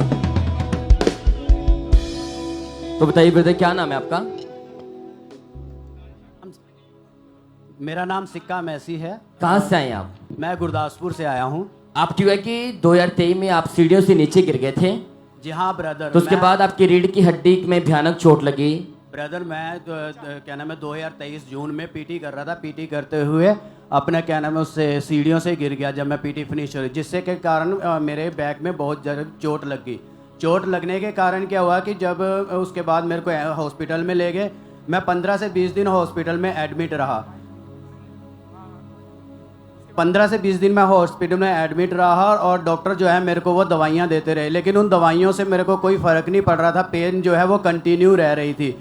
तो बताइए ब्रदर, क्या नाम है आपका? मेरा नाम सिक्का मैसी है। कहाँ से आए आप? मैं गुरदासपुर से आया हूँ। आप क्यों है कि 2023 में आप सीढ़ियों से नीचे गिर गए थे? जी हाँ ब्रदर। तो उसके बाद आपकी रीढ़ की हड्डी में भयानक चोट लगी। ब्रदर मैं क्या नाम है 2023 जून में पीटी कर रहा था। पीटी करते हुए अपने क्या नाम है उससे सीढ़ियों से गिर गया जब मैं पीटी फिनिश हुई, जिससे के कारण मेरे बैक में बहुत ज़्यादा चोट लग गई। चोट लगने के कारण क्या हुआ कि जब उसके बाद मेरे को हॉस्पिटल में ले गए, मैं 15 से 20 दिन हॉस्पिटल में एडमिट रहा। 15 से 20 दिन मैं हॉस्पिटल में एडमिट रहा और डॉक्टर जो है मेरे को वो दवाइयाँ देते रहे, लेकिन उन दवाइयों से मेरे को कोई फ़र्क नहीं पड़ रहा था। पेन जो है वो कंटिन्यू रह रही थी।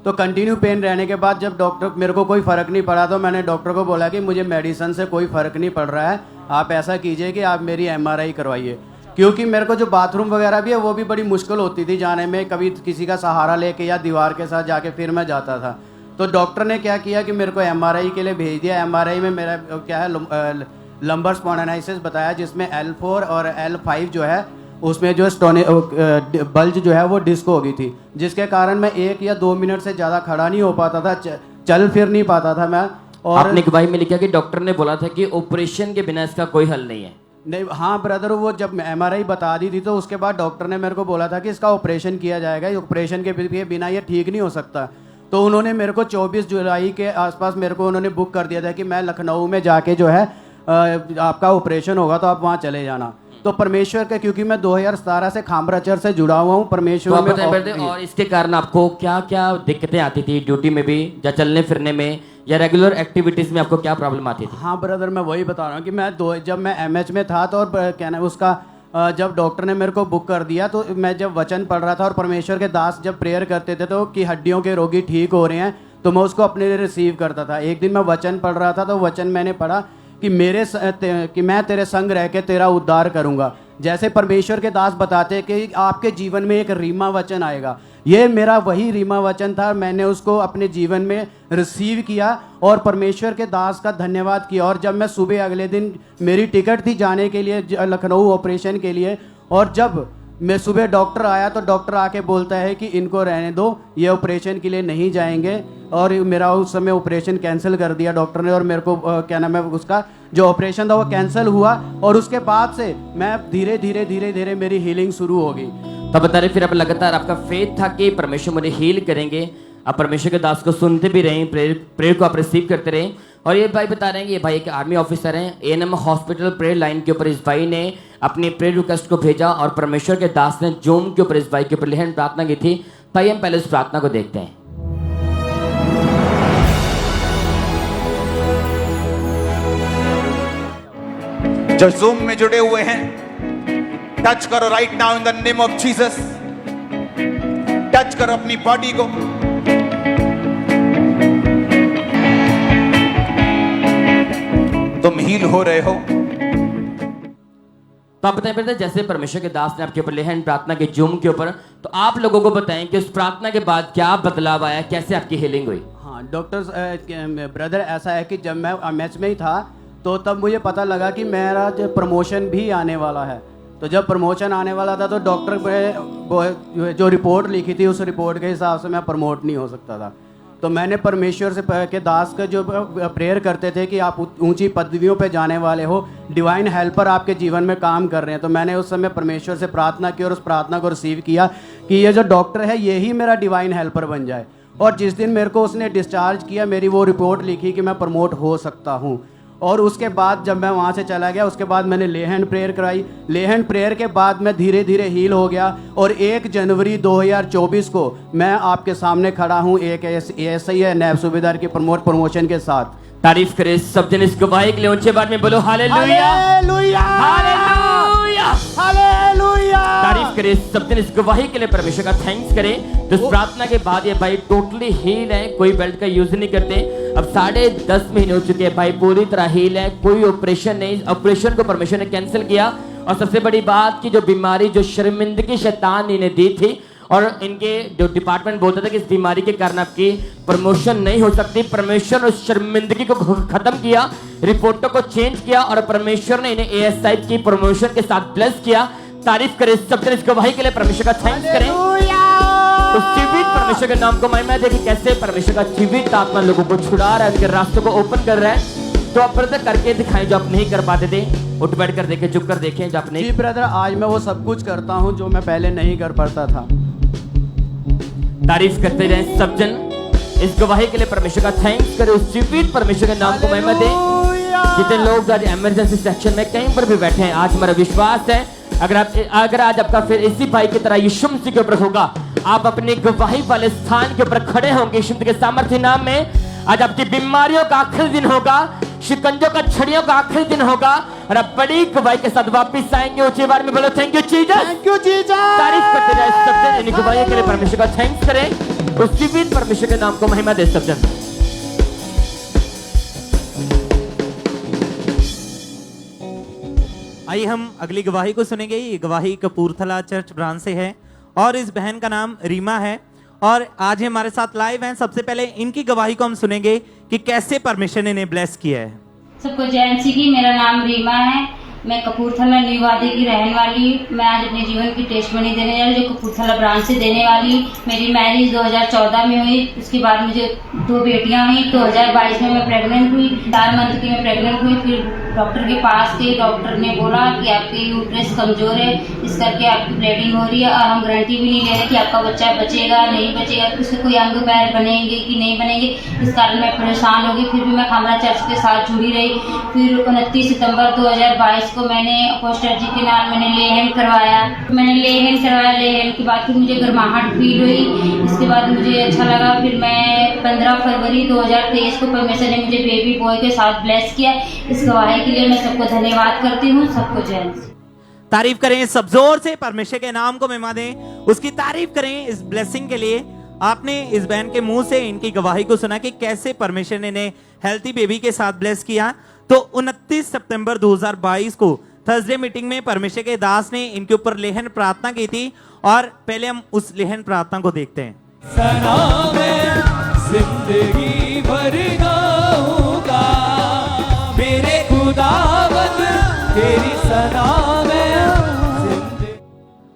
तो कंटिन्यू पेन रहने के बाद जब डॉक्टर मेरे को कोई फ़र्क नहीं पड़ा तो मैंने डॉक्टर को बोला कि मुझे मेडिसिन से कोई फ़र्क नहीं पड़ रहा है, आप ऐसा कीजिए कि आप मेरी MRI करवाइए। क्योंकि मेरे को जो बाथरूम वगैरह भी है वो भी बड़ी मुश्किल होती थी जाने में, कभी किसी का सहारा लेके या दीवार के साथ जाके फिर मैं जाता था। तो डॉक्टर ने क्या किया कि मेरे को MRI के लिए भेज दिया। MRI में मेरा क्या है लंबर स्पॉन्डिलाइटिस बताया, जिसमें L4 और L5 जो है उसमें जो बल्ज जो है वो डिस्क हो गई थी, जिसके कारण मैं 1 या 2 मिनट से ज़्यादा खड़ा नहीं हो पाता था, चल फिर नहीं पाता था मैं। और आपने गवाही में लिखा कि डॉक्टर ने बोला था कि ऑपरेशन के बिना इसका कोई हल नहीं है। नहीं, हाँ ब्रदर, वो जब MRI बता दी थी तो उसके बाद डॉक्टर ने मेरे को बोला था कि इसका ऑपरेशन किया जाएगा, ऑपरेशन के बिना ये ठीक नहीं हो सकता। तो उन्होंने मेरे को 24 जुलाई के आसपास मेरे को उन्होंने बुक कर दिया था कि मैं लखनऊ में जाके जो है आपका ऑपरेशन होगा तो आप वहाँ चले जाना। तो परमेश्वर का, क्योंकि मैं 2017 से खामरा चर्च से जुड़ा हुआ हूँ परमेश्वर में। और इसके कारण आपको क्या क्या दिक्कतें आती थी ड्यूटी में भी या चलने फिरने में या रेगुलर एक्टिविटीज में आपको क्या प्रॉब्लम आती थी? हाँ ब्रदर, मैं वही बता रहा हूँ कि मैं जब मैं MH में था तो और क्या नाम उसका जब डॉक्टर ने मेरे को बुक कर दिया तो मैं जब वचन पढ़ रहा था और परमेश्वर के दास जब प्रेयर करते थे तो कि हड्डियों के रोगी ठीक हो रहे हैं, तो मैं उसको अपने लिए रिसीव करता था। एक दिन मैं वचन पढ़ रहा था तो वचन मैंने पढ़ा कि मैं तेरे संग रह के तेरा उद्धार करूंगा। जैसे परमेश्वर के दास बताते हैं कि आपके जीवन में एक रीमा वचन आएगा, ये मेरा वही रीमा वचन था। मैंने उसको अपने जीवन में रिसीव किया और परमेश्वर के दास का धन्यवाद किया। और जब मैं सुबह अगले दिन मेरी टिकट थी जाने के लिए लखनऊ ऑपरेशन के लिए, और जब मैं सुबह डॉक्टर आया तो डॉक्टर आके बोलता है कि इनको रहने दो, ये ऑपरेशन के लिए नहीं जाएंगे। और मेरा उस समय ऑपरेशन कैंसिल कर दिया डॉक्टर ने और मेरे को क्या नाम है उसका जो ऑपरेशन था वो कैंसिल हुआ। और उसके बाद से मैं धीरे धीरे मेरी हीलिंग शुरू हो गई। तब बता रहे फिर अब लगातार आपका फेथ था कि परमेश्वर मुझे हील करेंगे। आप परमेश्वर के दास को सुनते भी रहे, प्रेयर को आप रिसीव करते रहे। और ये भाई बता रहे हैं कि ये भाई एक आर्मी ऑफिसर हैं। ANM हॉस्पिटल प्रेयर लाइन के ऊपर इस भाई ने अपनी प्रेयर रिक्वेस्ट को भेजा और परमेश्वर के दास ने जूम के ऊपर इस भाई के ऊपर लेहन प्रार्थना की थी। भाई हम पहले उस प्रार्थना को देखते हैं। जो जूम में जुड़े हुए हैं, टच करो right now in the name of Jesus. Touch करो अपनी बॉडी को। तुम हील हो रहे हो। तो आप बताएं बेटा, जैसे परमेश्वर के दास ने आपके ऊपर लेहन प्रार्थना की जूम के ऊपर, तो आप लोगों को बताएं कि उस प्रार्थना के बाद क्या बदलाव आया, कैसे आपकी हीलिंग हुई? हाँ डॉक्टर ब्रदर, ऐसा है कि जब मैं MH में ही था तो तब मुझे पता लगा कि मेरा जो प्रमोशन भी आने वाला है। तो जब प्रमोशन आने वाला था तो डॉक्टर जो रिपोर्ट लिखी थी उस रिपोर्ट के हिसाब से मैं प्रमोट नहीं हो सकता था। तो मैंने परमेश्वर से के दास का जो प्रेयर करते थे कि आप ऊंची पदवियों पे जाने वाले हो, डिवाइन हेल्पर आपके जीवन में काम कर रहे हैं। तो मैंने उस समय परमेश्वर से प्रार्थना की और उस प्रार्थना को रिसीव किया कि ये जो डॉक्टर है यही मेरा डिवाइन हेल्पर बन जाए। और जिस दिन मेरे को उसने डिस्चार्ज किया, मेरी वो रिपोर्ट लिखी कि मैं प्रमोट हो सकता हूँ। और उसके बाद जब मैं वहाँ से चला गया, उसके बाद मैंने ले हैंड प्रेयर कराई। ले हैंड प्रेयर के बाद मैं धीरे धीरे हील हो गया और 1 जनवरी 2024 को मैं आपके सामने खड़ा हूँ एक ऐसे ही नैब सूबेदार की प्रमोशन के साथ। तारीफ करे सब जन इस गवाही के लिए ऊंचे बात में बोलो हालेलुया, हालेलुया, हालेलुया, हालेलुया। तारीफ करें सब दिन इस गवाही के लिए, परमेश्वर का थैंक्स करें। तो इस प्रार्थना के बाद ये भाई टोटली हील है, कोई बेल्ट का यूज नहीं करते। अब 10.5 महीने हो चुके हैं भाई, पूरी तरह हील है, कोई ऑपरेशन नहीं। ऑपरेशन को परमेश्वर ने कैंसिल किया। और सबसे बड़ी बात की जो बीमारी, जो शर्मिंदगी शैतान ने इन्हें दी थी, और इनके जो डिपार्टमेंट बोलता था कि इस बीमारी के कारण आपकी प्रमोशन नहीं हो सकती, परमेश्वर ने उस शर्मिंदगी को खत्म किया, रिपोर्टों को चेंज किया और परमेश्वर ने इन्हें एएसआई की प्रमोशन के साथ ब्लेस किया। तारीफ करें सब जन इस गवाही के लिए, परमेश्वर का थैंक्स करें। उस जीवित परमेश्वर के नाम को महिमा देखिए कैसे परमेश्वर का जीवित आत्मा लोगों को छुड़ा रहा है, उनके रास्तों को ओपन कर रहा है। तो आप ब्रदर करके दिखाएं जो आप नहीं कर पाते थे, उठ बैठ कर देखें, चुप कर देखें जो आप नहीं। जी ब्रदर, आज मैं वो सब कुछ करता हूँ जो मैं पहले नहीं कर पाता था। तारीफ करते रहे सब जन इस गवाही के लिए, परमेश्वर का थैंक्स करें। उस जीवित परमेश्वर के नाम को महिमा दे। जितने लोग आज इमरजेंसी सेक्शन में कहीं पर भी बैठे हैं, आज मेरा विश्वास है अगर आज आपका फिर इसी भाई की तरह यीशु मसीह के ऊपर होगा, आप अपनी गवाही वाले स्थान के ऊपर खड़े होंगे यीशु मसीह के सामर्थ्य नाम में। आज आपकी बीमारियों का आखिरी दिन होगा, शिकंजों का छड़ियों का आखिरी दिन होगा, और आप बड़ी गवाही के साथ वापस आएंगे। ऊंची बार में बोलो thank you Jesus, thank you Jesus. तारीफ करते जाए सब जन, इन गवाही के लिए परमेश्वर का थैंक्स करें। उस जीवित परमेश्वर के नाम को महिमा दे सब जन। आइए हम अगली गवाही को सुनेंगे। ये गवाही कपूरथला चर्च ब्रांच से है और इस बहन का नाम रीमा है और आज ये हमारे साथ लाइव हैं। सबसे पहले इनकी गवाही को हम सुनेंगे कि कैसे परमेश्वर ने इन्हें ब्लेस किया है। सबको जय मसीह की। मेरा नाम रीमा है, मैं कपूरथला न्यू वादी की रहने वाली। मैं आज अपने जीवन की टेस्टमनी देने जा रही, जो कपूरथला ब्रांच से देने वाली। मेरी मैरिज 2014 में हुई, उसके बाद मुझे 2 बेटियां हुई। 2022 में मैं प्रेग्नेंट हुई, 4 मंथ की मैं प्रेग्नेंट हुई। फिर डॉक्टर के पास गई, डॉक्टर ने बोला कि आपकी यूट्रस कमजोर है, इस करके आपकी ब्लीडिंग हो रही है और हम गारंटी भी नहीं ले रहे कि आपका बच्चा बचेगा नहीं बचेगा, उसके कोई अंग पैर बनेंगे कि नहीं बनेंगे। इस कारण मैं परेशान हो गई। फिर भी मैं खामरा चर्च के साथ जुड़ी रही। फिर 29 सितंबर 2022 को मैंने अपोस्टल जी के नाम मैंने लेहन करवाया। लेहन के बाद फिर मुझे गर्माहट फील हुई। इसके बाद मुझे अच्छा लगा। फिर मैं 15 फरवरी 2023 को परमेश्वर ने मुझे बेबी बॉय के साथ ब्लेस किया। इस गवाही के लिए मैं सबको धन्यवाद करती हूँ। सबको जय मसीह। तारीफ करें सब जोर से, परमेश्वर के नाम को महिमा दें, उसकी तारीफ करें इस ब्लेसिंग के लिए। आपने इस बहन के मुंह से इनकी गवाही को सुना कि कैसे परमेश्वर ने इन्हें हेल्थी बेबी के साथ ब्लेस किया। तो 29 सितंबर 2022 को थर्सडे मीटिंग में परमेश्वर के दास ने इनके ऊपर लेहन प्रार्थना की थी और पहले हम उस लेहन प्रार्थना को देखते हैं। सना मैं जिंदगी भर गाऊंगा मेरे खुदावंद तेरी सना मैं।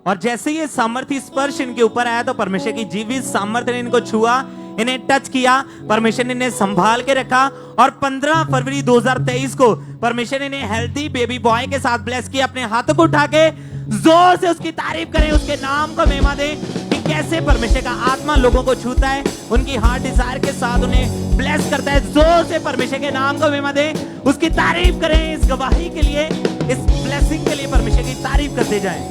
और जैसे ये सामर्थ्य स्पर्श इनके ऊपर आया तो परमेश्वर की जीवित सामर्थ्य ने इनको छुआ, इन्हें टच किया, परमेश्वर ने इन्हें संभाल के रखा। और 15 फरवरी 2023 को परमेश्वर ने इन्हें हेल्थी बेबी बॉय के साथ ब्लेस किया। अपने हाथों को उठा के जोर से उसकी तारीफ करें, उसके नाम को महिमा दें कि कैसे परमेश्वर का आत्मा लोगों को छूता है, उनकी हार्ट डिजायर के साथ उन्हें ब्लेस करता है। जोर से परमेश्वर के नाम को महिमा दें, उसकी तारीफ करें इस गवाही के लिए, इस ब्लेसिंग के लिए परमेश्वर की तारीफ करते जाएं।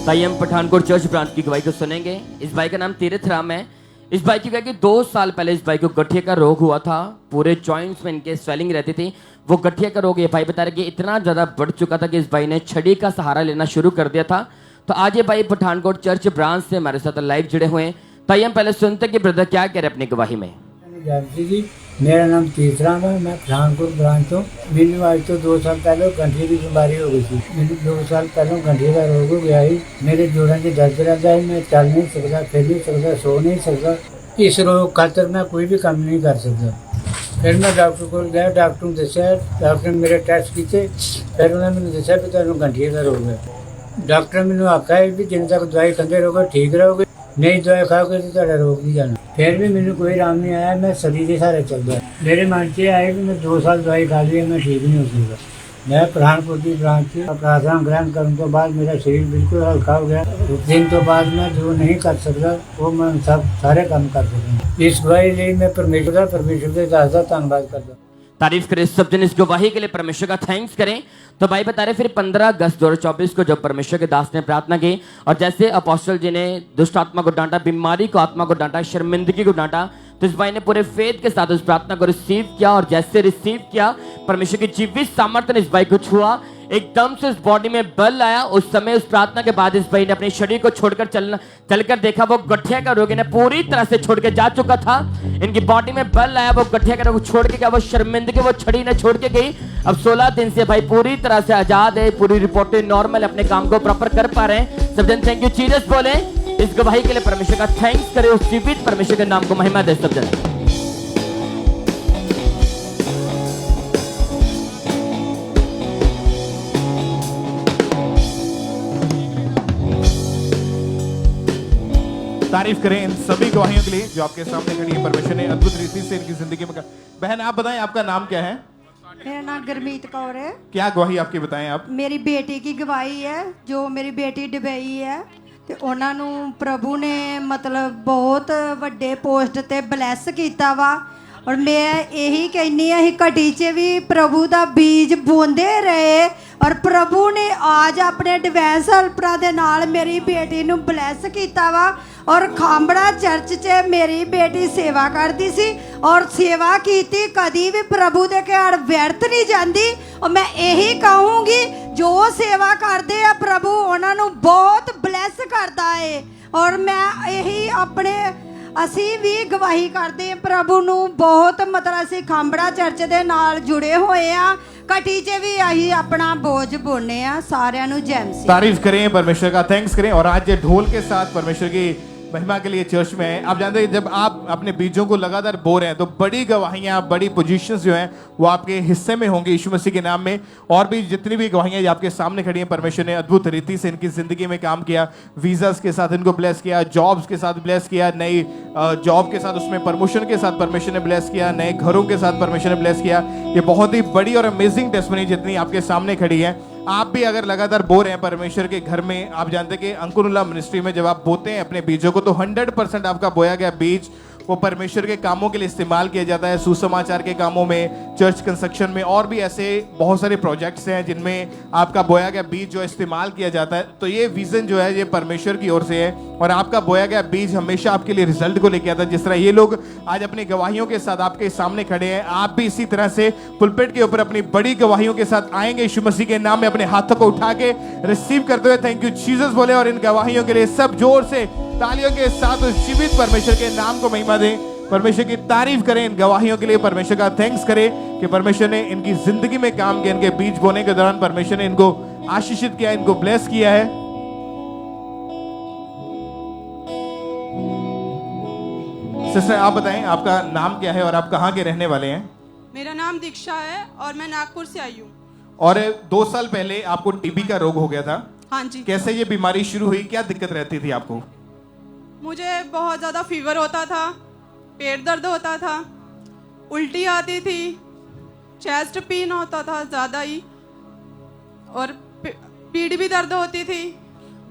ताइए हम पठानकोट चर्च ब्रांच की गवाही को सुनेंगे। इस भाई का नाम तीरथ राम है। इस भाई की क्या कि 2 साल पहले इस भाई को गठिया का रोग हुआ था। पूरे जॉइंट्स में इनके स्वेलिंग रहती थी। वो गठिया का रोग ये भाई बता रहे कि इतना ज्यादा बढ़ चुका था कि इस भाई ने छड़ी का सहारा लेना शुरू कर दिया था। तो आज ये भाई पठानकोट चर्च ब्रांच से हमारे साथ लाइव जुड़े हुए हैं। ताइए हम पहले सुनते कि ब्रदर क्या कह रहे अपनी गवाही में। जी मेरा नाम तीर्थराम है, मैं पठानकोट ब्रांच हूँ। मेरी आज तो 2 साल पहले गंठिया की बीमारी हो गई थी। मेरी 2 साल पहले गंठिया का रोग हो गया ही। मेरे जोड़ों के दर्द रहता है, मैं चल नहीं सकता, फिर नहीं सकता, सो नहीं सकता। इस रोग खातर मैं कोई भी काम नहीं कर सकता। फिर मैं डॉक्टर को गया, डॉक्टर ने दसा, डॉक्टर ने मेरे टेस्ट किए, फिर उन्होंने मैंने दसा भी तेन गंठिया का रोग है। डॉक्टर ने मैंने आखा है भी जिन तक दवाई खाते रहोगे ठीक रहोगे, नहीं दवाई खाओगे तो रोग नहीं जाना। फिर भी मैंने कोई आराम नहीं आया, मैं सदी के सारे चल गया। मेरे मन से आए कि मैं 2 साल दवाई खा ली, मैं ठीक नहीं हो सकता। मैं पठानकोट की ब्रांच से प्रार्थना ग्रहण करने के बाद मेरा शरीर बिल्कुल हल्का हो गया। उस दिन के बाद मैं जो नहीं कर सकता वो मैं सब सारे काम कर सकता। इस गवाही लिए मैं परमेश्वर के दास का धन्यवाद करता। तारीफ करें सब जन इस गवाही के लिए, परमेश्वर का थैंक्स करें। तो भाई बता रहे फिर 15 अगस्त 2024 को जब परमेश्वर के दास ने प्रार्थना की और जैसे अपोस्टल जी ने दुष्ट आत्मा को डांटा, बीमारी को आत्मा को डांटा, शर्मिंदगी को डांटा, तो इस भाई ने पूरे फेथ के साथ उस प्रार्थना को रिसीव किया और जैसे रिसीव किया परमेश्वर की जीवित सामर्थ्य ने इस भाई को छुआ। एकदम से उस बॉडी में बल आया। उस समय उस प्रार्थना के बाद इस भाई ने अपने शरीर को छोड़कर चलकर देखा, वो गठिया का रोग इन्हें पूरी तरह से छोड़ के जा चुका था। इनकी बॉडी में बल आया, वो गठिया का रोग छोड़ के गया, वो शर्मिंदगी वो छड़ी ने छोड़ के गई। अब 16 दिन से भाई पूरी तरह से आजाद है, पूरी रिपोर्टें नॉर्मल, अपने काम को प्रॉपर कर पा रहे हैं। सब जन थैंक यू जीसस बोले। इस गवाही के लिए परमेश्वर का थैंक्स करें, उस जीवित परमेश्वर के नाम को महिमा दे सब जन। तारीफ करें इन सभी गवाहियों के लिए जो आपके सामने खड़ी है। परमेश्वर ने अद्भुत रीति से इनकी जिंदगी में बहन आप बताएं आपका नाम क्या है? मेरा नाम गुरमीत कौर है। क्या गवाही आपकी बताएं आप? मेरी बेटी की गवाही है, जो मेरी बेटी दुबई है ਤੇ ਉਹਨਾਂ ਨੂੰ ਪ੍ਰਭੂ ਨੇ ਮਤਲਬ ਬਹੁਤ ਵੱਡੇ ਪੋਸਟ ਤੇ ਬਲੈਸ ਕੀਤਾ ਵਾ। ਔਰ ਮੈਂ ਇਹੀ ਕਹਿੰਨੀ ਆ ਅਸੀਂ ਘਟੀ 'ਚ ਵੀ ਪ੍ਰਭੂ ਦਾ ਬੀਜ ਬੋਂਦੇ ਰਹੇ ਔਰ ਪ੍ਰਭੂ ਨੇ ਅੱਜ ਆਪਣੇ ਡਿਵਾਈਨ ਹੈਲਪਰਾਂ ਦੇ ਨਾਲ ਮੇਰੀ ਬੇਟੀ ਨੂੰ ਬਲੈਸ ਕੀਤਾ ਵਾ। ਔਰ ਖਾਂਬੜਾ ਚਰਚ 'ਚ ਮੇਰੀ ਬੇਟੀ ਸੇਵਾ ਕਰਦੀ ਸੀ ਔਰ ਸੇਵਾ ਕੀਤੀ, ਕਦੀ ਵੀ ਪ੍ਰਭੂ ਦੇ ਘਰ ਵਿਅਰਥ ਨਹੀਂ ਜਾਂਦੀ। ਔਰ ਮੈਂ ਇਹੀ ਕਹੂੰਗੀ ਜੋ ਸੇਵਾ ਕਰਦੇ ਆ ਪ੍ਰਭੂ ਉਹਨਾਂ ਨੂੰ ਬਹੁਤ ਬਲੈਸ ਕਰਦਾ ਏ। ਔਰ ਮੈਂ ਇਹੀ ਆਪਣੇ ਅਸੀਂ ਵੀ ਗਵਾਹੀ ਕਰਦੇ ਹਾਂ ਪ੍ਰਭੂ ਨੂੰ ਬਹੁਤ, ਮਤਲਬ ਅਸੀਂ ਖਾਂਬੜਾ ਚਰਚ ਦੇ ਨਾਲ ਜੁੜੇ ਹੋਏ ਆ। ਘਟੀ 'ਚ ਵੀ ਅਸੀਂ ਆਪਣਾ बोझ बोने ਆ। ਸਾਰਿਆਂ ਨੂੰ जय मसीह। तारीफ करें, परमेश्वर का थैंक्स करें। और आज ये ढोल के साथ परमेश्वर की महिमा के लिए चर्च में है। आप जानते हैं जब आप अपने बीजों को लगातार बो रहे हैं तो बड़ी गवाहियां, बड़ी पोजीशंस जो हैं वो आपके हिस्से में होंगी यीशु मसीह के नाम में। और भी जितनी भी गवाहियां आपके सामने खड़ी हैं, परमेश्वर ने अद्भुत रीति से इनकी जिंदगी में काम किया। वीजास के साथ इनको ब्लेस किया, जॉब्स के साथ ब्लेस किया, नई जॉब के साथ उसमें प्रमोशन के साथ परमेश्वर ने ब्लेस किया, नए घरों के साथ परमेश्वर ने ब्लेस किया। ये बहुत ही बड़ी और अमेजिंग टेस्टमनी जितनी आपके सामने खड़ी है। आप भी अगर लगातार बो रहे हैं परमेश्वर के घर में, आप जानते हैं कि अंकुरुल्लाह मिनिस्ट्री में जब आप बोते हैं अपने बीजों को तो 100% आपका बोया गया बीज वो परमेश्वर के कामों के लिए इस्तेमाल किया जाता है। सुसमाचार के कामों में, चर्च कंस्ट्रक्शन में और भी ऐसे बहुत सारे प्रोजेक्ट्स हैं जिनमें आपका बोया गया बीज जो इस्तेमाल किया जाता है। तो ये विजन जो है ये परमेश्वर की ओर से है और आपका बोया गया बीज हमेशा आपके लिए रिजल्ट को लेके आता है। जिस तरह ये लोग आज अपनी गवाहियों के साथ आपके सामने खड़े हैं, आप भी इसी तरह से पुलपिट के ऊपर अपनी बड़ी गवाहियों के साथ आएंगे यीशु मसीह के नाम में, अपने हाथों को उठा के रिसीव करते हुए थैंक यू जीसस बोले। और इन गवाहियों के लिए सब जोर से तालियों के साथ उस जीवित परमेश्वर के नाम को महिमा दें, परमेश्वर की तारीफ करें। इन गवाहियों के लिए परमेश्वर का थैंक्स करें कि परमेश्वर ने इनकी जिंदगी में काम किया। इनके बीज बोने के दौरान परमेश्वर ने इनको आशीषित किया, इनको ब्लेस किया है। सिस्टर आप बताएं आपका नाम क्या है और आप कहाँ के रहने वाले हैं? मेरा नाम दीक्षा है और मैं नागपुर से आई हूँ। और 2 साल पहले आपको टीबी का रोग हो गया था। हाँ जी। कैसे ये बीमारी शुरू हुई, क्या दिक्कत रहती थी आपको? मुझे बहुत ज़्यादा फीवर होता था, पेट दर्द होता था, उल्टी आती थी, चेस्ट पेन होता था ज़्यादा ही, और पीठ भी दर्द होती थी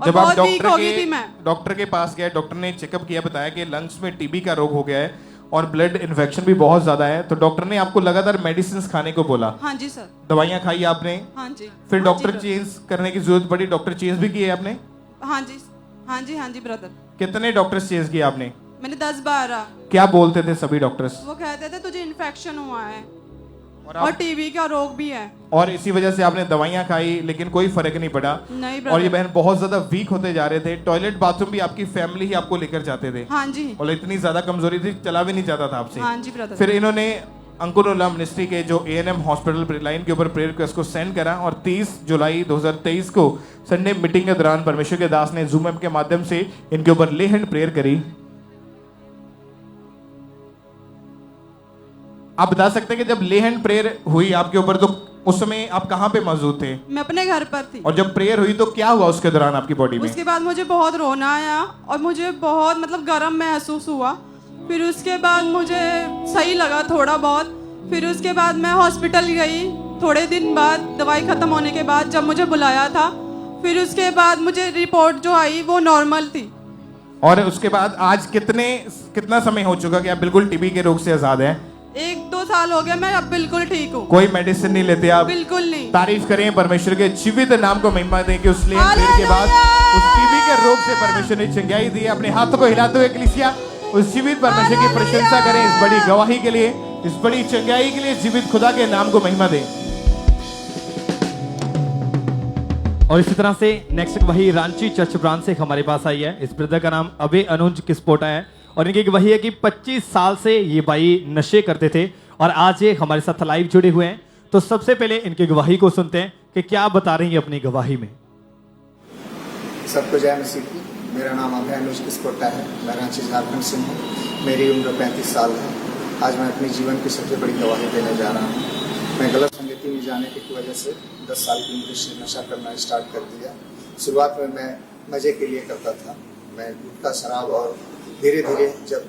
और जब आप बहुत वीक हो गई थी मैं। डॉक्टर के पास गए, डॉक्टर ने चेकअप किया, बताया कि लंग्स में टीबी का रोग हो गया है और ब्लड इन्फेक्शन भी बहुत ज्यादा है। तो डॉक्टर ने आपको लगातार मेडिसिन खाने को बोला। हाँ जी सर। दवाइयाँ खाई आपने? हाँ जी। फिर डॉक्टर चेंज करने की जरूरत पड़ी, डॉक्टर चेंज भी किए आपने? हाँ जी, हाँ जी, हाँ जी ब्रदर। कितने डॉक्टर्स चेंज किए आपने? मैंने 10-12। क्या बोलते थे सभी डॉक्टर्स? वो कहते थे तुझे इन्फेक्शन हुआ है और टीबी का रोग भी है। और इसी वजह से आपने दवाइयाँ खाई लेकिन कोई फर्क नहीं पड़ा। नहीं और ये बहन बहुत ज्यादा वीक होते जा रहे थे, टॉयलेट बाथरूम भी आपकी फैमिली ही आपको लेकर जाते थे। हाँ जी। और इतनी ज्यादा कमजोरी थी, चला भी नहीं जाता था आपसे। हाँ जी ब्रदर। फिर इन्होंने अंकुरुल्लाह मिनिस्ट्री के जो ANM हॉस्पिटल प्रेयर लाइन के ऊपर प्रेयर रिक्वेस्ट को सेंड करा और 30 जुलाई 2023 को संडे मीटिंग के दौरान परमेश्वर के दास ने जूम ऐप के माध्यम से इनके ऊपर ले हैंड प्रेयर करी। आप बता सकते हैं कि जब ले हैंड प्रेयर हुई आपके ऊपर तो उस समय आप कहाँ पे मौजूद थे? मैं अपने घर पर थी। और जब प्रेयर हुई तो क्या हुआ उसके दौरान आपकी बॉडी में? उसके बाद मुझे बहुत रोना आया और मुझे बहुत मतलब गर्म महसूस हुआ। फिर उसके बाद मुझे सही लगा थोड़ा बहुत। फिर उसके बाद मैं हॉस्पिटल गई, थोड़े दिन बाद दवाई खत्म होने के बाद जब मुझे बुलाया था, फिर उसके बाद मुझे रिपोर्ट जो आई वो नॉर्मल थी। और उसके बाद आज कितना समय हो चुका कि आप बिल्कुल टीबी के रोग से आजाद हैं? 1-2 साल हो गया, मैं अब बिल्कुल ठीक हूँ। कोई मेडिसिन नहीं लेते आप? बिल्कुल नहीं। तारीफ करें परमेश्वर के जीवित नाम को महिमा दें कि उस ले प्रेयर के बाद उस टीबी के रोग से परमेश्वर ने चंगाई दी। अपने हाथों को हिलाते हुए कलीसिया उस जीवित परमेश्वर की प्रशंसा करें इस बड़ी गवाही के लिए, इस बड़ी चंगाई के लिए। जीवित खुदा के नाम को महिमा दें। और इसी तरह से नेक्स्ट गवाही रांची चर्च ब्रांच से हमारे पास आई है। इस ब्रदर का नाम अबे अनुज किस्पोटा है और इनकी गवाही है कि 25 साल से ये भाई नशे करते थे और आज ये हमारे साथ लाइव जुड़े हुए हैं। तो सबसे पहले इनकी गवाही को सुनते हैं कि क्या बता रही है अपनी गवाही में। सबको जय मसीह की। मेरा नाम अभय अनुज किस्पोटा है। मैं रांची झारखंड से हूँ। मेरी उम्र 35 साल है। आज मैं अपने जीवन की सबसे बड़ी गवाही देने जा रहा हूँ। मैं गलत संगति में जाने की वजह से 10 साल की उम्र से नशा करना स्टार्ट कर दिया। शुरुआत में मैं मज़े के लिए करता था। मैं गुटखा शराब और धीरे धीरे जब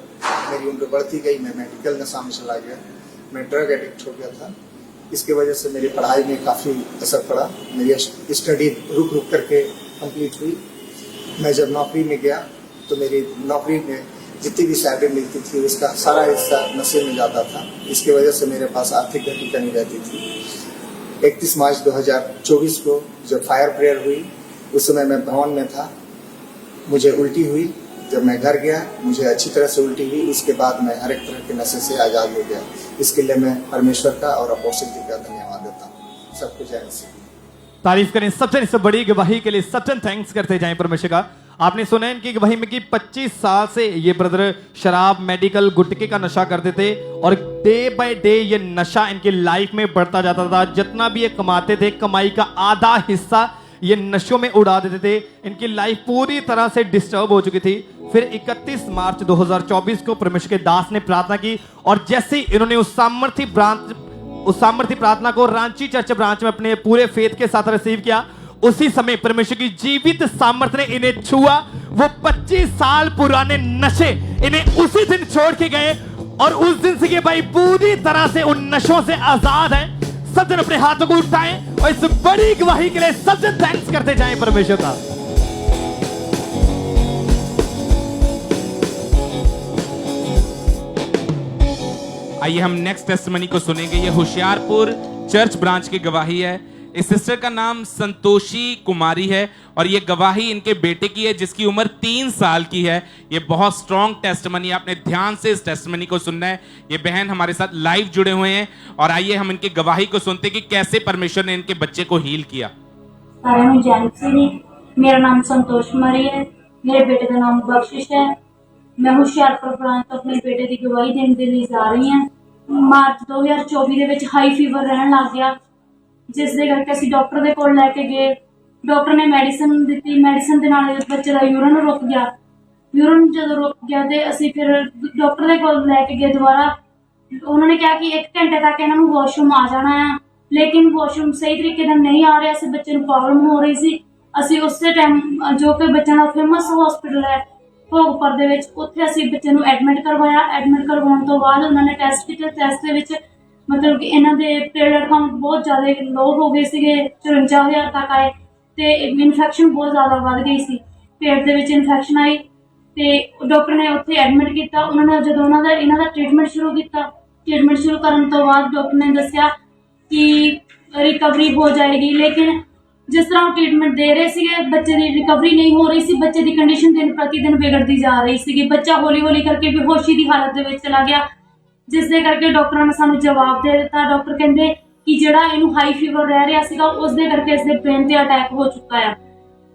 मेरी उम्र बढ़ती गई मैं मेडिकल नशा में चला गया। मैं ड्रग एडिक्ट हो गया था। इसकी वजह से मेरी पढ़ाई में काफ़ी असर पड़ा। मेरी स्टडी रुक रुक करके कंप्लीट हुई। मैं जब नौकरी में गया तो मेरी नौकरी में जितनी भी सैलरी मिलती थी उसका सारा हिस्सा नशे में जाता था। इसकी वजह से मेरे पास आर्थिक गति कमी रहती थी। 31 मार्च 2024 को जब फायर प्रेयर हुई उस समय मैं भवन में था। मुझे उल्टी हुई। जब मैं घर गया मुझे अच्छी तरह से उल्टी हुई। उसके बाद मैं हर एक तरह के नशे से आज़ाद हो गया। इसके लिए मैं परमेश्वर का और अपोस्टल जी का धन्यवाद देता हूँ। सबको जय मसीह। तारीफ करें सबसे बड़ी गवाही के लिए। सबसे थैंक्स करते जाएं परमेश्वर का। आपने सुना इनकी गवाही में कि 25 साल से ये ब्रदर शराब मेडिकल गुटखे का नशा करते थे और डे बाय डे ये नशा इनकी लाइफ में बढ़ता जाता था। जितना भी ये कमाते थे कमाई का आधा हिस्सा ये नशों में उड़ा देते थे। इनकी लाइफ पूरी तरह से डिस्टर्ब हो चुकी थी। फिर 31 मार्च 2024 को परमेश्वर के दास ने प्रार्थना की और जैसे ही इन्होंने उस सामर्थ्य प्रार्थना को रांची चर्च ब्रांच में अपने पूरे फेथ के साथ रिसीव किया, उसी समय परमेश्वर की जीवित सामर्थ्य ने इन्हें छुआ। वो 25 साल पुराने नशे इन्हें उसी दिन छोड़ के गए और उस दिन से ये भाई पूरी तरह से उन नशों से आजाद है। सब जन अपने हाथों को उठाएं और इस बड़ी गवाही के लिए सबसे थैंक्स करते जाएं परमेश्वर का। आइए हम नेक्स्ट टेस्टिमनी को सुनेंगे। ये होशियारपुर चर्च ब्रांच की गवाही है। इस सिस्टर का नाम संतोषी कुमारी है और ये गवाही इनके बेटे की है जिसकी उम्र 3 साल की है। ये बहुत स्ट्रॉन्ग टेस्टिमनी है। आपने ध्यान से इस टेस्टिमनी को सुनना है। ये बहन हमारे साथ लाइव जुड़े हुए हैं और आइए हम इनकी गवाही को सुनते हैं कि कैसे परमेश्वर ने इनके बच्चे को हील किया। मेरा नाम संतोष कुमारी है। मेरे बेटे का नाम बख्शिश है। मैं ਹੁਸ਼ਿਆਰਪੁਰ ब्रांच ਤੋਂ अपने बेटे की गवाही देने के लिए जा रही ਹਾਂ। मार्च 2024 ਦੇ ਵਿੱਚ ਹਾਈ ਫੀਵਰ ਰਹਿਣ ਲੱਗ ਗਿਆ ਜਿਸ ਦੇ ਕਰਕੇ ਅਸੀਂ ਡਾਕਟਰ ਦੇ ਕੋਲ ਲੈ ਕੇ ਗਏ। ਡਾਕਟਰ ਨੇ ਮੈਡੀਸਨ ਦਿੱਤੀ। ਮੈਡੀਸਨ ਦੇ ਨਾਲ ਬੱਚੇ ਦਾ ਯੂਰਨ ਰੁਕ ਗਿਆ। ਯੂਰਨ ਜਦੋਂ ਰੁਕ ਗਿਆ ਤੇ ਅਸੀਂ ਫਿਰ ਡਾਕਟਰ ਦੇ ਕੋਲ ਲੈ ਕੇ ਗਏ ਦੁਬਾਰਾ। ਉਹਨਾਂ ਨੇ ਕਿਹਾ ਕਿ 1 ਘੰਟੇ ਤੱਕ ਇਹਨਾਂ ਨੂੰ ਵਾਸ਼ਰੂਮ ਆ ਜਾਣਾ ਆ ਲੇਕਿਨ ਵਾਸ਼ਰੂਮ ਸਹੀ ਤਰੀਕੇ ਨਾਲ ਨਹੀਂ ਆ ਰਿਹਾ ਸੀ। ਬੱਚੇ ਨੂੰ ਪ੍ਰੋਬਲਮ ਹੋ ਰਹੀ ਸੀ। ਅਸੀਂ ਉਸੇ ਟਾਈਮ ਜੋ ਕਿ ਬੱਚਿਆਂ ਦਾ ਫੇਮਸ ਹਸਪੀਟਲ ਹੈ ਭੋਗਪੁਰ ਦੇ ਵਿੱਚ ਉੱਥੇ ਅਸੀਂ ਬੱਚੇ ਨੂੰ ਐਡਮਿਟ ਕਰਵਾਇਆ। ਐਡਮਿਟ ਕਰਵਾਉਣ ਤੋਂ ਬਾਅਦ ਉਹਨਾਂ ਨੇ ਟੈਸਟ ਕੀਤੇ। ਟੈਸਟ ਦੇ ਵਿੱਚ ਮਤਲਬ ਕਿ ਇਹਨਾਂ ਦੇ ਪਲੇਟਲੇਟ ਕਾਊਂਟ ਬਹੁਤ ਜ਼ਿਆਦਾ ਲੋ ਹੋ ਗਏ ਸੀਗੇ। 54,000 ਤੱਕ ਆਏ ਤੇ ਇਨਫੈਕਸ਼ਨ ਬਹੁਤ ਜ਼ਿਆਦਾ ਵੱਧ ਗਈ ਸੀ। ਪੇਟ ਦੇ ਵਿੱਚ ਇਨਫੈਕਸ਼ਨ ਆਈ ਤੇ ਡਾਕਟਰ ਨੇ ਉੱਥੇ ਐਡਮਿਟ ਕੀਤਾ। ਉਹਨਾਂ ਨੇ ਜਦੋਂ ਇਹਨਾਂ ਦਾ ਟ੍ਰੀਟਮੈਂਟ ਸ਼ੁਰੂ ਕੀਤਾ। ਟ੍ਰੀਟਮੈਂਟ ਸ਼ੁਰੂ ਕਰਨ ਤੋਂ ਬਾਅਦ ਡਾਕਟਰ ਨੇ ਦੱਸਿਆ ਕਿ ਰਿਕਵਰੀ ਹੋ ਜਾਏਗੀ ਲੇਕਿਨ जिस तरह ट्रीटमेंट दे रहे थे बच्चे की रिकवरी नहीं हो रही सी। बच्चे की कंडीशन दिन प्रति दिन बिगड़ती जा रही सी। बच्चा हौली हौली करके बेहोशी की हालत में चला गया जिस दे करके डॉक्टर ने सानू जवाब दे दिता। डॉक्टर कहते कि जिहड़ा इनू हाई फीवर रह रहा सीगा उस दे करके इसके ब्रेन ते अटैक हो चुका है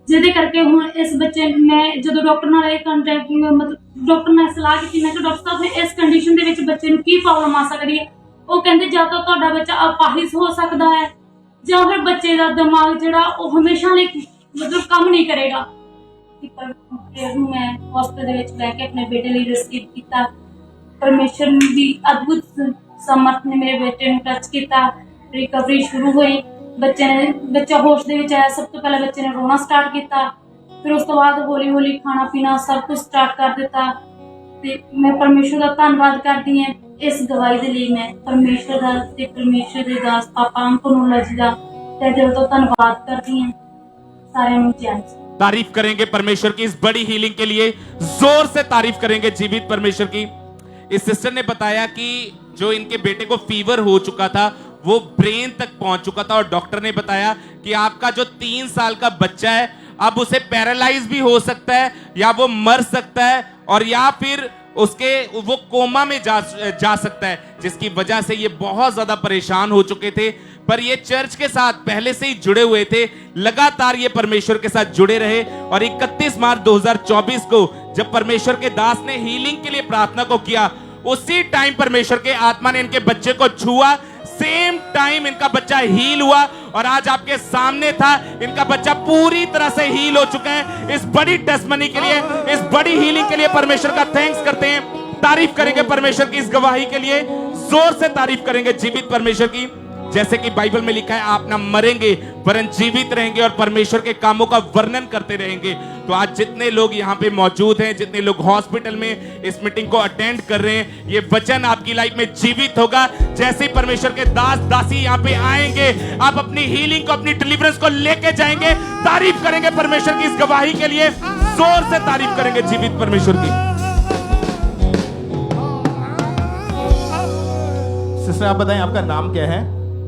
जिहदे करके हुण इस बच्चे मैं जो डॉक्टर नाल कंटैक्ट मतलब डॉक्टर ने सलाह की मैं डॉक्टर साहब इस कंडीशन दे विच बच्चे नू की प्रॉब्लम आ सकदी है। वो कहते जां तां तुहाडा बच्चा अपाहिज हो सकदा है ਜਾਂ ਫਿਰ ਬੱਚੇ ਦਾ ਦਿਮਾਗ ਜਿਹੜਾ ਉਹ ਹਮੇਸ਼ਾ ਲਈ ਮਤਲਬ ਕੰਮ ਨਹੀਂ ਕਰੇਗਾ। ਨੂੰ ਮੈਂ ਹਸਪਤਾਲ ਦੇ ਵਿੱਚ ਲੈ ਕੇ ਆਪਣੇ ਬੇਟੇ ਲਈ ਰਿਸੀਵ ਕੀਤਾ। ਪਰਮੇਸ਼ਰ ਦੀ ਅਦਭੁਤ ਸਮਰਥ ਨੇ ਮੇਰੇ ਬੇਟੇ ਨੂੰ ਟੱਚ ਕੀਤਾ। ਰਿਕਵਰੀ ਸ਼ੁਰੂ ਹੋਈ। ਬੱਚਾ ਹੋਸ਼ ਦੇ ਵਿੱਚ ਆਇਆ। ਸਭ ਤੋਂ ਪਹਿਲਾਂ ਬੱਚੇ ਨੇ ਰੋਣਾ ਸਟਾਰਟ ਕੀਤਾ। ਫਿਰ ਉਸ ਤੋਂ ਬਾਅਦ ਹੌਲੀ ਹੌਲੀ ਖਾਣਾ ਪੀਣਾ ਸਭ ਕੁਝ ਸਟਾਰਟ ਕਰ ਦਿੱਤਾ ਤੇ ਮੈਂ ਪਰਮੇਸ਼ਰ ਦਾ ਧੰਨਵਾਦ ਕਰਦੀ ਹਾਂ। इस गवाही के लिए मैं परमेश्वर का ते परमेश्वर के दास पापा अंकुनुला जी का तहे दिल तो धन्यवाद करती हूं। सारे नु जय। तारीफ करेंगे परमेश्वर की इस बड़ी हीलिंग के लिए। जोर से तारीफ करेंगे जीवित परमेश्वर की। इस सिस्टर ने बताया कि जो इनके बेटे को फीवर हो चुका था वो ब्रेन तक पहुंच चुका था और डॉक्टर ने बताया कि आपका जो 3 साल का बच्चा है अब उसे पैरालाइज भी हो सकता है या वो मर सकता है और या फिर उसके वो कोमा में जा सकता है, जिसकी वजह से ये बहुत ज्यादा परेशान हो चुके थे। पर ये चर्च के साथ पहले से ही जुड़े हुए थे, लगातार ये परमेश्वर के साथ जुड़े रहे। और 31 मार्च 2024 को जब परमेश्वर के दास ने हीलिंग के लिए प्रार्थना को किया, उसी टाइम परमेश्वर के आत्मा ने इनके बच्चे को छुआ, सेम टाइम इनका बच्चा हील हुआ और आज आपके सामने था। इनका बच्चा पूरी तरह से हील हो चुका है। इस बड़ी टेस्टमनी के लिए, इस बड़ी हीलिंग के लिए परमेश्वर का थैंक्स करते हैं, तारीफ करेंगे परमेश्वर की इस गवाही के लिए, जोर से तारीफ करेंगे जीवित परमेश्वर की। जैसे कि बाइबल में लिखा है, आप ना मरेंगे वरन जीवित रहेंगे और परमेश्वर के कामों का वर्णन करते रहेंगे। तो आज जितने लोग यहाँ पे मौजूद हैं, जितने लोग हॉस्पिटल में इस मीटिंग को अटेंड कर रहे हैं, ये वचन आपकी लाइफ में जीवित होगा। जैसे ही परमेश्वर के दास दासी यहाँ पे आएंगे, आप अपनी हीलिंग को, अपनी डिलीवरेंस को लेके जाएंगे। तारीफ करेंगे परमेश्वर की इस गवाही के लिए, जोर से तारीफ करेंगे जीवित परमेश्वर की। सिस्टर आप बताएं, आपका नाम क्या है?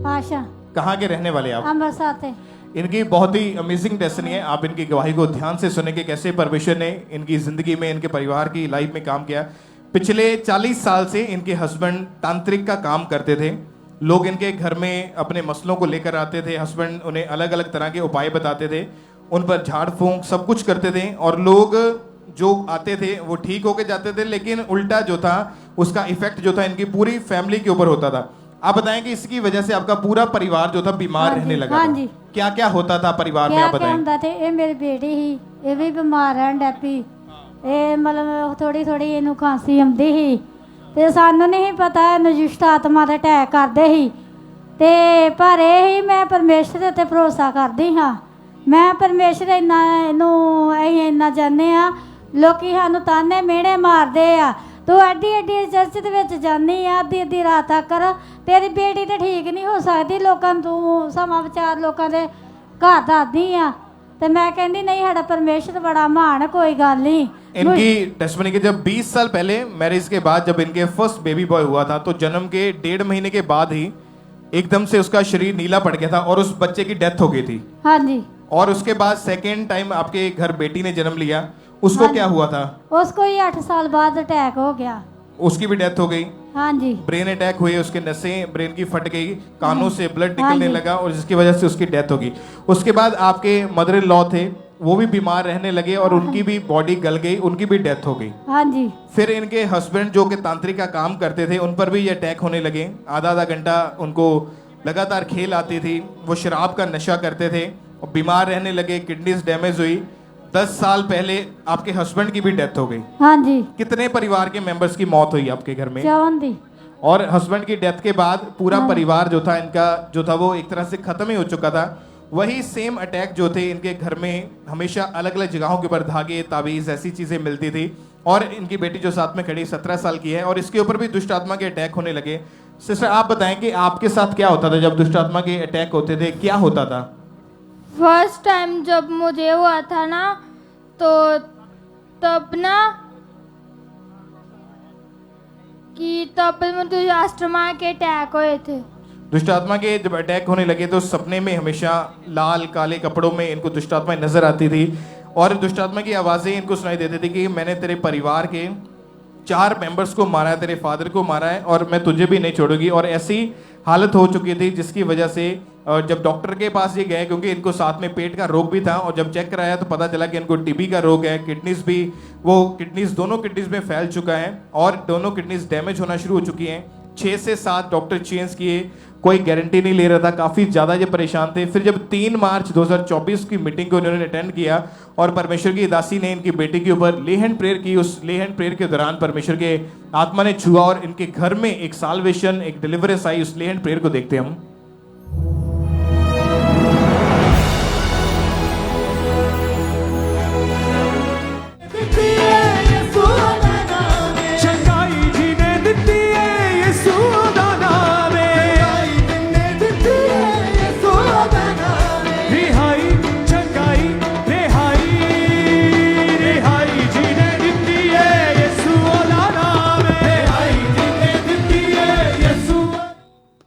आशा। कहाँ के रहने वाले आप? अमृतसर से। इनकी बहुत ही अमेजिंग टेस्टनी है। आप इनकी गवाही को ध्यान से सुनेंगे, कैसे परमेश्वर ने इनकी जिंदगी में, इनके परिवार की लाइफ में काम किया। पिछले 40 साल से इनके हस्बैंड तांत्रिक का काम करते थे। लोग इनके घर में अपने मसलों को लेकर आते थे, हस्बैंड उन्हें अलग अलग तरह के उपाय बताते थे, उन पर झाड़ फूंक सब कुछ करते थे और लोग जो आते थे वो ठीक होके जाते थे, लेकिन उल्टा जो था उसका इफेक्ट जो था इनकी पूरी फैमिली के ऊपर होता था। आप बताएं कि इसकी वजह से आपका पूरा परिवार जो था बीमार रहने लगा हाँ था। जी। क्या क्या होता था परिवार में, आप क्या बताएं। ਹੁੰਦਾ थे, ਇਹ ਮੇਰੀ ਬੇਟੀ ਸੀ, ਇਹ ਵੀ ਬਿਮਾਰ ਰਹਿਣ ਡੈ ਪਈ। ਇਹ ਮਤਲਬ ਥੋੜੀ ਥੋੜੀ ਇਹਨੂੰ ਖਾਂਸੀ ਆਉਂਦੀ ਸੀ ਤੇ ਸਾਨੂੰ ਨਹੀਂ ਪਤਾ ਇਹਨੂੰ ਦੁਸ਼ਟ ਆਤਮਾ ਦਾ ਅਟੈਕ ਕਰਦੇ ਸੀ ਤੇ ਪਰ ਇਹ ਹੀ ਮੈਂ ਪਰਮੇਸ਼ਰ ਦੇ ਉੱਤੇ ਭਰੋਸਾ ਕਰਦੀ ਹਾਂ। ਮੈਂ ਪਰਮੇਸ਼ਰ ਇੰਨਾ ਇਹਨੂੰ ਅਸੀਂ ਇੰਨਾ ਜਾਣਦੇ ਆ, ਲੋਕੀ ਸਾਨੂੰ ਤਾਨੇ ਮਿਹਣੇ ਮਾਰਦੇ ਆ, ਤੂੰ ਐਡੀ ਐਡੀ ਚਰਚ ਦੇ ਵਿੱਚ ਜਾਂਦੀ ਆ ਅੱਧੀ ਅੱਧੀ ਰਾਤ ਤੱਕ, ਤੇਰੀ ਬੇਟੀ ਤੇ ਠੀਕ ਨਹੀਂ ਹੋ ਸਕਦੀ, ਲੋਕਾਂ ਨੂੰ ਤੂੰ ਸਮਾਂ ਵਿਚਾਰ ਲੋਕਾਂ ਦੇ ਘਰ ਦੱਸਦੀ ਆ। ਤੇ ਮੈਂ ਕਹਿੰਦੀ ਨਹੀਂ, ਸਾਡਾ ਪਰਮੇਸ਼ਰ ਬੜਾ महान, कोई गल नहीं। इनकी टेस्टमनी के जब 20 साल पहले मैरिज के बाद जब इनके फर्स्ट बेबी बॉय हुआ था, तो जन्म के 1.5 महीने के बाद ही एकदम से उसका शरीर नीला पड़ गया था और उस बच्चे की डेथ हो गई थी। हाँ जी। और उसके बाद सेकेंड टाइम आपके घर बेटी ने जन्म लिया, उसको हाँ क्या हुआ था? उसको ही 8 साल बाद अटैक हो गया। उसकी भी डेथ हो गई। हाँ जी। ब्रेन अटैक हुए, उसके नसें ब्रेन की फट गई, कानों से ब्लड हाँ निकलने जी। लगा और जिसकी वजह से उसकी डेथ हो गई। उसके बाद आपके मदर इन लॉ थे, वो भी बीमार रहने लगे और उनकी भी बॉडी गल गई, उनकी भी डेथ हो गई। हाँ जी। फिर इनके हस्बैंड जो कि तांत्रिक का काम करते थे, उन पर भी ये अटैक होने लगे। आधा आधा घंटा उनको लगातार खेल आती थी, वो शराब का नशा करते थे और बीमार रहने लगे, किडनीज डैमेज हुई। 10 साल पहले आपके हस्बैंड की भी डेथ हो गई। हाँ जी। कितने परिवार के मेंबर्स की मौत हुई आपके घर में? 54 दी। और हस्बैंड की डेथ के बाद पूरा परिवार जो था इनका, जो था वो एक तरह से खत्म ही हो चुका था। वही सेम अटैक जो थे इनके घर में हमेशा अलग अलग जगहों के ऊपर धागे, ताबीज, ऐसी चीजें मिलती थी। और इनकी बेटी जो साथ में खड़ी 17 साल की है, और इसके ऊपर भी दुष्ट आत्मा के अटैक होने लगे। सिस्टर आप बताएं कि आपके साथ क्या होता था जब दुष्ट आत्मा के अटैक होते थे, क्या होता था? फर्स्ट टाइम जब मुझे हुआ था ना, तो तब ना कि तब मुझे अस्थमा के अटैक हुए थे। दुष्ट आत्मा के जब अटैक होने लगे तो सपने में हमेशा लाल काले कपड़ों में इनको दुष्ट आत्मा नजर आती थी और दुष्ट आत्मा की आवाजें इनको सुनाई देती थी कि मैंने तेरे परिवार के 4 मेंबर्स को मारा है, तेरे फादर को मारा है और मैं तुझे भी नहीं छोड़ूंगी। और ऐसी हालत हो चुकी थी जिसकी वजह से जब डॉक्टर के पास ये गए, क्योंकि इनको साथ में पेट का रोग भी था, और जब चेक कराया तो पता चला कि इनको टीबी का रोग है, किडनीज भी, वो किडनीज दोनों किडनीज में फैल चुका है और दोनों किडनीज डैमेज होना शुरू हो चुकी हैं। 6 से 7 डॉक्टर चेंज किए, कोई गारंटी नहीं ले रहा था, काफ़ी ज़्यादा ये परेशान थे। फिर जब 3 मार्च 2024 की मीटिंग को उन्होंने अटेंड किया और परमेश्वर की दासी ने इनकी बेटी के ऊपर ले हैंड प्रेयर की, उस ले हैंड प्रेयर के दौरान परमेश्वर के आत्मा ने छुआ और इनके घर में एक साल्वेशन, एक डिलीवरेंस आई। उस ले हैंड प्रेयर को देखते हम।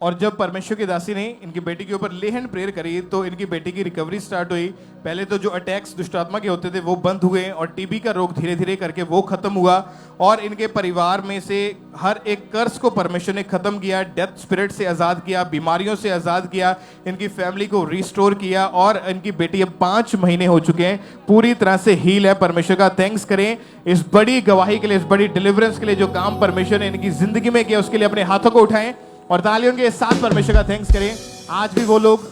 और जब परमेश्वर की दासी ने इनकी बेटी के ऊपर ले हैंड प्रेयर करी तो इनकी बेटी की रिकवरी स्टार्ट हुई। पहले तो जो अटैक्स दुष्ट आत्मा के होते थे वो बंद हुए और टीबी का रोग धीरे धीरे करके वो खत्म हुआ और इनके परिवार में से हर एक कर्ज को परमेश्वर ने खत्म किया, डेथ स्पिरिट से आज़ाद किया, बीमारियों से आज़ाद किया, इनकी फैमिली को रिस्टोर किया और इनकी बेटी अब 5 महीने हो चुके हैं, पूरी तरह से हील है। परमेश्वर का थैंक्स करें इस बड़ी गवाही के लिए, इस बड़ी डिलीवरेंस के लिए जो काम परमेश्वर ने इनकी जिंदगी में किया उसके लिए अपने हाथों को उठाएं और तालियों के साथ परमेश्वर का थैंक्स करें। आज भी वो लोग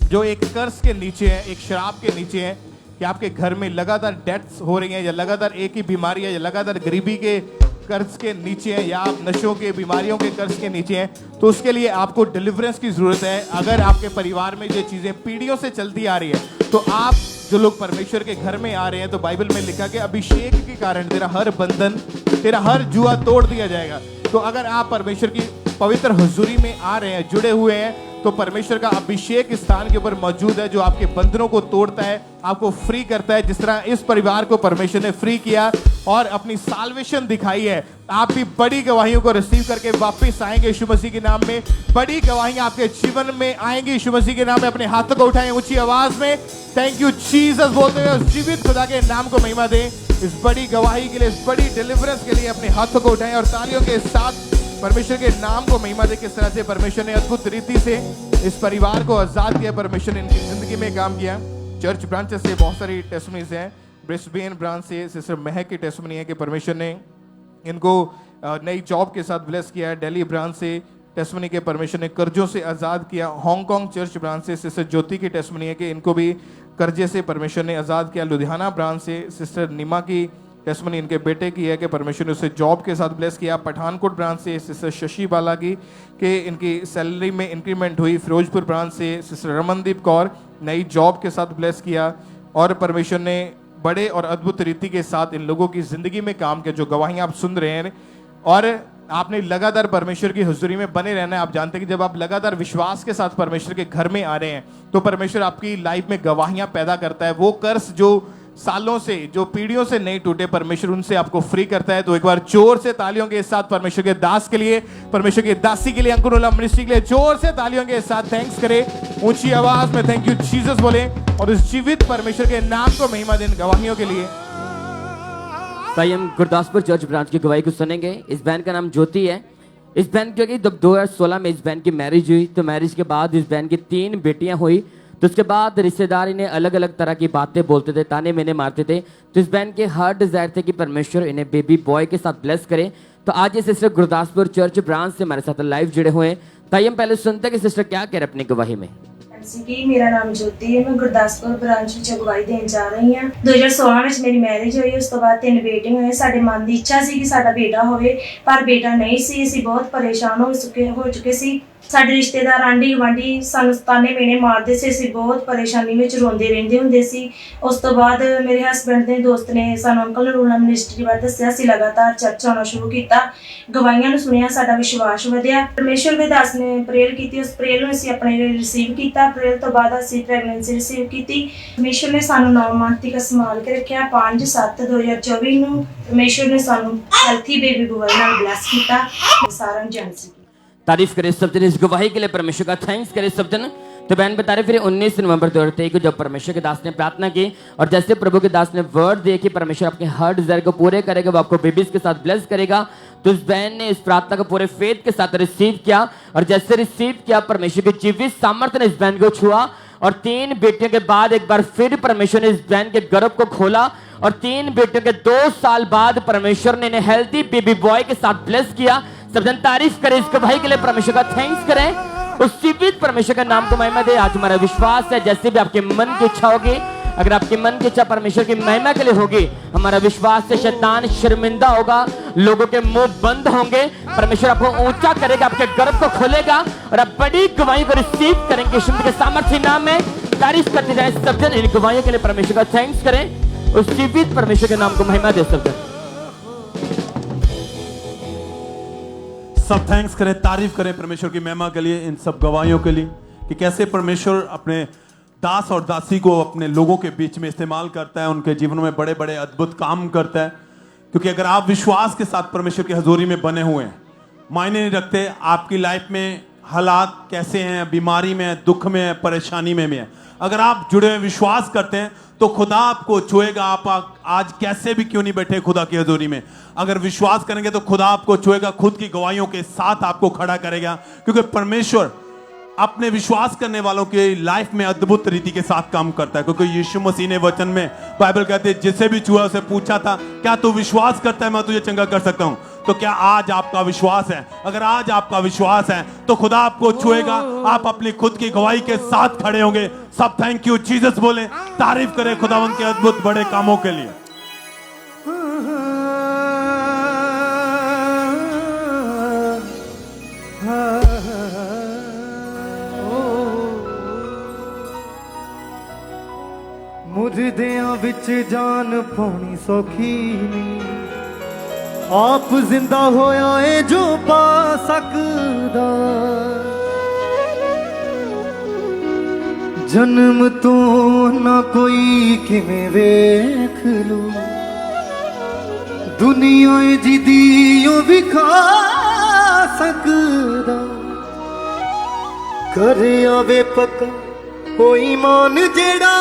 जो एक कर्ज के नीचे हैं, एक शराब के नीचे हैं कि आपके घर में लगातार डेथ्स हो रही हैं या लगातार एक ही बीमारी है या लगातार गरीबी के कर्ज के नीचे हैं या आप नशों के बीमारियों के कर्ज के नीचे हैं, तो उसके लिए आपको डिलीवरेंस की जरूरत है। अगर आपके परिवार में ये चीजें पीढ़ियों से चलती आ रही है तो आप जो लोग परमेश्वर के घर में आ रहे हैं तो बाइबल में लिखा कि अभिषेक के कारण तेरा हर बंधन, तेरा हर जुआ तोड़ दिया जाएगा। तो अगर आप परमेश्वर की पवित्र हुजूरी में आ रहे हैं, जुड़े हुए हैं, तो परमेश्वर का अभिषेक इस स्थान के ऊपर मौजूद है जो आपके बंधनों को तोड़ता है, आपको फ्री करता है। जिस तरह इस परिवार को परमेश्वर ने फ्री किया और अपनी साल्वेशन दिखाई है, आप भी बड़ी गवाहियों को रिसीव करके वापस आएंगे यीशु मसीह के नाम में। बड़ी गवाहियां आपके जीवन में आएंगी यीशु मसीह के नाम में। अपने हाथों को उठाएं ऊंची आवाज में, थैंक यू जीसस बोलते हुए उस जीवित खुदा के नाम को महिमा दें। इस बड़ी गवाही के लिए, इस बड़ी डिलीवरेंस के लिए अपने हाथों को उठाएं और तालियों के साथ परमेश्वर के नाम को महिमा दे। किस तरह से परमेश्वर ने अद्भुत रीति से इस परिवार को आजाद किया, परमेश्वर ने इनकी जिंदगी में काम किया। चर्च ब्रांचेस से बहुत सारी टेस्टमनीज हैं। ब्रिस्बेन ब्रांच से सिस्टर महक की टेस्टमनी है कि परमेश्वर ने इनको नई जॉब के साथ ब्लेस किया है। दिल्ली ब्रांच से टेस्टमनी के परमेश्वर ने कर्जों से आज़ाद किया। हांगकांग चर्च ब्रांच से सिस्टर ज्योति की टेस्टमनी है कि इनको भी कर्जे से परमेश्वर ने आज़ाद किया। लुधियाना ब्रांच से सिस्टर निमा की टेस्टमनी इनके बेटे की है कि परमेश्वर ने उसे जॉब के साथ ब्लेस किया। पठानकोट ब्रांच से सिस्टर शशि बाला की कि इनकी सैलरी में इंक्रीमेंट हुई। फिरोजपुर ब्रांच से सिस्टर रमनदीप कौर नई जॉब के साथ ब्लेस किया और परमेश्वर ने बड़े और अद्भुत रीति के साथ इन लोगों की जिंदगी में काम किया। जो गवाहियां आप सुन रहे हैं और आपने लगातार परमेश्वर की हुजूरी में बने रहना है। आप जानते हैं कि जब आप लगातार विश्वास के साथ परमेश्वर के घर में आ रहे हैं तो परमेश्वर आपकी लाइफ में गवाहियां पैदा करता है। वो कर्ज जो सालों से, जो पीढ़ियों से नहीं टूटे, परमेश्वर उनसे आपको फ्री करता है। तो एक बार जोर से तालियों के साथ परमेश्वर के दास के लिए, परमेश्वर की दासी के लिए, अंकुर मिनिस्ट्री के लिए जोर से तालियों के साथ थैंक्स करें। ऊंची आवाज में थैंक यू जीसस बोले और इस जीवित परमेश्वर के नाम को महिमा दें गवाहियों के लिए। भाई हम गुरदासपुर चर्च ब्रांच की गवाही को सुनेंगे। इस बहन का नाम ज्योति है। इस बहन क्योंकि जब 2016 में इस बहन की मैरिज हुई तो मैरिज के बाद इस बहन की 3 बेटियां हुई। तो उसके बाद रिश्तेदार इन्हें अलग अलग तरह की बातें बोलते थे, ताने मैंने मारते थे। तो इस बहन के हर डिजायर थे कि परमेश्वर इन्हें बेबी बॉय के साथ ब्लेस करे। तो आज ये सिस्टर गुरदासपुर चर्च ब्रांच से हमारे साथ लाइव जुड़े हुए हैं। ताई हम पहले सुनते हैं कि सिस्टर क्या कह रहे अपनी गवाही में। मेरा नाम ज्योति है, मैं गुरदासपुर ब्रांच ਵਿੱਚ ਗਵਾਹੀ ਦੇਣ ਜਾ ਰਹੀ ਹਾਂ। 2016 ਵਿੱਚ ਮੇਰੀ ਮੈਰਿਜ ਹੋਈ। ਉਸ ਤੋਂ ਬਾਅਦ 3 ਬੇਟੇ ਹੋਏ। ਸਾਡੇ ਮਨ ਦੀ ਇੱਛਾ ਸੀ ਕਿ ਸਾਡਾ ਬੇਟਾ ਹੋਵੇ ਪਰ ਬੇਟਾ ਨਹੀਂ ਸੀ। ਅਸੀਂ ਬਹੁਤ ਪਰੇਸ਼ਾਨ ਹੋ ਚੁੱਕੇ ਸੀ। ਸਾਡੇ ਰਿਸ਼ਤੇਦਾਰ ਆਂਢੀ ਗੁਆਂਢੀ ਸਾਨੂੰ ਤਾਨੇ ਮੇਨੇ ਮਾਰਦੇ ਸੀ। ਅਸੀਂ ਬਹੁਤ ਪਰੇਸ਼ਾਨੀ ਵਿੱਚ ਰੋਂਦੇ ਰਹਿੰਦੇ ਹੁੰਦੇ ਸੀ। ਉਸ ਤੋਂ ਬਾਅਦ ਮੇਰੇ ਹਸਬੰਡ ਦੇ ਦੋਸਤ ਨੇ ਸਾਨੂੰ ਅੰਕਲ ਨਰੂਲਾ ਮਿਨਿਸਟਰੀ ਬਾਰੇ ਦੱਸਿਆ। ਅਸੀਂ ਲਗਾਤਾਰ ਚਰਚ ਆਉਣਾ ਸ਼ੁਰੂ ਕੀਤਾ, ਗਵਾਹੀਆਂ ਨੂੰ ਸੁਣਿਆ, ਸਾਡਾ ਵਿਸ਼ਵਾਸ ਵਧਿਆ। ਪਰਮੇਸ਼ਰ ਦੇ ਦਾਸ ਨੇ ਪ੍ਰੇਅਰ ਕੀਤੀ, ਉਸ ਪ੍ਰੇਅਰ ਨੂੰ ਅਸੀਂ ਆਪਣੇ ਲਈ ਰਿਸੀਵ ਕੀਤਾ। ਪ੍ਰੇਅਰ ਤੋਂ ਬਾਅਦ ਅਸੀਂ ਪ੍ਰੈਗਨੈਂਸੀ ਰਿਸੀਵ ਕੀਤੀ। ਪਰਮੇਸ਼ਰ ਨੇ ਸਾਨੂੰ 9 ਮੰਥ ਤੱਕ ਸੰਭਾਲ ਕੇ ਰੱਖਿਆ। 5/7/2024 ਨੂੰ ਪਰਮੇਸ਼ਰ ਨੇ ਸਾਨੂੰ ਹੈਲਥੀ ਬੇਬੀ ਬੋਏ ਨਾਲ ਬਲੈਸ ਕੀਤਾ। ਸਾਰਿਆਂ ਨੂੰ ਜੈ ਮਸੀਹ। तारीफ करें सब जन इस गवाही के लिए, परमेश्वर का थैंक्स करें सब जन। तो बहन बता रहे फिर 19 नवंबर 2023 को जब परमेश्वर के दास ने प्रार्थना की और जैसे प्रभु के दास ने वर्ड दिया कि परमेश्वर आपके हर डिजायर को पूरे करेगा, वो आपको बेबीज के साथ ब्लेस करेगा, तो इस बहन ने इस प्रार्थना को पूरे फेथ के साथ रिसीव किया। और जैसे रिसीव किया परमेश्वर की जीवित सामर्थ्य ने इस बहन को छुआ और 3 बेटियों के बाद एक बार फिर परमेश्वर ने इस बहन के गर्भ को खोला और 3 बेटियों के 2 साल बाद परमेश्वर ने इन्हें हेल्थी बेबी बॉय के साथ ब्लेस किया। सब जन तारीफ करें इस गवाही के लिए, परमेश्वर का थैंक्स करें। उस जीवित परमेश्वर का नाम को महिमा दे। आज हमारा विश्वास है जैसे भी आपके मन की इच्छा होगी, अगर आपके मन की इच्छा परमेश्वर की महिमा के लिए होगी, हमारा विश्वास है शैतान शर्मिंदा होगा, लोगों के मुंह बंद होंगे, परमेश्वर आपको ऊंचा करेगा, आपके गर्भ को खोलेगा और आप बड़ी गवाही को रिसीव करेंगे। यीशु के सामर्थ्य नाम में तारीफ करते जाए सब जन। इन गवाहियों के लिए परमेश्वर का थैंक्स करें। उस जीवित परमेश्वर के नाम को महिमा दे सब जन। सब थैंक्स करें, तारीफ करें परमेश्वर की महिमा के लिए, इन सब गवाहियों के लिए कि कैसे परमेश्वर अपने दास और दासी को अपने लोगों के बीच में इस्तेमाल करता है, उनके जीवनों में बड़े बड़े अद्भुत काम करता है। क्योंकि अगर आप विश्वास के साथ परमेश्वर की हजूरी में बने हुए हैं, मायने नहीं रखते आपकी लाइफ में हालात कैसे हैं, बीमारी में, दुख में, परेशानी में है, अगर आप जुड़े हुए विश्वास करते हैं तो खुदा आपको छुएगा। आप आज कैसे भी क्यों नहीं बैठे खुदा की हजूरी में, अगर विश्वास करेंगे तो खुदा आपको छुएगा, खुद की गवाहियों के साथ आपको खड़ा करेगा, क्योंकि परमेश्वर अपने विश्वास करने वालों की लाइफ में अद्भुत रीति के साथ काम करता है। क्योंकि यीशु मसीह ने वचन में, बाइबल कहते हैं, जिसे भी छुआ उसे पूछा था, क्या तू विश्वास करता है मैं तुझे चंगा कर सकता हूं? तो क्या आज आपका विश्वास है? अगर आज आपका विश्वास है तो खुदा आपको छुएगा, आप अपनी खुद की गवाही के साथ खड़े होंगे। सब थैंक यू जीसस बोले, तारीफ करें खुदावंद के अद्भुत बड़े कामों के लिए। मुर्दियां विच जान पानी सौखी नहीं, आप जिंदा होया है जो पा सकदा, जन्म तो ना कोई किवें वेख लू, दुनिया जिदियों विखा सकदा, करे आवे पक्का कोई मान जेड़ा